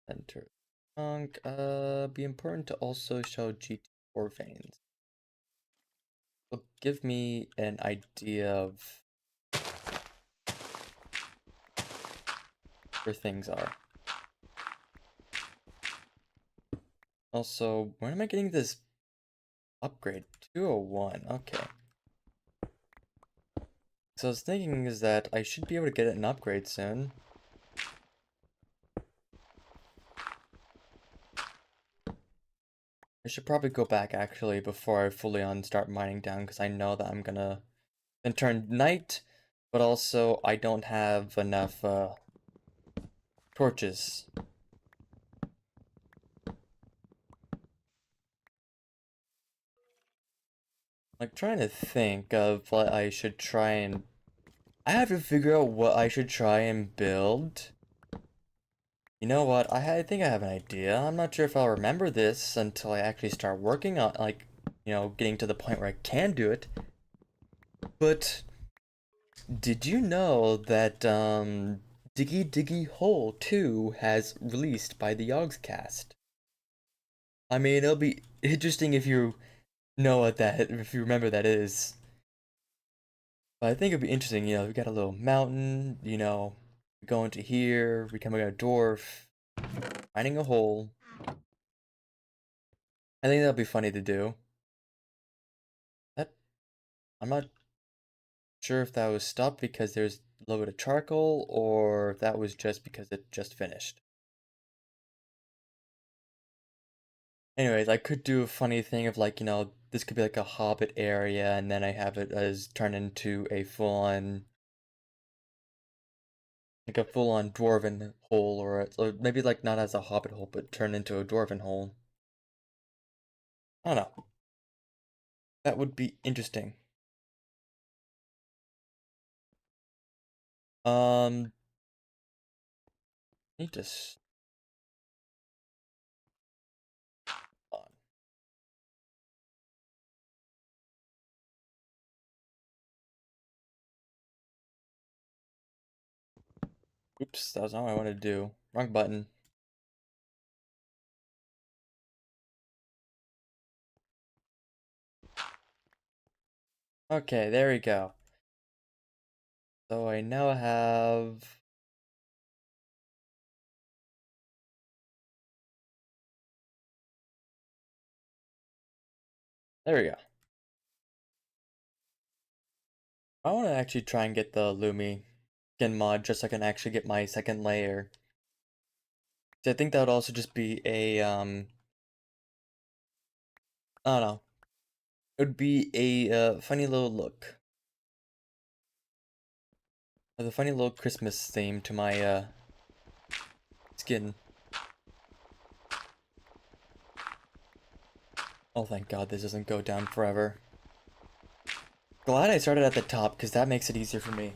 Center. Be important to also show GT4 veins. Will give me an idea of where things are. Also, when am I getting this upgrade? 201, okay. So I was thinking is that I should be able to get an upgrade soon. I should probably go back actually before I fully on start mining down because I know that I'm gonna then turn night, but also I don't have enough torches. Like trying to think of what I should try and I have to figure out what I should try and build. You know what? I think I have an idea. I'm not sure if I'll remember this until I actually start working on like, getting to the point where I can do it. But did you know that Diggy Diggy Hole 2 has released by the Yogscast? I mean, it'll be interesting if you know what that if you remember that is. But I think it'd be interesting, we got a little mountain, we go into here, becoming a dwarf, finding a hole. I think that'll be funny to do. That I'm not sure if that was stopped because there's a little bit of charcoal or if that was just because it just finished. Anyways, I could do a funny thing of like, this could be like a hobbit area and then I have it as turn into a full-on like a full-on dwarven hole or maybe like not as a hobbit hole but turn into a dwarven hole. I don't know. That would be interesting. Um, need to on. Oops, that was not what I wanted to do. Wrong button. Okay, there we go. So I now have. There we go. I want to actually try and get the Lumi skin mod just so I can actually get my second layer. So I think that would also just be I don't know. It would be a funny little look. With a funny little Christmas theme to my skin. Oh, thank God this doesn't go down forever. Glad I started at the top because that makes it easier for me.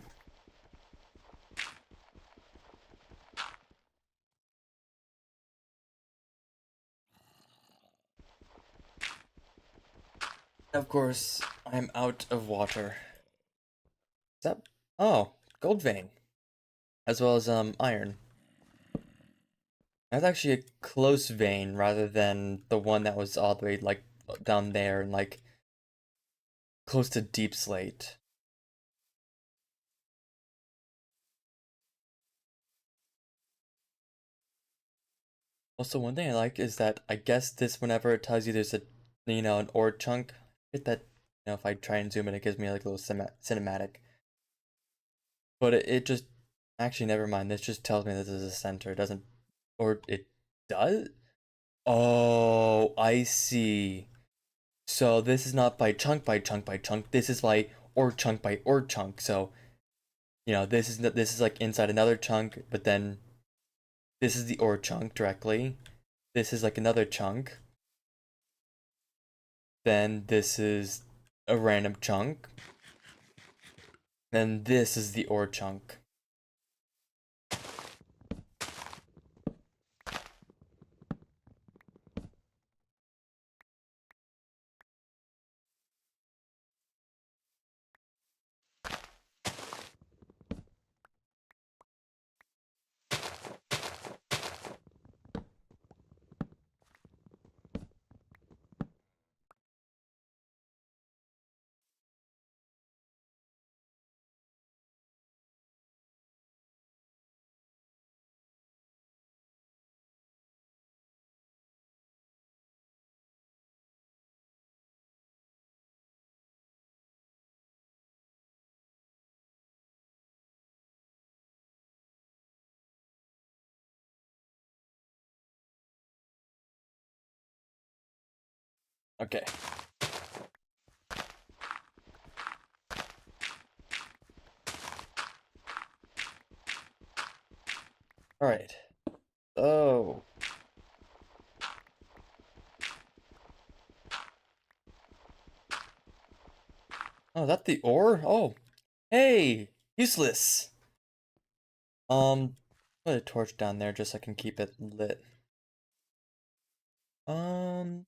Of course, I'm out of water. Is that? Oh, gold vein. As well as iron. That's actually a close vein rather than the one that was all the way like down there and like close to deep slate. Also, one thing I like is that I guess this whenever it tells you there's an ore chunk, hit that, if I try and zoom in, it gives me like a little cinematic. But it just, actually, never mind. This just tells me this is a center. It doesn't, or it does? Oh, I see. So this is not by chunk by chunk by chunk. This is by ore chunk. So, this is like inside another chunk, but then this is the ore chunk directly. This is like another chunk. Then this is a random chunk. Then this is the ore chunk. Okay. Alright. Oh. Oh, is that the ore? Oh, hey, useless. Put a torch down there just so I can keep it lit. Um,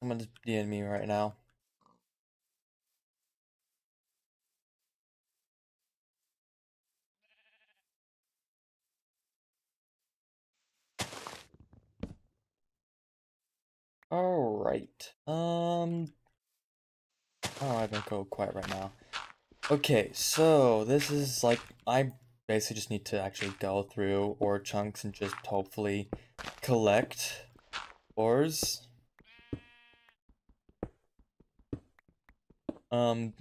Someone's DMing me right now. All right. Oh, I don't go quiet right now. Okay, so this is like I basically just need to actually go through ore chunks and just hopefully collect ores. Um,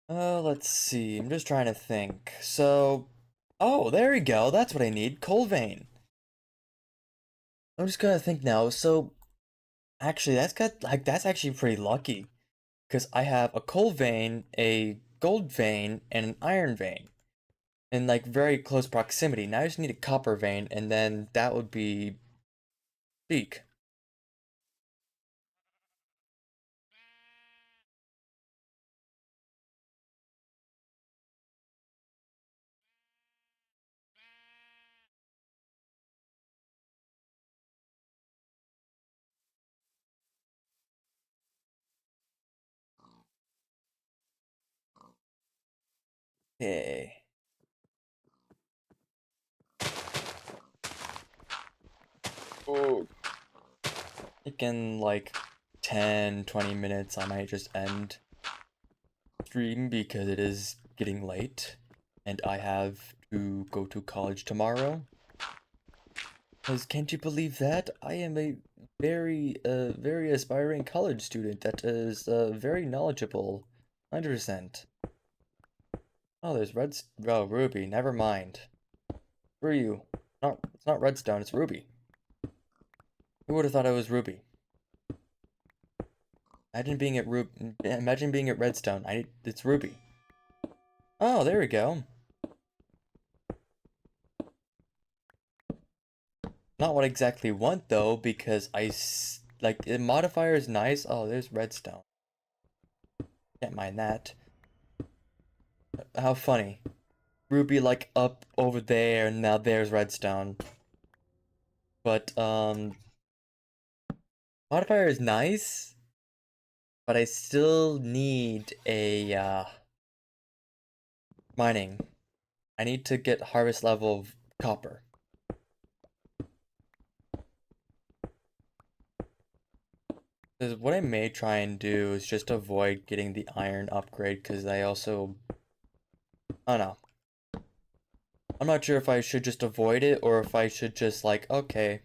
let's see. I'm just trying to think. So, oh, there we go. That's what I need. Coal vein. I'm just gonna think now. So, actually, that's actually pretty lucky because I have a coal vein, a gold vein, and an iron vein in like very close proximity. Now I just need a copper vein, and then that would be peak. Okay. Oh. Like in like 10, 20 minutes, I might just end stream because it is getting late and I have to go to college tomorrow. Because can't you believe that? I am a very aspiring college student that is very knowledgeable. 100%. Oh, oh, Ruby, never mind. Who are you? No, it's not Redstone, it's Ruby. Who would have thought I was Ruby? Imagine being at Redstone. It's Ruby. Oh, there we go. Not what I exactly want though, because like the modifier is nice. Oh, there's redstone. Can't mind that. How funny. Ruby like up over there, and now there's redstone. But modifier is nice, but I still need a mining. I need to get harvest level of copper. Because what I may try and do is just avoid getting the iron upgrade, because I don't know. I'm not sure if I should just avoid it or if I should just like, okay.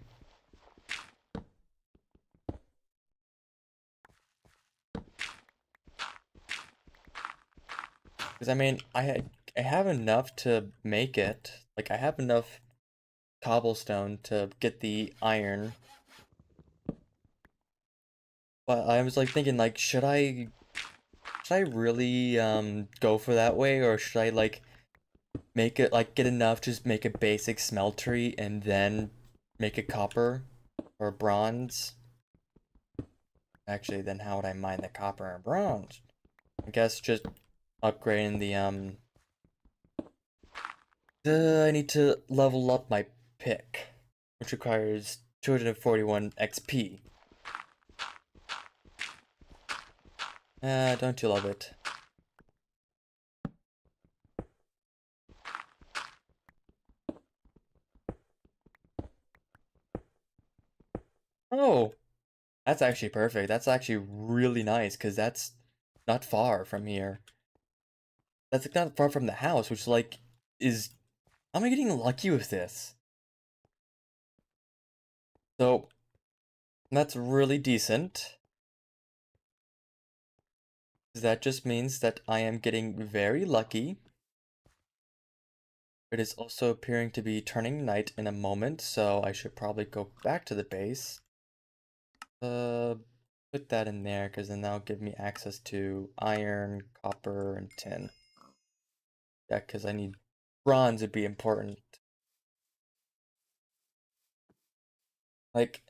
Because I mean, I have enough to make it. Like I have enough cobblestone to get the iron. But I was like thinking like should I really go for that way or should I like make it like get enough just make a basic smeltery and then make a copper or bronze? Actually, then how would I mine the copper and bronze? I guess just upgrading the I need to level up my pick, which requires 241 XP. Don't you love it? Oh, that's actually perfect. That's actually really nice because that's not far from here. That's like, not far from the house, which like is am I getting lucky with this? So that's really decent. That just means that I am getting very lucky. It is also appearing to be turning night in a moment, so I should probably go back to the base. Uh, put that in there, because then that'll give me access to iron, copper, and tin. Yeah, because I need bronze would be important. Like,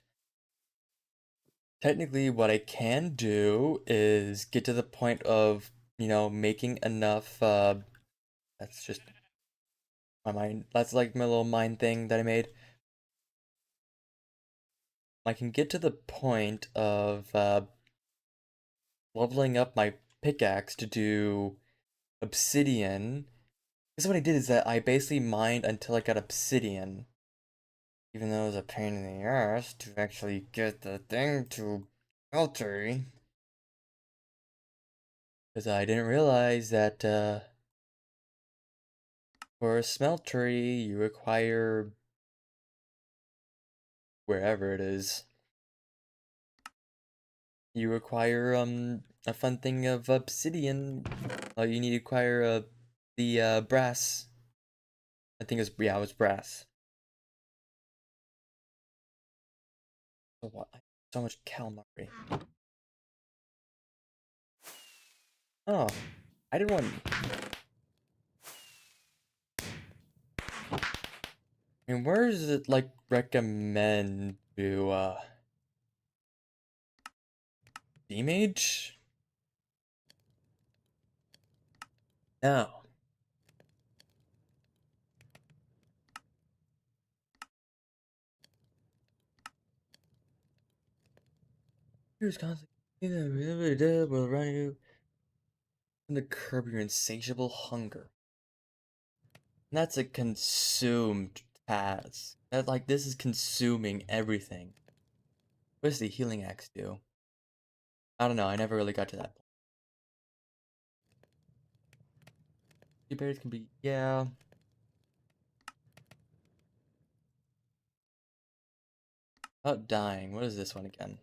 technically, what I can do is get to the point of, making enough, that's just my mind, that's like my little mind thing that I made. I can get to the point of, leveling up my pickaxe to do obsidian. Because what I did is that I basically mined until I got obsidian. Even though it was a pain in the ass to actually get the thing to smeltery. Because I didn't realize that for a smeltery you require wherever it is. You require a fun thing of obsidian. You need to acquire the brass. I think it was brass. So what? So much calamari. Oh, I didn't want. I mean, where does it like recommend to Mage? No. Here's constantly will run you to curb your insatiable hunger. And that's a consumed task. That like this is consuming everything. What does the healing axe do? I don't know. I never really got to that point. Berries can be yeah. About dying. What is this one again?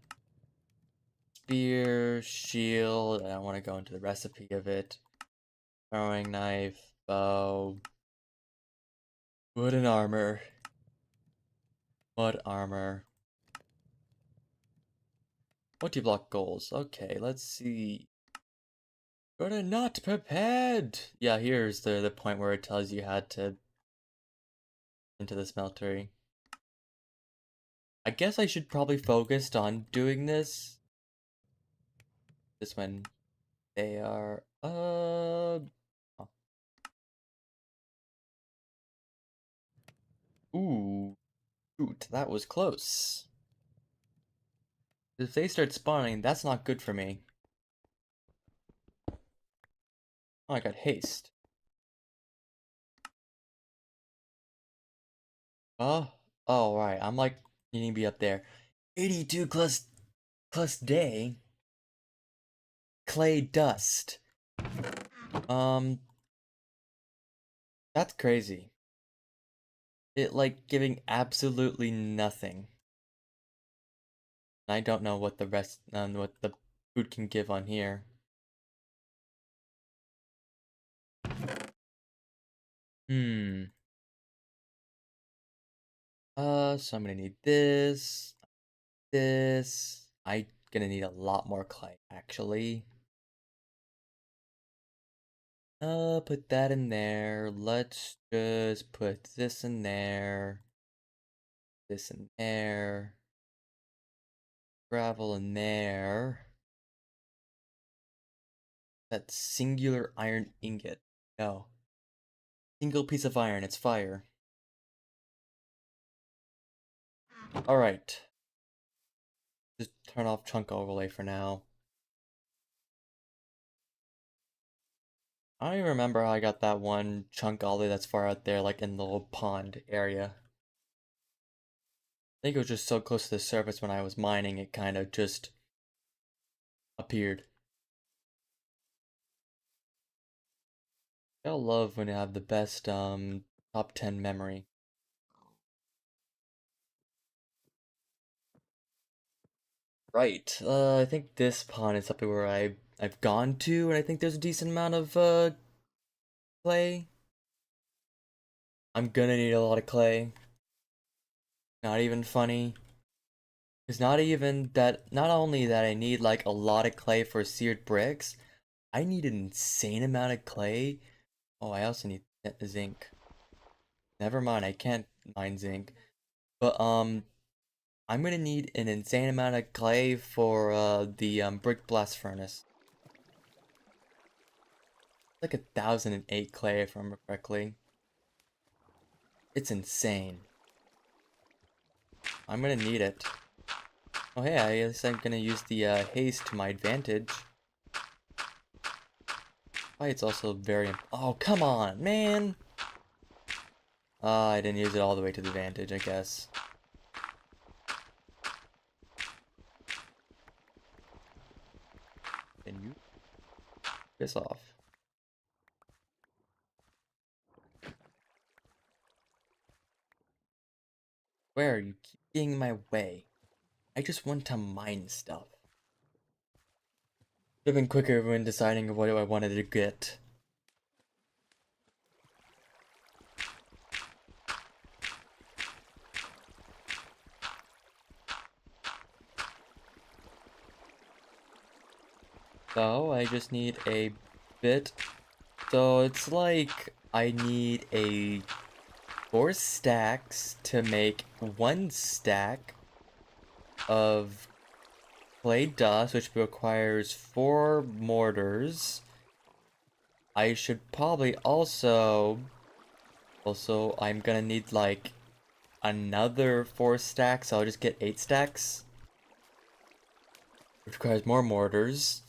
Spear, shield. I don't want to go into the recipe of it. Throwing knife, bow, wooden armor, mud armor. Multi-block goals. Okay, let's see. Go to not prepared. Yeah, here's the point where it tells you how to into the smeltery. I guess I should probably focus on doing this. This when they are oh. Ooh, shoot, that was close. If they start spawning, that's not good for me. Oh, I got haste. Oh, oh, right. I'm like, you need to be up there. 82 plus day. Clay dust. Um, that's crazy. It like giving absolutely nothing. I don't know what the rest, what the food can give on here. Hmm. So I'm gonna need this, this. I gonna need a lot more clay, actually. Put that in there. Let's just put this in there. This in there. Gravel in there. That singular iron ingot. No. Single piece of iron, it's fire. Alright. Just turn off chunk overlay for now. I don't even remember how I got that one chunk ollie that's far out there, like in the little pond area. I think it was just so close to the surface when I was mining, it kind of just appeared. I love when you have the best top 10 memory. Right. I think this pond is something where I've gone to, and I think there's a decent amount of clay. I'm gonna need a lot of clay. Not even funny. It's not even that, not only that I need like a lot of clay for seared bricks, I need an insane amount of clay. Oh, I also need zinc. Never mind, I can't mine zinc. But I'm gonna need an insane amount of clay for the brick blast furnace. Like 1,008 clay if I remember correctly. It's insane. I'm gonna need it. Oh hey, I guess I'm gonna use the haste to my advantage. Why it's also very... Oh, come on, man! I didn't use it all the way to the advantage, I guess. Can you piss off? Where are you keep getting in my way? I just want to mine stuff. Would have been quicker when deciding what I wanted to get. So, I just need a bit. So, it's like I need a 4 stacks to make 1 stack of clay dust, which requires 4 mortars. I should probably also I'm gonna need like another 4 stacks, so I'll just get 8 stacks. Which requires more mortars.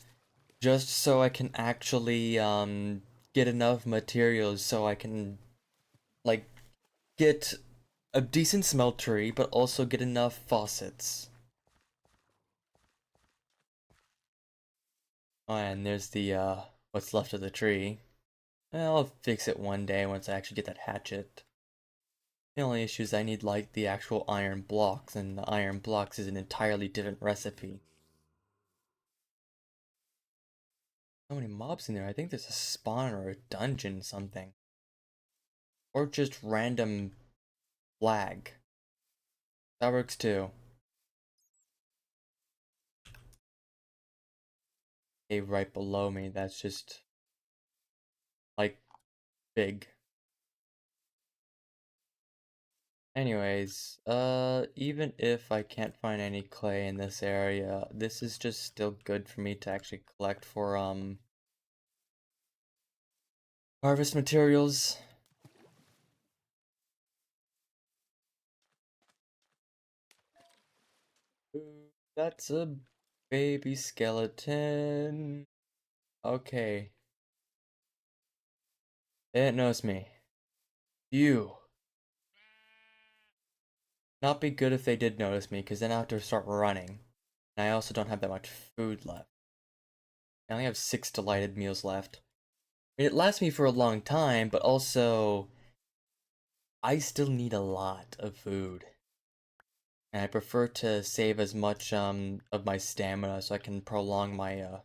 Just so I can actually get enough materials so I can like get a decent smeltery, but also get enough faucets. Oh, and there's the what's left of the tree. I'll fix it one day once I actually get that hatchet. The only issue is I need like the actual iron blocks, and the iron blocks is an entirely different recipe. So many mobs in there. I think there's a spawn or a dungeon something. Or just random lag. That works too. A right below me, that's just like big. Anyways, even if I can't find any clay in this area, this is just still good for me to actually collect for harvest materials. Ooh, that's a baby skeleton. Okay. It knows me. You. Not be good if they did notice me, because then I have to start running. And I also don't have that much food left. I only have 6 delighted meals left. I mean, it lasts me for a long time, but also I still need a lot of food. And I prefer to save as much of my stamina so I can prolong my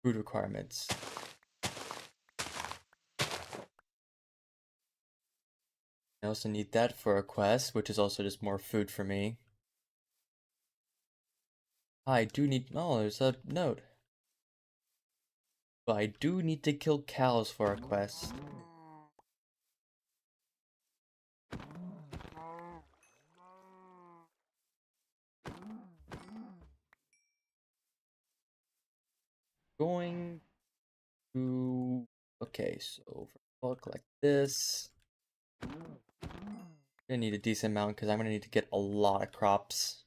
food requirements. I also need that for a quest, which is also just more food for me. I do need... Oh, there's a note. But I do need to kill cows for a quest. Going to... Okay, so I'll collect this. Gonna need a decent amount because I'm gonna need to get a lot of crops.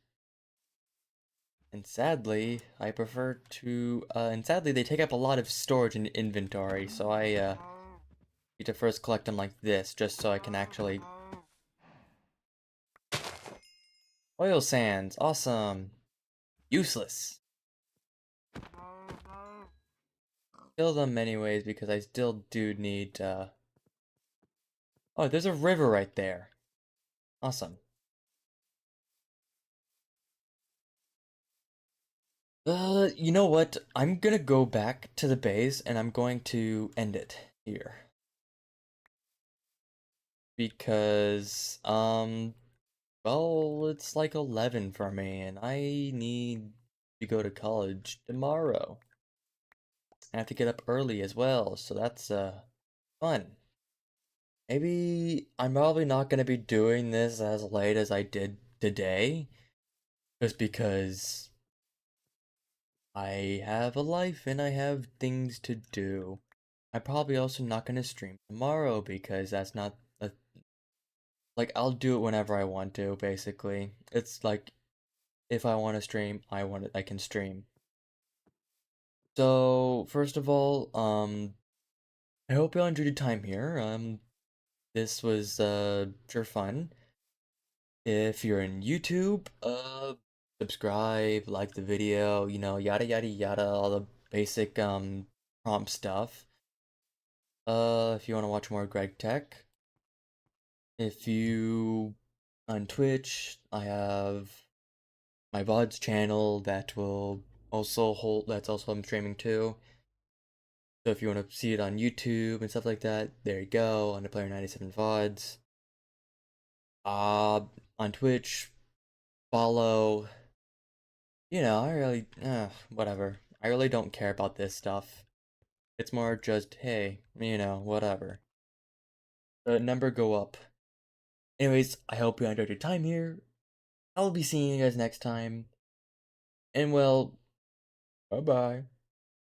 And sadly, I prefer to, and sadly they take up a lot of storage in inventory, so I, need to first collect them like this, just so I can actually... Oil sands, awesome! Useless! Kill them anyways, because I still do need, Oh, there's a river right there. Awesome. You know what? I'm gonna go back to the base, and I'm going to end it here. because well, it's like 11 for me and I need to go to college tomorrow. I have to get up early as well, so that's fun. Maybe I'm probably not gonna be doing this as late as I did today, just because I have a life and I have things to do. I'm probably also not gonna stream tomorrow because that's not a, like I'll do it whenever I want to, basically. It's like if I want to stream, I can stream. So, first of all, I hope you all enjoyed your time here. This was sure fun. If you're in YouTube, subscribe, like the video, yada yada yada, all the basic prompt stuff. If you want to watch more GregTech, if you on Twitch, I have my VODs channel that will also hold that's also I'm streaming too. So if you want to see it on YouTube and stuff like that, there you go, on the Player 97 VODs. Uh on Twitch, follow. I really, whatever. I really don't care about this stuff. It's more just, hey, whatever. The number go up. Anyways, I hope you enjoyed your time here. I'll be seeing you guys next time. And well, bye bye.